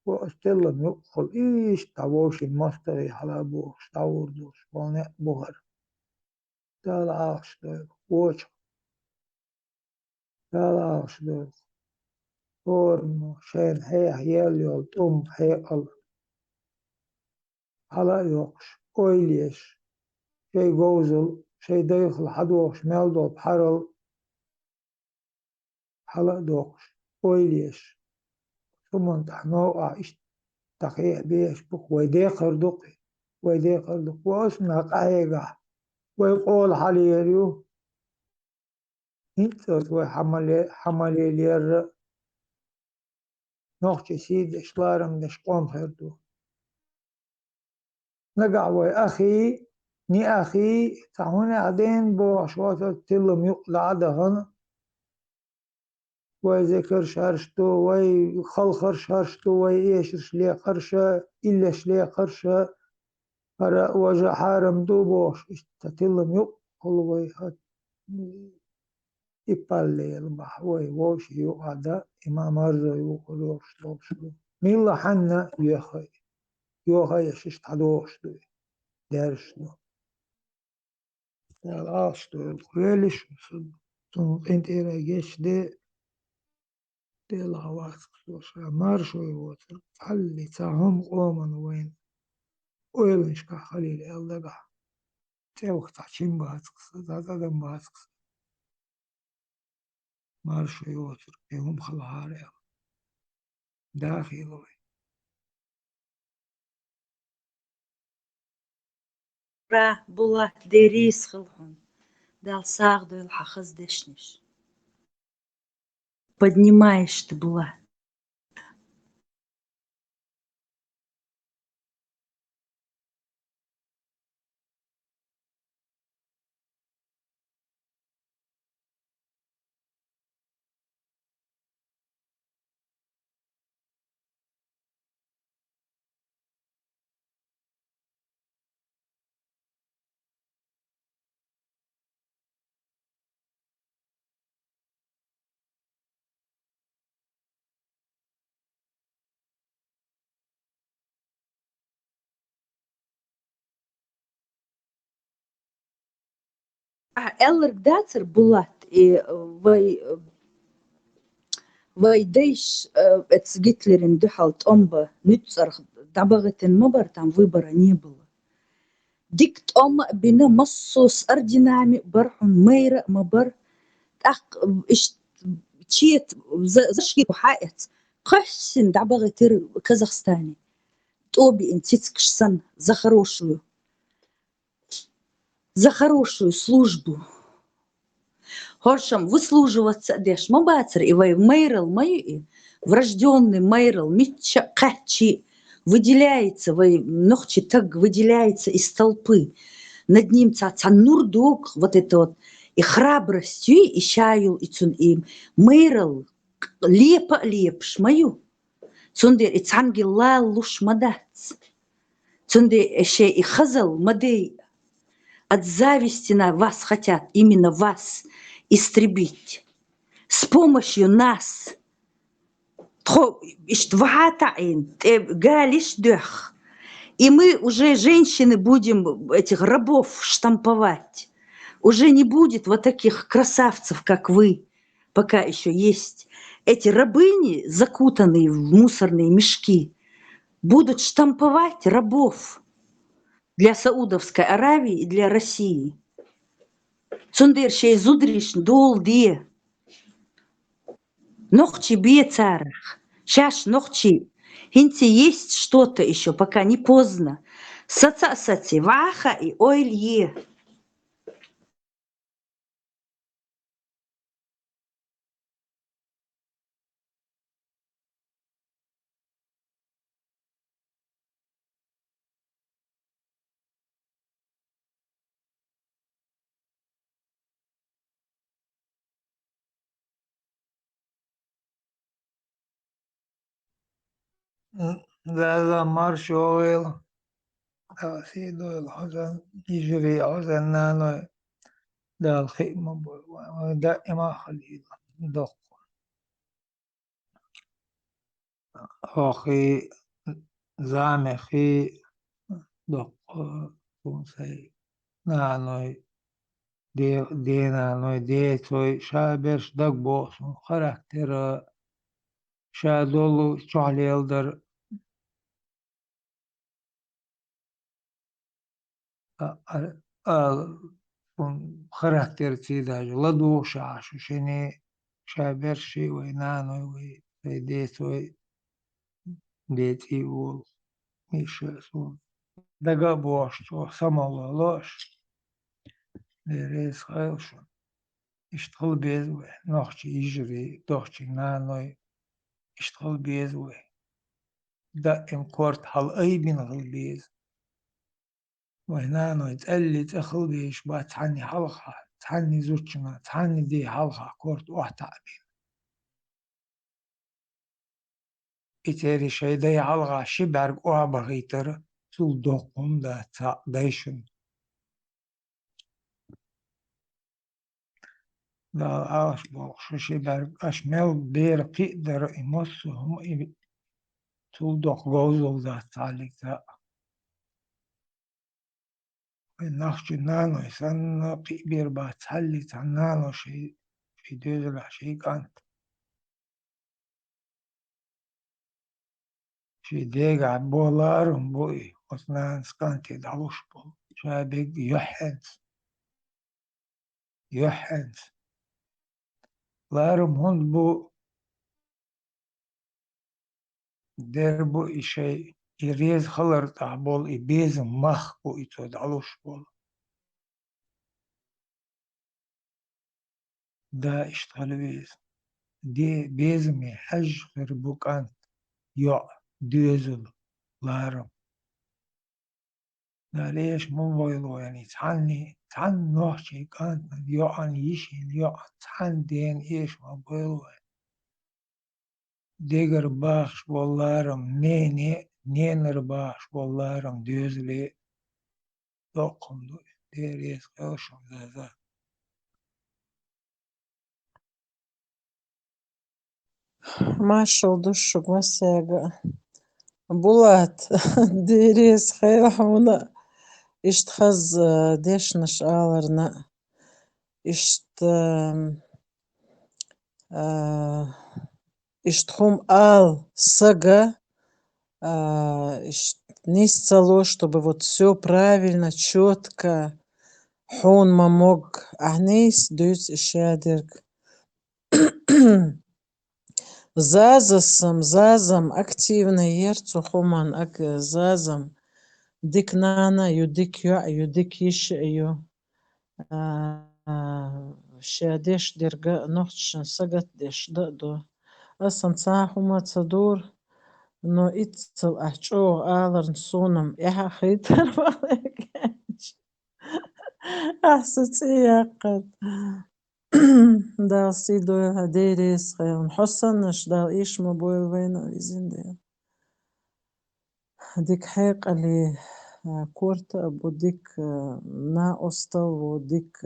وأستلم يدخل إيش تاوش المصدري على بوش تاوردوش بولنق بوهر تالعاش دوغ ووش تالعاش دوغ فورنو شين حيح يليول توم حيقل على يوقش أويليش شي جوزل شي ديخل حدوش ميلدو بحرل على دوقش أويليش ثم انتحنو إيش تقيع بيش بك ويديقر دقي ويديقر دق واسمع قايقة ويقول حليريو انت حملي لير نوخش سيد اشلارم دش قوم خيردو نقع وي أخي ني أخي تعوني عدين بو عشوات تلم يقلع دهن وذكر شرشتو وي خلخر شرشتو وي إيش شلي قرشة إلا شلي قرشة هرا وجه حارم دوبوش تتلم يق قلوي هات إبالي البحوي ووش يقعد إمام أرزو يوقلوش دوشلو ميلا حنا يوخي يشيش تدوش دوي درشلو الأشتو الخيلش تون انت إيرا جيش دي الغواص مارشو يوتر حلي تاهم قوما وين ويلنش كخليل يلا تيوخ تحشين باسكس تاتادم باسكس مارشو يوتر بيهم خلهاري داخل را بولات ديريس خلهم дал сагду ил хахыз дешниш. Поднимаешь ты была. Eller gdater bulat вайдейш это Гитлерин дыхал томба нützar dabagaten мабар там выбора не было. Дикт ома бина массус орденами бархун мейра мабар так чет зашки حائط قحسن dabagater Казахстане. Тоби интицкшсан за хорошую службу. Хоршам выслуживаться деш мабацер и вай мейрал мои врожденный мейрал митча качи выделяется вай нохчи так выделяется из толпы. Над ним цанурдук вот это вот и храбростью и шайл и цун и мейрал лепа лепш мою. Цундер и цангелал луш мадац. Цундер еще и хазал мадей. От зависти на вас хотят, именно вас, истребить. С помощью нас. И мы уже, женщины, будем этих рабов штамповать. Уже не будет вот таких красавцев, как вы, пока еще есть. Эти рабыни, закутанные в мусорные мешки, будут штамповать рабов. Для Саудовской Аравии и для России. Цундер шей зудриш дол де. Нохчи бе царах. Шаш нохчи. Хинти есть что-то еще, пока не поздно. Саца-сати ваха и ойлье. ذا مارش أويل سيدو الحزن يجري حزن نانو دا الخيمة دائما خليل دق أخي زامخي دق كونسي نانو دي نانو دي توي شابرش دق بوسون خراكتر شادولو شعليلدر خراكتر تيداج لدو شاشو شني شابرشي وينانو ويديتوي ديتي وول ميشسون دقا بوشتو سمالولوش ديريس خيلشون اشتغل بيزوي نوخشي يجري دوخشي نانوي اشتغل بيزوي دائم كورت حل اي بين غلبيز وهنا يتقلي تأخذ بيش بقى تحني حلقة تحني زوجنا تحني دي حلقة كورت واحدة بين إتاري شي دي حلقة شبرق وابغيتر تلدقهم دا تعديشن دا آش بخششي برق أشمل بير قيدر إمسهم تلدق غوزل دا تعليق دا النخش نانو يسن قيبير باتحلي تعنانو شي في دوزل شي كانت شي ديقع بولارم بوي وثنان سكانتي دعوش بول شابق يحنس لارم هند بو دير بو إشي يريز خلر تعبول إبيزم مخ بو إتو دعوش بول دا اشتغل بيز دي بيزم يحج غير بو كانت يع دوزل لارم دا ليش مو بويلو يعني تعني نوع شي كانت يعن يشين يعن تحن دين إيش ما بويلو ديگر باخش بولارم نين رباخش بولارم دوزلي دوقم دو ديريس قوشم ذا Marshall dušuk masēga bulāt dīrīs xeirahuna ishtxaz dešnaš ālarna ishtxum āl сага нисцало, чтобы вот все правильно, четко хун мамог ахнис дюц ишядерг зазам активно ерцу хуман ак зазам дик нана юдик юдик иш ю شادش درجة نحشن سجت دش دو أصلا صاحما تصدور إنه إتصل أحشو آلر نصونم إيها خيتر بالكش أحسس إياقد دا سيدو هديريس خيون حسنش دا إيش مبويل وين ويزين دي ديك حيق اللي كورت أبو ديك نا أسطل وديك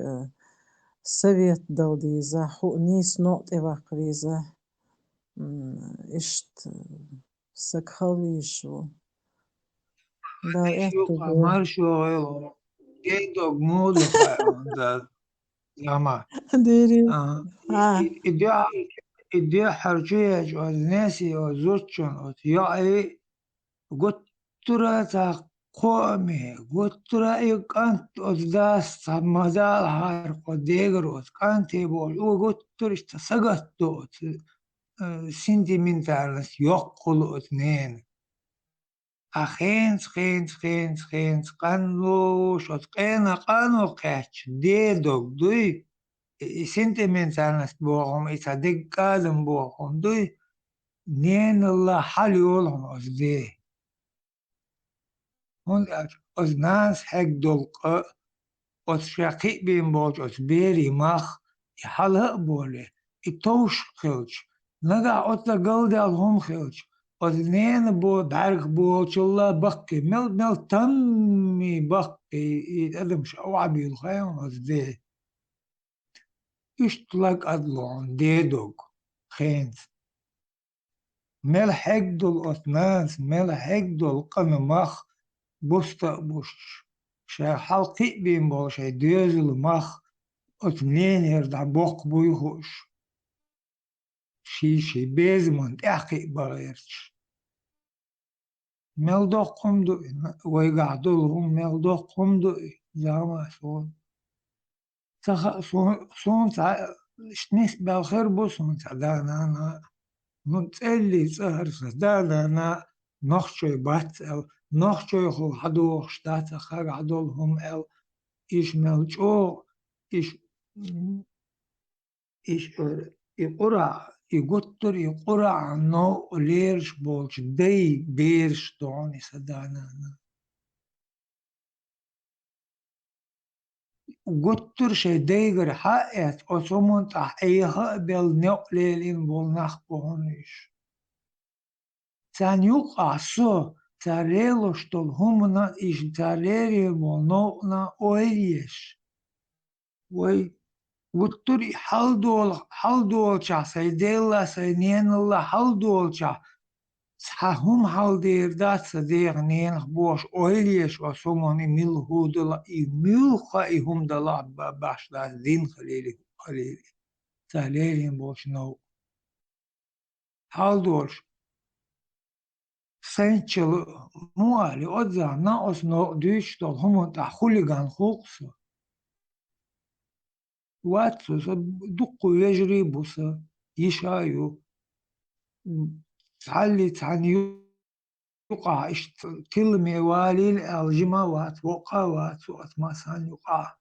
سويت دودي زا حو نيس نوت إواقري زا إشت سكخليشو دا إحتو مارشو غيلو جيدو مولو خيون دا ياما ديري إديا حرجيج والناسي وزوتشون وتياعي قلت ترى قومي قلت ترى كانت أداس مازال هارق وديغروت كانت يبول وقلت ترى سقط دوت سنتيمنتالس يقول اثنين خينس قانو شوت قانو قاتش ديدوك دوي سنتيمنتالس بوغم إتادق قادم بوغم دوي نين الله حال يولهم أزدي هون أز ناس حق دلق أز شاقي بين بوج أز بيري مخ يحلق بولي إتوش خلش نقع أطلع قلدي الهم خلش أز نين بو دارك بوش الله بقي مل تمي بقي يتقدم شعوعبي الخيام أزدي اشتلق أدلون ديدوك خينس مل حق دل أثناس مل حق دل قنمخ بوش شا حلقي بين بوش دوزل مخ اثنين يرضع بوق بويخوش شي بيزمون تحقي بغيرش ملدو قمدو ويقعدو لهم ملدو قمدو زعما سون شنيس بالخير بوسون سعدانا أنا نتقلي سهر سعدانا نخشوي باتل نخشوي خو حدوخ شتات خاق عدولهم ال إيش ملجو إيش يقرع يقطر يقرع نو ليرش بولش دي بيرش دوني سدانا قطر شي ديگر حقت أصمون تحقيها بالنقلين بول نخبهونيش سان يقع سو царело, что лгумна иш царери волновна ойеш. Ой, وتري حل دول شا سيديلا سينين الله حل دول شا هم حل دير دات صديق نين بوش أوليش وصوموني ميل هودلا ميل خايهم دلا باش دا دين خليلي ساليرين بوش نو حل دولش سنچل موالي أدزا ناقص نو ديش دول هم تا خوليغان خوكسو واتسوس دقوا يجري بوسا يشايو تعلي تعني يقع كلمة والي الجماوات وقاوات وقت ما سان يقع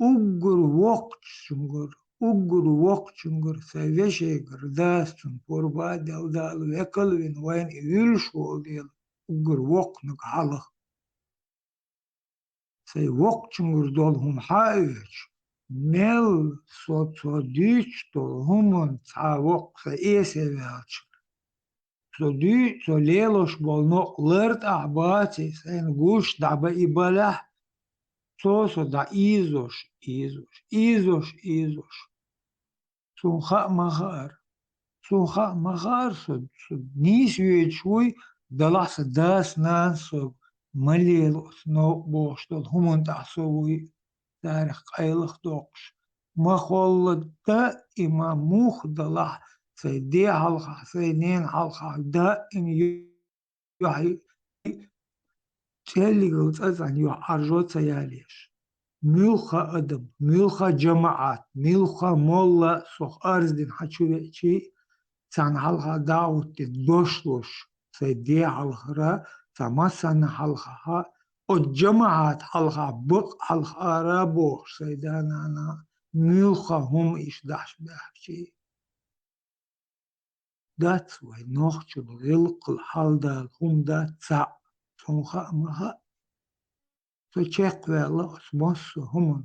أجر وقت شنجر أجر وقت شنجر سيفشيجر داستن فوربا دل دال وكل وين يلشوا ديل أجر وقت نقحله سي وقت شنجر دولهم حايج مل صوت ديش دولهم تعوق سيئسي بياتش so lelos bolno lert abati sen gush da ba ibala so da izos so mahar so nis yechui da las das nan so malelos no bostol humont asoi dar qaylich doqsh ma khollda ima muh da la سيدي حلقة سيدين حلقة دا إن يحي تالي قلت أزعن يحرجوت سياليش ملخا أدم ملخا جماعات ملخا مولا سوخ أرزدين حتشويتشي سان حلقة داوت دوشلوش سيدي حلقة سما سان حلقة الجماعات حلقة بق حلقة رابوش سيدانا أنا ملخا هم إيش داش بحشي That's why nochchul rilqul haldal humda tsa sonha maha so cheqvela osmosso humun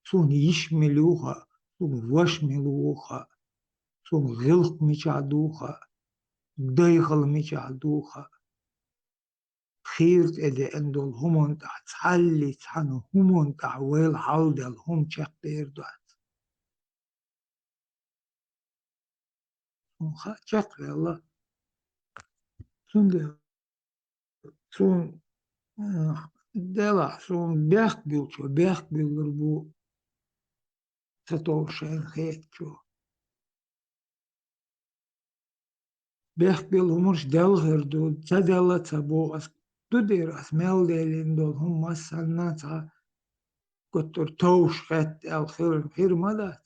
sun yishmiluha sun washmiluha sun rilq michaduha daykhal michaduha خيرت إذا عندل همون تعلي تحنو همون تعويل حالدل هم cheqdir dat cheqvela sun dela sun berkbilder bu satoşen hetço berkbil humurs delgerdu tadela taboas dudir asmeldelin dol hum masanna ta kotor toş het el firmadat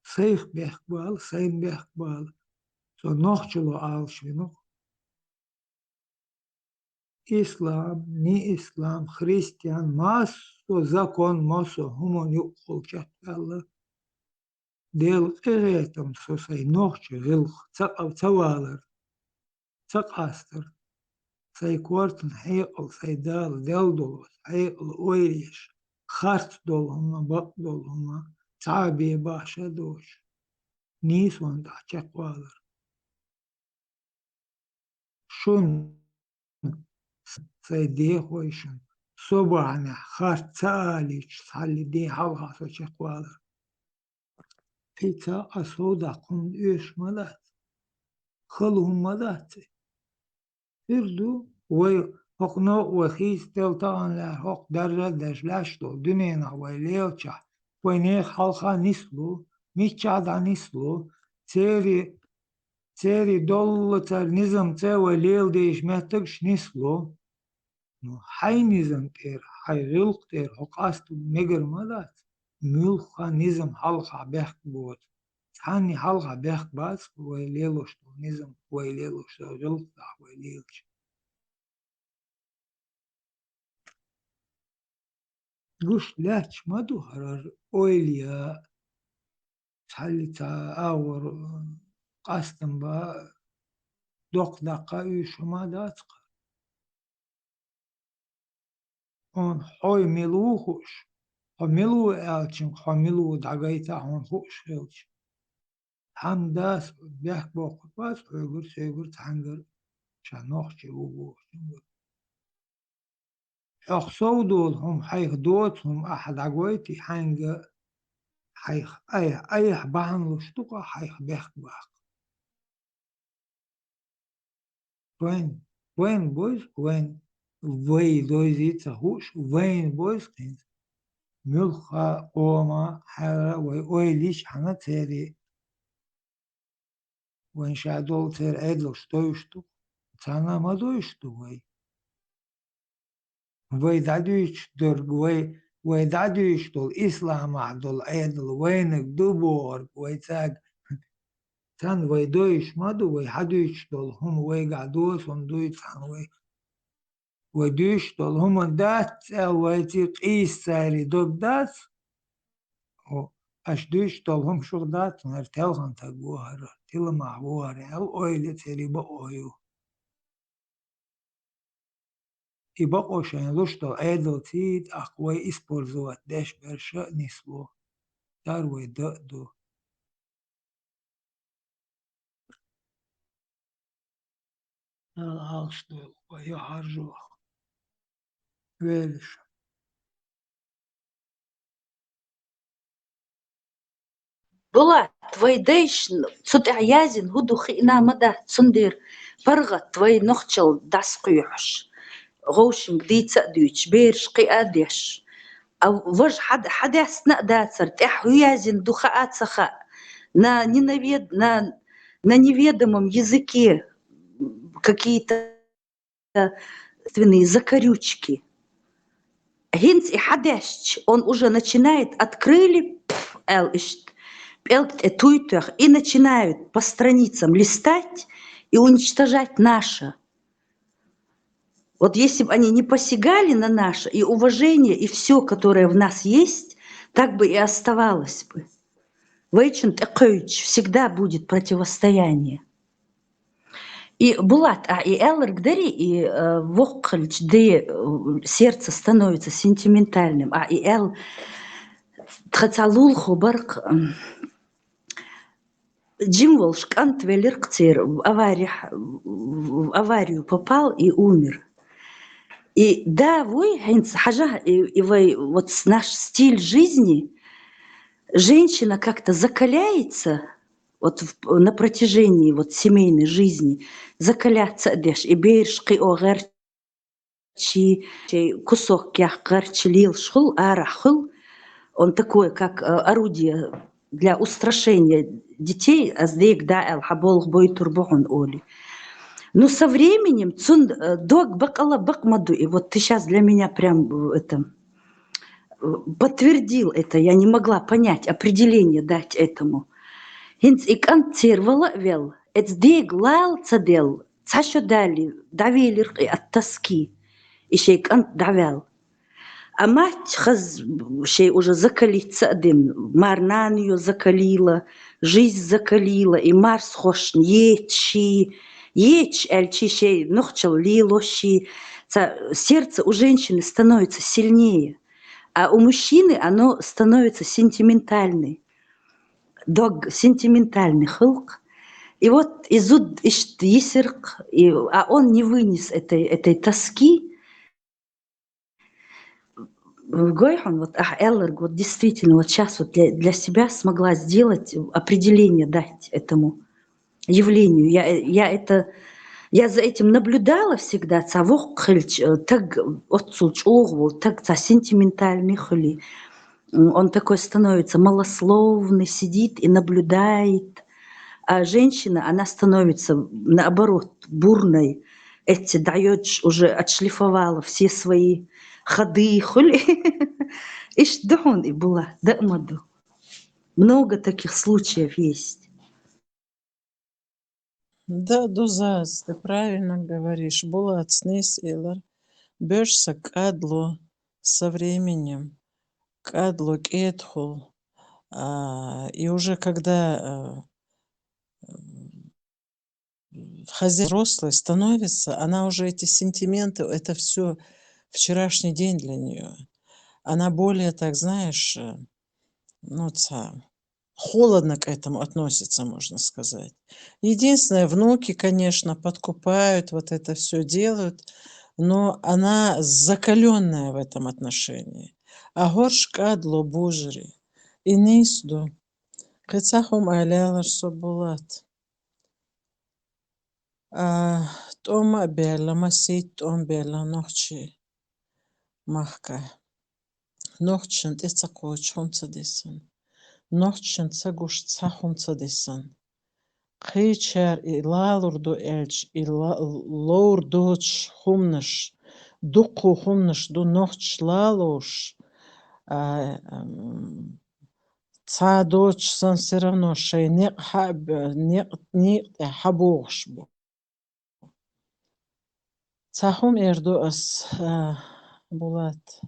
seih berkbal sein berkbal so nochçulo alşvino İslam, ni İslam, Hristiyan, maso zakon, maso humon yuqul çatkalı. Del eretam sosay nohçu gılq, çaqav çavalır, çaqastır. Say kuartın heyqal, say dal, del dolos, heyqal oyriş, xart dolhuma, bak dolhuma, çabiye başa doş. Nisvan da çaqvalır. Şun سيدي خويشن صبحنا خرطالي تحلي دي حوها سوشيقوالا فيتا أصودا قم إيش مدات خلهم مدات فردو وي حقنا وخيس تلتان لا حق درجة دجلاشتو دنينا ويليوچا وينيخ حلقا نسلو ميچادا نسلو تيري دولتر نظام تاوى ليل ديش مهتقش نسلو حي نظام تير حي غلق تير حقاست مجر مدات ملخا نظام حلقة بيحك بود ثاني حلقة بيحك باس ويليلوش نظام ويليلوش غلق ويليلوش قش لاتش مدو هرر أوليا تحلي تاور قاستن با دوق دقا يوش مدات on hoy miluhush homilu elçin homilu dagayta hon hush elç حمداس بيحك بوق باس سيقر تحنقر شانوخ شيوبو حق صودول هم حيخ دوتهم أحد عقويتي حنق حيخ أي بحن لشتوقة حيخ بيحك باق وين بويز وين وي دويزي تهوش وين بويز قينز ملخا قوما حرا وي ليش حنا تيري وين شادول تير عدل شتوشتو تانا ما دوشتو وي دادوش درج وي دادوش دول إسلام عدل عدل وينك دوبور وي تاج تان وي دوش ما دو وي حدوش دول هم وي قعدوس وندوش عن وي دوش دول هم دات وي تقيس ساري دوب دات أش دوش دول هم شو دات مرتلهم تقوهر تلمع بوهر أو أويلة تري بقويو يبقوا شان لشتو عدل تيد أقوي إسبور زوات داش برشا نسلو دار وي دو العالشتو ويحرجو ويلش بلات ويديش صد عيازن هدو خينا مدى تصندير فرغت وي نخشل داس قيوحش غوشن قديت دويتش بيرش قياديش أو وج حدا سنا داتر تح يازن دخاءات سخاء на неведомом языке какие-то закорючки. Гинц и хадящ, он уже начинает, открыли, и начинают по страницам листать и уничтожать наше. Вот если бы они не посягали на наше, и уважение, и все, которое в нас есть, так бы и оставалось бы. Вейчин Текевич всегда будет противостояние. И Булат, и Эллар Гдари, и Вокхальч, где сердце становится сентиментальным, и Эл Тхацалул Хубарк Джим Волшкант Велеркцер в аварию попал и умер. И да, вы, и вы, вот наш стиль жизни, женщина как-то закаляется вот на протяжении вот семейной жизни, закаляться деш, и бершки огарчи, кусок кяхгарчи лил шхул, арахул, он такой, как орудие для устрашения детей, аздейк да эл хаболх бой турбугун оли. Но со временем цун дог бакала бакмаду, и вот ты сейчас для меня прям это подтвердил это, я не могла понять, определение дать этому. Хинц и концервала вел, эцдег лал цадел, цашо дали, давелир от тоски, и шейк ант давел. А мать хаз шей уже закалиться один, марнан ее закалила, жизнь закалила, и марс хошн ечи, эльчи шей нохчал лилоши, сердце у женщины становится сильнее. А у мужчины оно становится сентиментальным. Дог сентиментальный хылк. И вот изуд ишт-исерк, а он не вынес этой тоски. Гойхан, вот Эллерг, вот действительно, вот сейчас вот для себя смогла сделать определение, дать этому явлению. Я за этим наблюдала всегда, так сентиментальный хли. Он такой становится малословный, сидит и наблюдает. А женщина, она становится, наоборот, бурной. Эти дает, уже отшлифовала все свои ходы, хули. Иш дон и была, да маду. Много таких случаев есть. Да, Дузаз, ты правильно говоришь. Булат снес илар. Бешса кадло со временем. Кадло кетхул. И уже когда хозяйка взрослая становится, она уже эти сентименты, это все вчерашний день для нее. Она более, так знаешь, холодно к этому относится, можно сказать. Единственное, внуки, конечно, подкупают, вот это все делают, но она закаленная в этом отношении. А горшка дло бужри. И нисду. Кыцахум алялар собулат. Тома бела масит, том бела нохчи махка. Нохчин тецакоч хомцадисан. Нохчин цагуш цахомцадисан. Қичар и лалурду элч, и лаурдуч хумнаш. Дуқу хумнаш, ду нохч лалуш. Цадоч сан все равно шей не хабуш бу. Цахум эрду ас булат.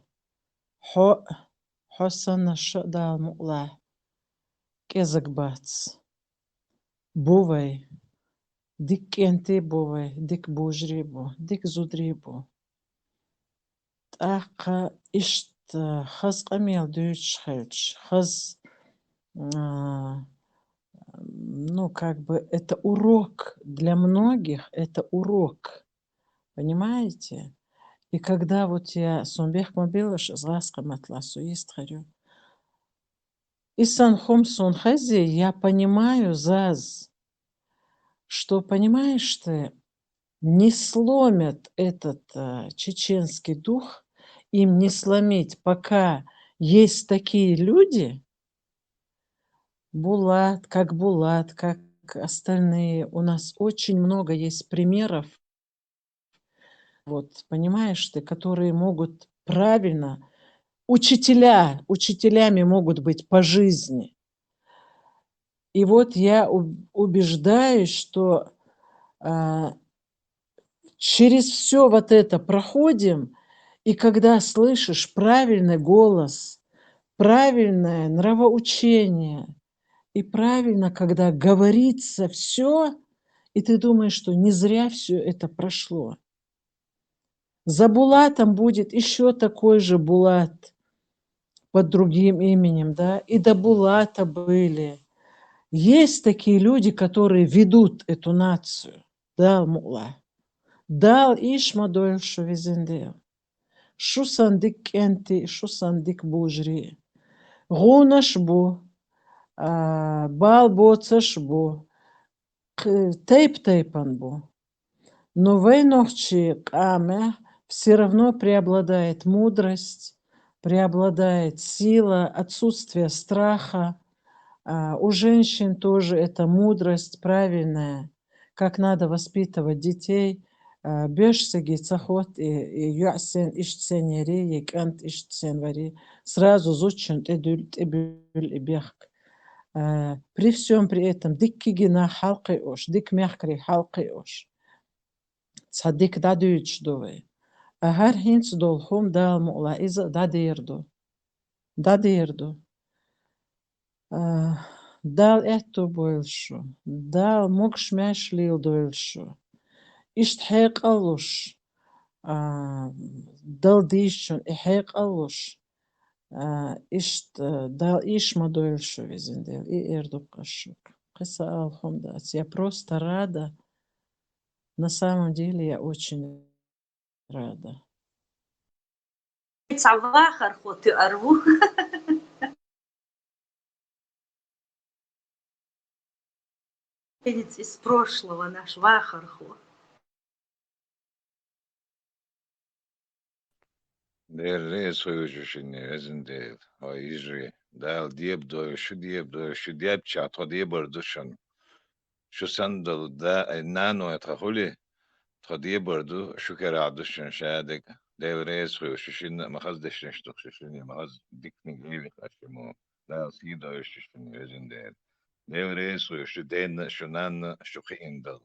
Хосан шада мула. Кезак бац. Бувай. Дик кенте бувай. Дик бужри бу. Дик зудри бу. Таqa ишт хаз камел дюч хельч. Хаз ну, как бы это урок для многих, это урок, понимаете? И когда вот я сумбех мобилаш с ласком атласу историю, и санхом сон хази, я понимаю заз, что, понимаешь ты, не сломят этот чеченский дух, им не сломить, пока есть такие люди, Булат, как остальные. У нас очень много есть примеров, вот, понимаешь ты, которые могут правильно, учителями могут быть по жизни. И вот я убеждаюсь, что через все вот это проходим, и когда слышишь правильный голос, правильное нравоучение, и правильно, когда говорится все, и ты думаешь, что не зря все это прошло. За Булатом будет еще такой же Булат под другим именем, да, и до Булата были. Есть такие люди, которые ведут эту нацию. Дал Мула. Дал Ишма дольше везендел. Шусандик кенти, шусандик бужри. Гунаш бу. Бал боцаш бу. Тейпан бу. Но в ночи каме все равно преобладает мудрость, преобладает сила, отсутствие страха. У женщин тоже это мудрость правильная, как надо воспитывать детей. Бешсеги цахот и юасен ишценери, екант ишценвари. Сразу зучен эдюль и бехк. При всем при этом диккигина халкы ош, дик мягкри халкы ош. Цадик дадюч довы. Агар хинц долхом дал мула иза дадирду. Дадирду. Дал эту больше. Дал мокш мяшлил дольше. Ишт хэк алуш. Дал дишчон и хэк алуш. Ишт дал ишма дольше везендел. И эрду кашук. Киса алхом дать. Я просто рада. На самом деле я очень рада. Цавахар хоты арву. Из прошлого наш вахарху. Der soyucushini ezinde ayri dal diebdo şu dieb chat o dieborduşun şu sandal da nano etrahuli diebordü şu kere aduşun şadek devre soyucushini mahaz deşneştukşini mahaz dikni gibi kaçımı dal sido yuşuşini ezinde devre soyucu den şunan şu indal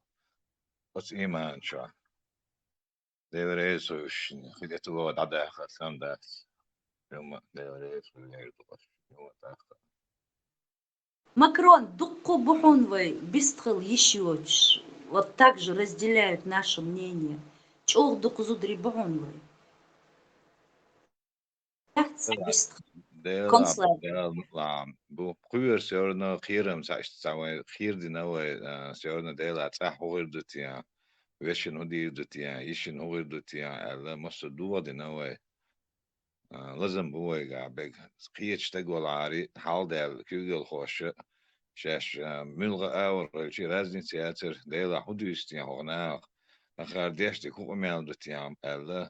os iman şu devre soyucushini hidetu o da sanda Макрон, дукку бухунвай, бистхал еще. Вот так же разделяют наше мнение. Чох дуку зудри бухунвай. Consulate. بو قوير سيورنا خيرم ساوي خير دي نوي سيورنا ديلا تاح غير دوتيا ويشن ودي دوتيا يشن غير دوتيا الا مصر دوا دي نوي لازم بوي قابك خير تقول عاري حال ديال كيوغل خوش شاش ملغى اور شي رازني تياتر ديلا حدو يستيا هغناق اخر ديشتي كو ميل دوتيا الا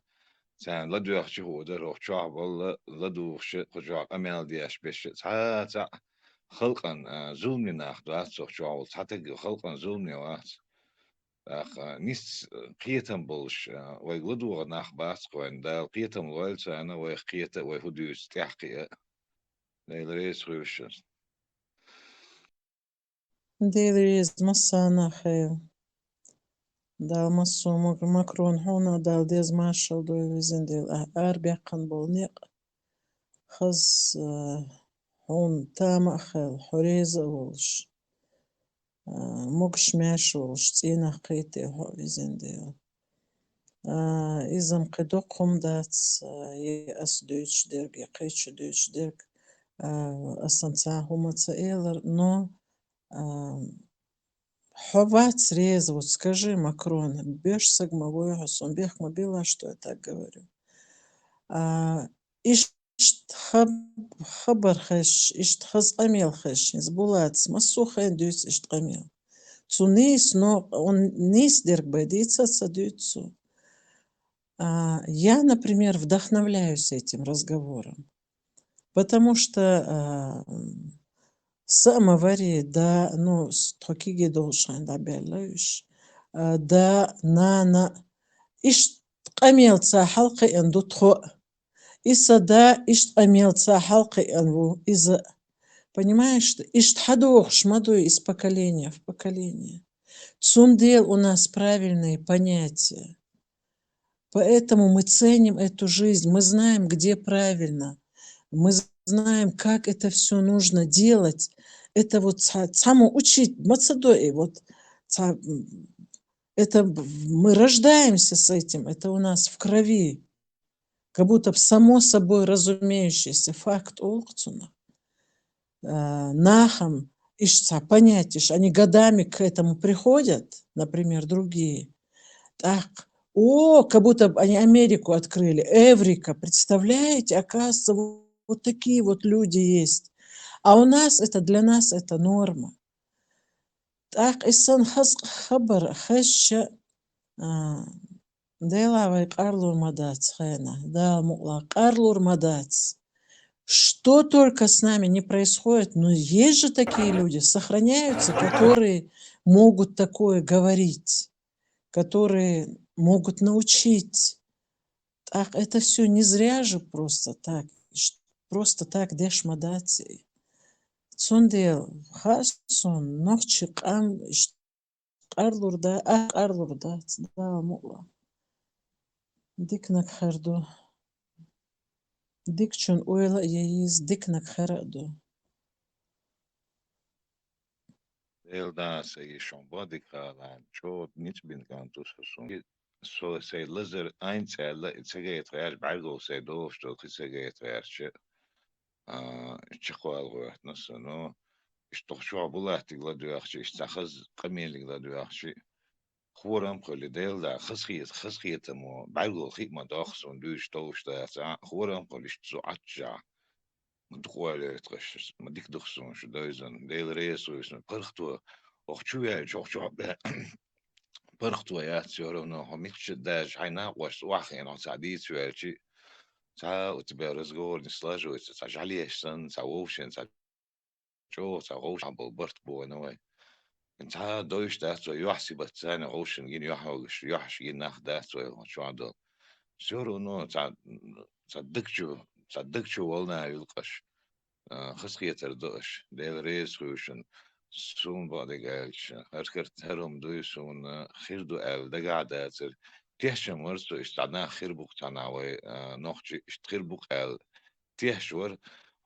سان لا دوخ شي هو در روح شعب والله لا دوخ شي خجاق امال دياش بش تا خلقا زومني ناخدو اتسوخ شعب حتى خلقا زومني وات اخ نيس قيتم بولش ويغلدو ناخ باس كوين دا قيتم لويلت انا ويقيت ويهدوس تحقيق ليلريس روشس ديريز مسانا خير دال مسو مكرون هنا دال ديز مارشال دو ويزن ديل أربيقن بولنيق خز هون تام خيل حريز ولش مقش ماش ولش تينا قيتي هو ويزن ديل إذا مقدوقهم دات يأس دوش ديرك يقيتش دوش ديرك أصلا هما تسائلر но Ховать рез, вот скажи, Макрон, беж сагмовой гасун, бех мобила, что я так говорю. Ишт хабар хэш, ишт хаз амел хэш, из булац, массухайн дюс ишт амел. Цунис, но он нис дерг байдица садюцу. Я, например, вдохновляюсь этим разговором, потому что самовари да ну стокиге должен да белаюш да на иш قميلتا حلقي ان دتخو إسا да иш قميلتا حلقي ان إذا понимаешь иш тхадух шмаду из поколения в поколение цундел у нас правильные понятия, поэтому мы ценим эту жизнь, мы знаем, где правильно, мы знаем, как это все нужно делать. Это вот само учить, мацадои, вот это мы рождаемся с этим, это у нас в крови, как будто само собой разумеющийся факт олкцуна. Нахам, ишца, понятишь, они годами к этому приходят, например, другие. Так, как будто они Америку открыли, Эврика, представляете, оказывается, вот такие вот люди есть. А у нас это, для нас это норма. Так, исан хаз хабар хэша делавай Карлур Мадац хэна, да, мула Карлур Мадац. Что только с нами не происходит, но есть же такие люди, сохраняются, которые могут такое говорить, которые могут научить. Так, это все не зря же просто так дешмадаций. Цундел хасон нохчи кам Карлурда, Карлурда, да, мула. Дикнак харду. Дикчун ойла яиз дикнак хараду. Elda say somebody kalan chod nit bin kan tu so say laser einzel itseget ver bagel say do sto itseget ver чехол гот насано что шо булат гладуахчи istахаз qameli gладуахчи خورم خلی دل دا خسخیت مو bagel خیت ما داخسون دوش توشتا خورم خلیش تو عجا مدخول تخش ما ديك دخسون شو دايزن ديل ريس ويسن برختو وخشويا شو برختو يا تيورونو هميتش داج عينا واش واخي انا سعديت شوالشي تا وتبارز جور نسلاجو تسجعليش سن سووشن سووش عبو برت بو نوي انت دوش دات يحسب الثاني غوشن جين يحش جين ناخدات شو عدل شورونو صدقشو والنا يلقش خسخيتر دوش ديل ريس خوشن سون بادگالش هركرت هرم دويسون خير دو ال دقعداتر تيهشم ورسو استعنا خير بوك تناوي نوخشي اشتخير بوك ال تيهشور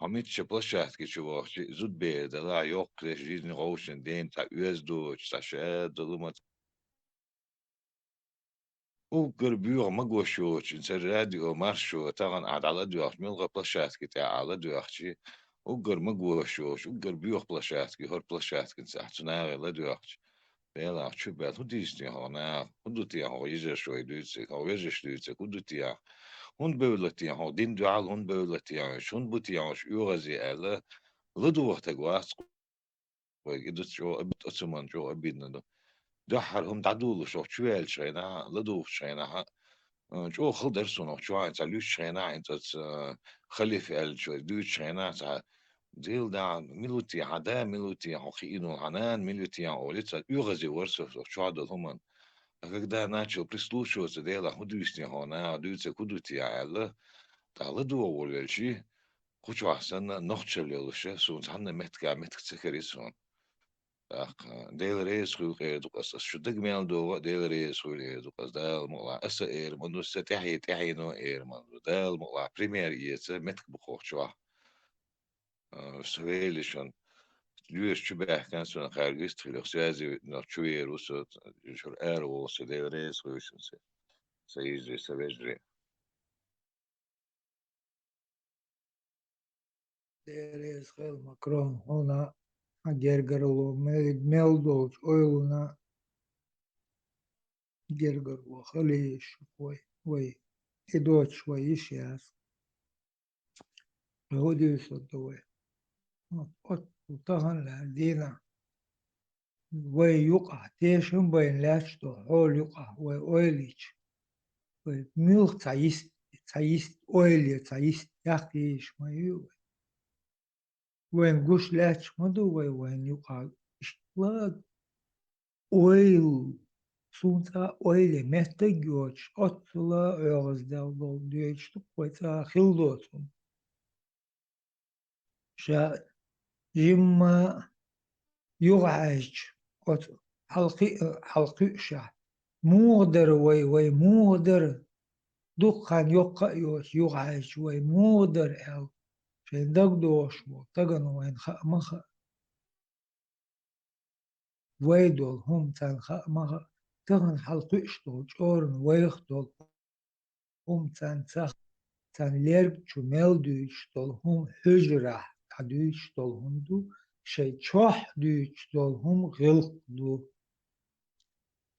هميت شبلشات كي شوخشي زود بيد لا يوق جيزني غوشن دين تا يوز دوش تا شاد دلومت وقربيو ما قوشوش إنسان راديو مارشو طبعا قاعد على دوخ ملغى بلاشات كتا على دوخشي وقر ما قوشوش وقربيو بلاشات كي هور بلاشات كنت ساعتنا لا دوخش بيلا شو بعد هديستي هنا هدوتي هو يجي شوي دوتسك هو يجي دوتسك هدوتي هون بولتي هو دين دعال هون بولتي شون بوتي هوش يوغزي ألا لدو وقت قواس ويجدت شو أبت أسمان شو أبيدنا دحرهم تعدولو شو شويل شينا لدو شينا شو خلدر سنو شو عين تعلوش شينا عين تت خليفة ال شو دوش شينا تع ديل دا ميلوتي عدا ميلوتي حقيقينو عنان ميلوتي أوليتا يغزي ورسو شو عدد همان когда начал прислушиваться дела худуйсни хона дуйца кудути аля таладу оволчи хочу асана нохчелелше сун ханна метка меткцекерison так дел рейс خلق دوقس شو دغمل دو دل ريس خلق دوقس دال مقلا اس اير منو ستحي تحي نو اير منو دال مقلا بريمير يس متك بخوشوا سويلشن ليش شبه كان سنة خارج خلق سيازي نوتشوي روسو شو ايرو سدل ريس خلق سيجري سبجري There is hell Macron ona gergarlo meldolch oyluna gergarlo khalish way idoch way ishias hodis otowe ot utahan la dina way yuqa teshum bayn lachto hol yuqa way oylich way milch tsayist oyli tsayist yaqish mayu وين قوش لاتش مدو وين يقع اشتلاق اويل سونتا اويل مهتجوش اتلا اغز دل ديش تقويتا خلدوتون شا جمع يغعج ات حلقي شا مودر وي مودر دقان يقع يوش يغعج وي مودر ال شين دق دوش تغن وين مخ ويدول هم تان مخ تغن حلقيش دول جورن ويخ دول هم تان تخ تان ليرب جميل دوش دول هم هجرة دوش دول هم دو شي تشوح دوش دول هم غلق دو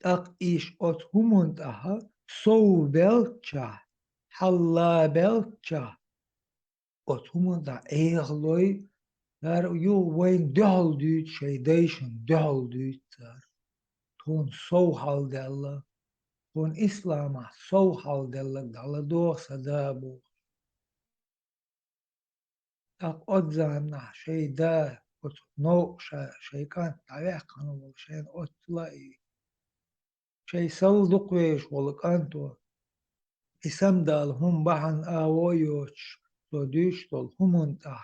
تق إيش أت هم انتها سو بلتشا حلا بلتشا أت هم انتها إيغلوي Daar joh wijn dol duurt, shadation dol duurt daar. Toen zo haldella, toen islam zo haldella, dalla door sadabu. Dat odzaan na shayda, ot no shay kan taweh kanu wal shay ot lai. Shay sal duqwesh wal kanto. Isam dal hum bahan awoyoch, so dush dol humunta.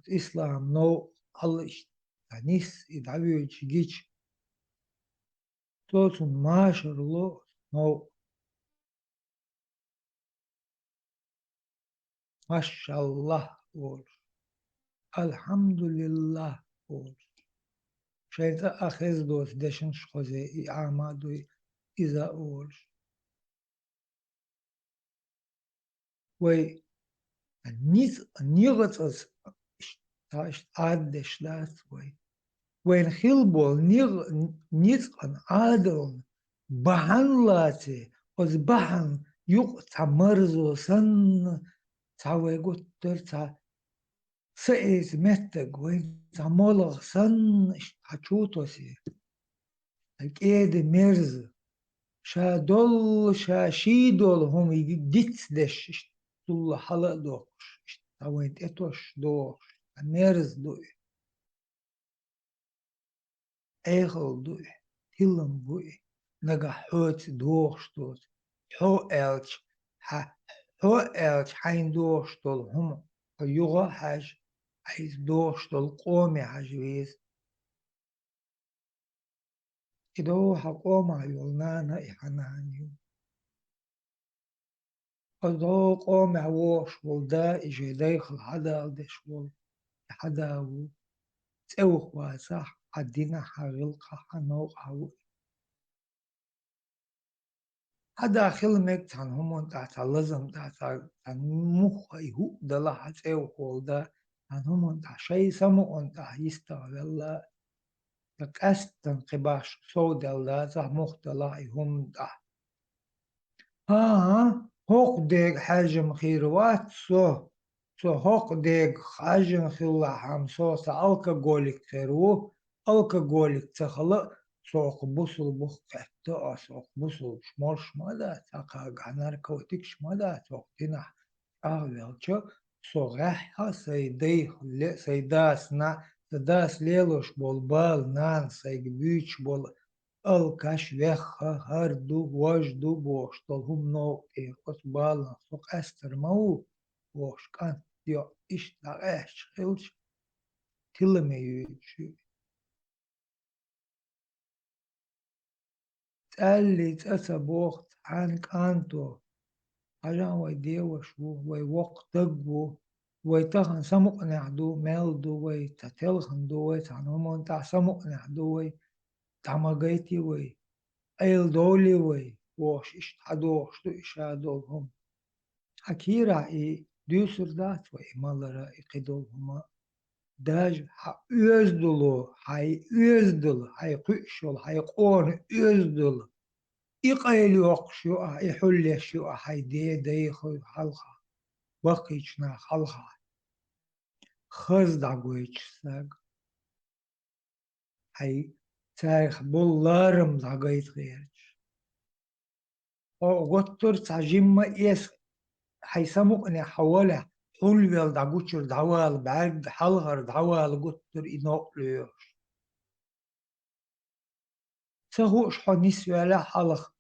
Islam no Allah tanis idavi çigiç totun maşarlo no maşallah olur alhamdulillah olur şeyta ahez dos deşin şoze amadu iza olur ve nigat taş addeşlas ve وين خلبول نيزقن عادون بحن لاتي وز بحن يق تمرزو سن تاوي قطر تا سئز متق وين تمولغ سن اشتحشوتوسي الكيد مرز شا دول شا شي دول هم يديتس دش دول حلق دوش تاوين اتوش دوش مرز دوش Egel doe, hillen boe, naga hout doorstoot, ho elch hein doorstol hum, a yoga haj, hij doorstol kome haj wees. Ido ha koma yolnana ihananyu. Ado kome wosh wolda ijedeichel hada aldesh wol, hada wu, teuch wasach. عدينا حغلقة حنوق عو هذا خلمك تان همون تحت لازم تحت تان مخ يهو دلا حتى وخولدا تان همون تحت شيء سمو تحت يستغل تكاست تنقباش صود الله تحت مخ دلا يهم تحت هوق ديك حاجم خيروات سو هوق ديك حاجم خلا حم سو الكاغوليك خيرو الكاغوليك تخلق سوق بوصل بوخ قحتا سوق بوصل شمال شمالا تاقا غانار كوتيك شمالا سوق تنح أغلقشو سوغاحها سيداس ليلوش بول بال نان سيجبيش بول الكاش ويخا هردو وجدو بوش طلهم نو قص بالنا سوق أستر مو بوش كان يو إيش لاغاش خلش تلمي يوشي تالي تأسا بوخت عن كانتو عجان وي ديوشو وي وق تقبو وي تخن سمق نعدو ميلدو وي تتلخن دو وي تعنومون تع سمق نعدو وي تعمقيتي وي أيل دولي وي ووش إش تعدوش تو إشادولهم حكيرا إي ديوسر دات وي مالرا إقدولهما داج ها أزدلو هاي أزدل هاي قشل هاي قون أزدل إقايل يوقشو يحل يشو هاي دي خو حلقة بقيتنا حلقة خز دعويتش ساق هاي تاريخ بولارم دعويت غيرش أو غطر تعجيم يس هاي سمقني حوالي حلويل دعوتشر دعوال بعد حلغر دعوال غطر إنوقليوش سهوش حنيس ولا حلق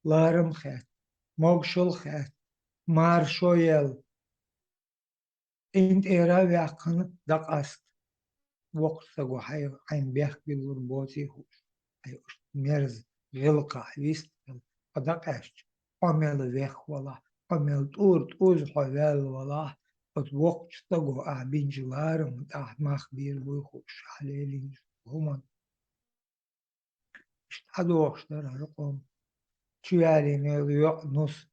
لارم خات موغشل خات مارشويل انت إيراوي عقن دقاست وقت سقو حي عين بيخ بالربوتي هوش أي مرز غلقة حويست قدقاش عمل ويخ ولا عمل طور حوال ولا قد وقت سقو أعبين جلارم تحت مخبير ويخوش حليلين هما اشتحدوش در رقم تيالي نيليو نص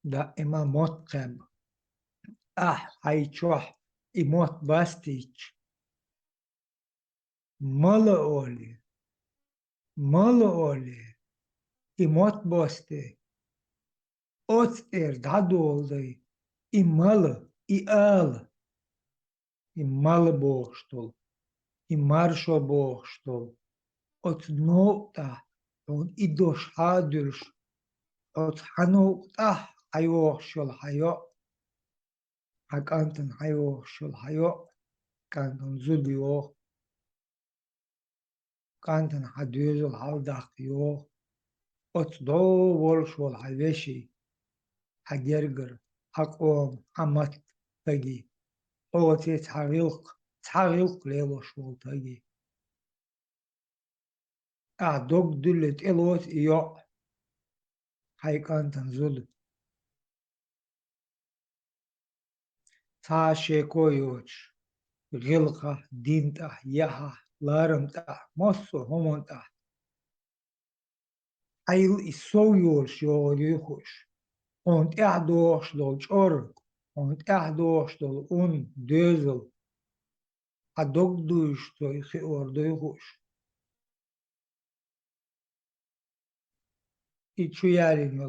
دائما متقب هايتشوح إموت باستيش مالا أولي إموت باستي أوت دادولدي إمالا إمالا بوشتول إمارشو بوشتول أوت نوتا أون إدوش حادرش أوت حنوتا حيوشل حيو حكانتن حيوشل حيو كانتن زوديو كانتن حديزل حالداقيو أوت دو ولشول حيوشي حجرجر حقوم حمت تجي أوتي تحغيلق ليلو شول تجي دوك دلت إلوت إيو حيكانتن زود تاشي كويوش غلقة دينتا يها لارمتا مصو همونتا أيل إسويوش يوريخوش und دوش دول شور und دوش دول ديزل أدوك دوش توي خيور دويخوش إتشويالين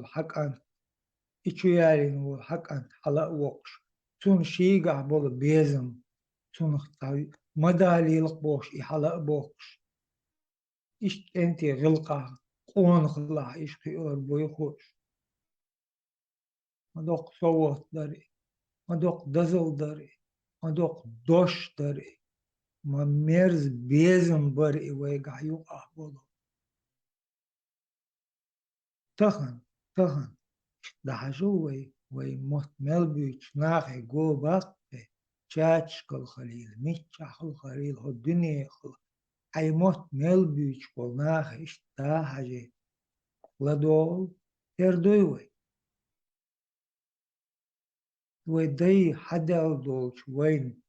والحقان حلا وقش تون شيقع بول بيزم تون اختاوي مدالي لقبوش إحلا بوقش إش أنتي غلقة قون خلا إش خيور بويخوش مدوق صوت داري مدوق دزل داري مدوق دوش داري ما مرز بيزم بري ويقع يوقع بولو تخن دحشو وي موت ملبيش ناخي جو باقي تشاتشكل خليل ميتشاخل خليل هو الدنيا خل أي موت ملبيش قول ناخي اشتا حاجة لدول يردوي ودي حدا دولش وين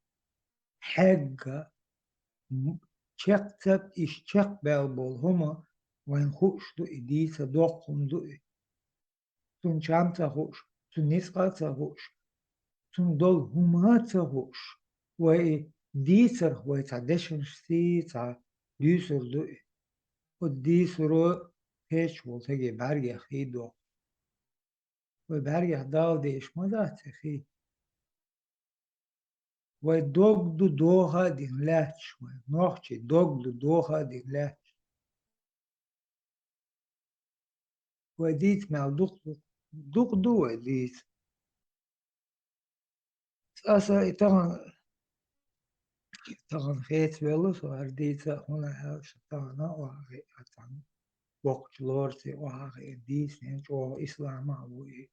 حاجة تشق إش تشق بالبول هما وين خوش دوئي ديسا دوقهم دوئي تون شامتا خوش تون نسقاتا خوش تون دول هماتا خوش وي ديسر وي تعدشن سيتا ديسر دوئي وديسرو هيش والتقي برگه خي دو وبرگه دال ديش ما دات خي ودوق دو دوها دين لاتش ونوخشي دوق دو دوها دين لاتش وديت مع دوق دو وديت أسا طبعا خيت ويلوس ورديت هنا هاش طبعا وهاي طبعا وقت لورتي وهاي ديس نج و إسلام أبوي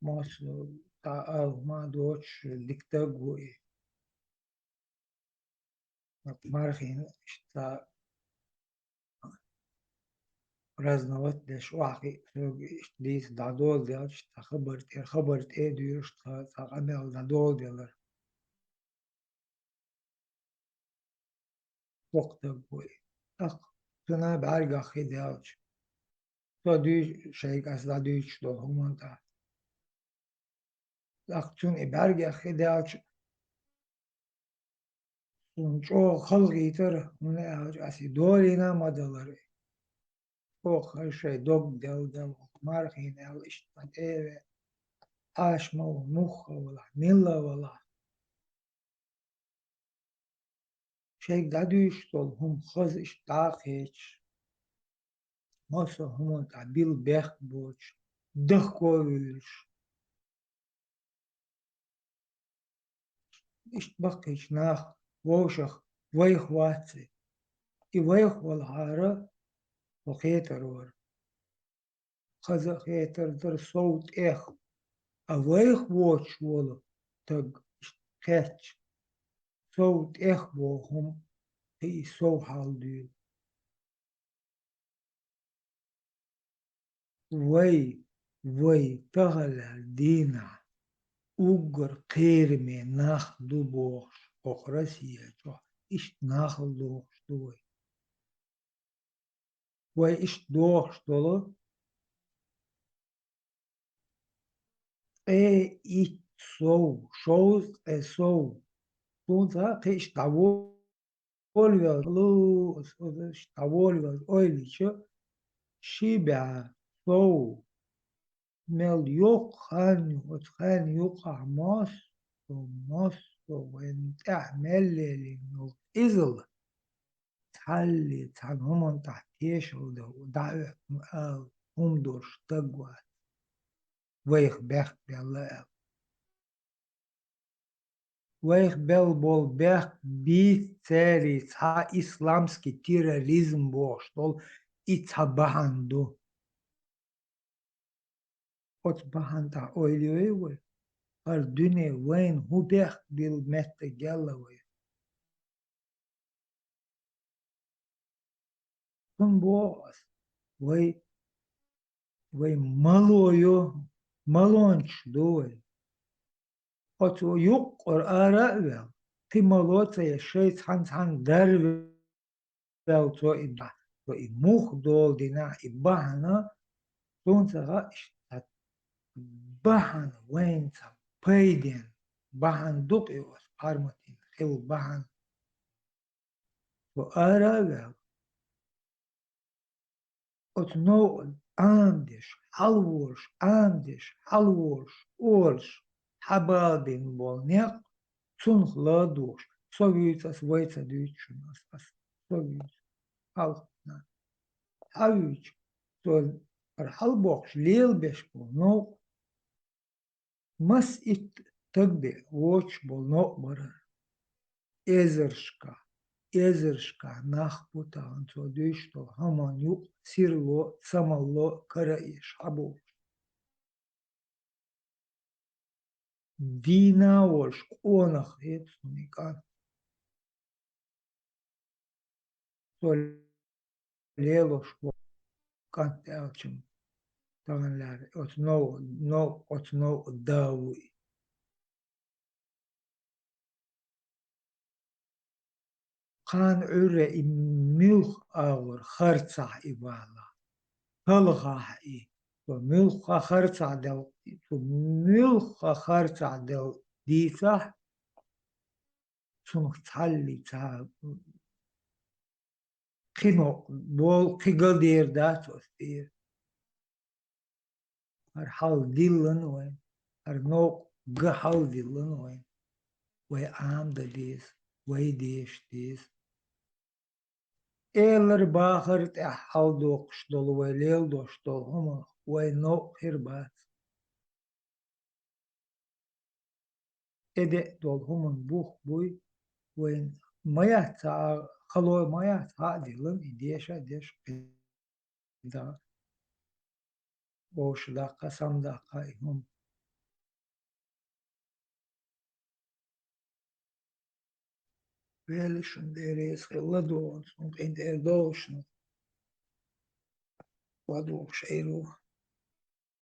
ماس تا ما دوتش دكتور مرخين اشتا разновать деш واقع ديس دادول ديش خبرت ايه ديش تقامل دادول ديلر وقت بوي اق تنا برگا خيداج تو دي شيء از ديش دو همان تا اق تون برگا خيداج جو خلقي تر من اسي دولينا مدلر او خشي دوق دل مرخين ال اشتات ايه اشما ومخ ولا ملا ولا شيء دادوش دول هم خز اشتاقش ماسا هم تعبيل بيخ بوش دخكوش اشتبقش ناخ ووشخ ويخ واتسي اي ويخ والعارة وخيتر ور خز خيتر در صوت اخ اويخ ووش ولا تق خيتش صوت اخ وهم هي سو حال دي وي تغل دينا اوگر قيرمي ناخ دو بوش اخرسية جو اش ناخ دوش دوي وي اش دوش دولو اي سو شوز اي سو تونتا قيش داول لو داول اويلي شو شيبع سو مل يوق خان يوقع ماس وانت اعمل لي إذل تحلي تعنهم تحتيش ودعوة هم دورش تقوى ويخ بيخ بالله ويخ بل بول بيخ بي تاري تا إسلامسكي تيراليزم بوش دول إتباهندو أتباهندا أوليوي الدنيا وين هو بيخ بالمت جلوي كن بوس وي مالونش دوي أتو يقر آراء في مالوتا يشيت حان درب تو إبا وإموخ دول دينا إباهنا تون تغاش باهن وين تم بيدين باهن دوقيوس أرمتين خيل باهن وآراء أتنو عندش حلوش أورش حبابين بولنيق تنخ لادوش سويت أسويت دويتشن أس سويت حلقنا حويج تول الحلبوش ليل بيش بولنو مس إت تقبي ووش بولنو برر إزرشكا نخبوتا أنتو دويشتو همان يوق سيرلو سمالو كرأيش حبوش دينا وش قونخ هيتسونيكان تول ليلوش كانت ألشم طبعا لا أتنو داوي قان عرى milch ağır harcah ibala. Halgah i. To milch harcah del. To milch harcah del. Disa. Sunuk talli ta. Kino bol kigal der da tostir. Ar hal dillen oen. Ar no gehal dillen oen. Wij aan de dis. Wij dis. Eller bagert hal dokstol. Wij leel dostol. Homo. Wij no hirbat. Ede dol homun buh buy. Wij mayat ta. Khalo mayat ha dillen. Idesha desh. Da. Boş dakika sam dakika. Hum. Welischen der is geladon. Und in der doos. Wat ook,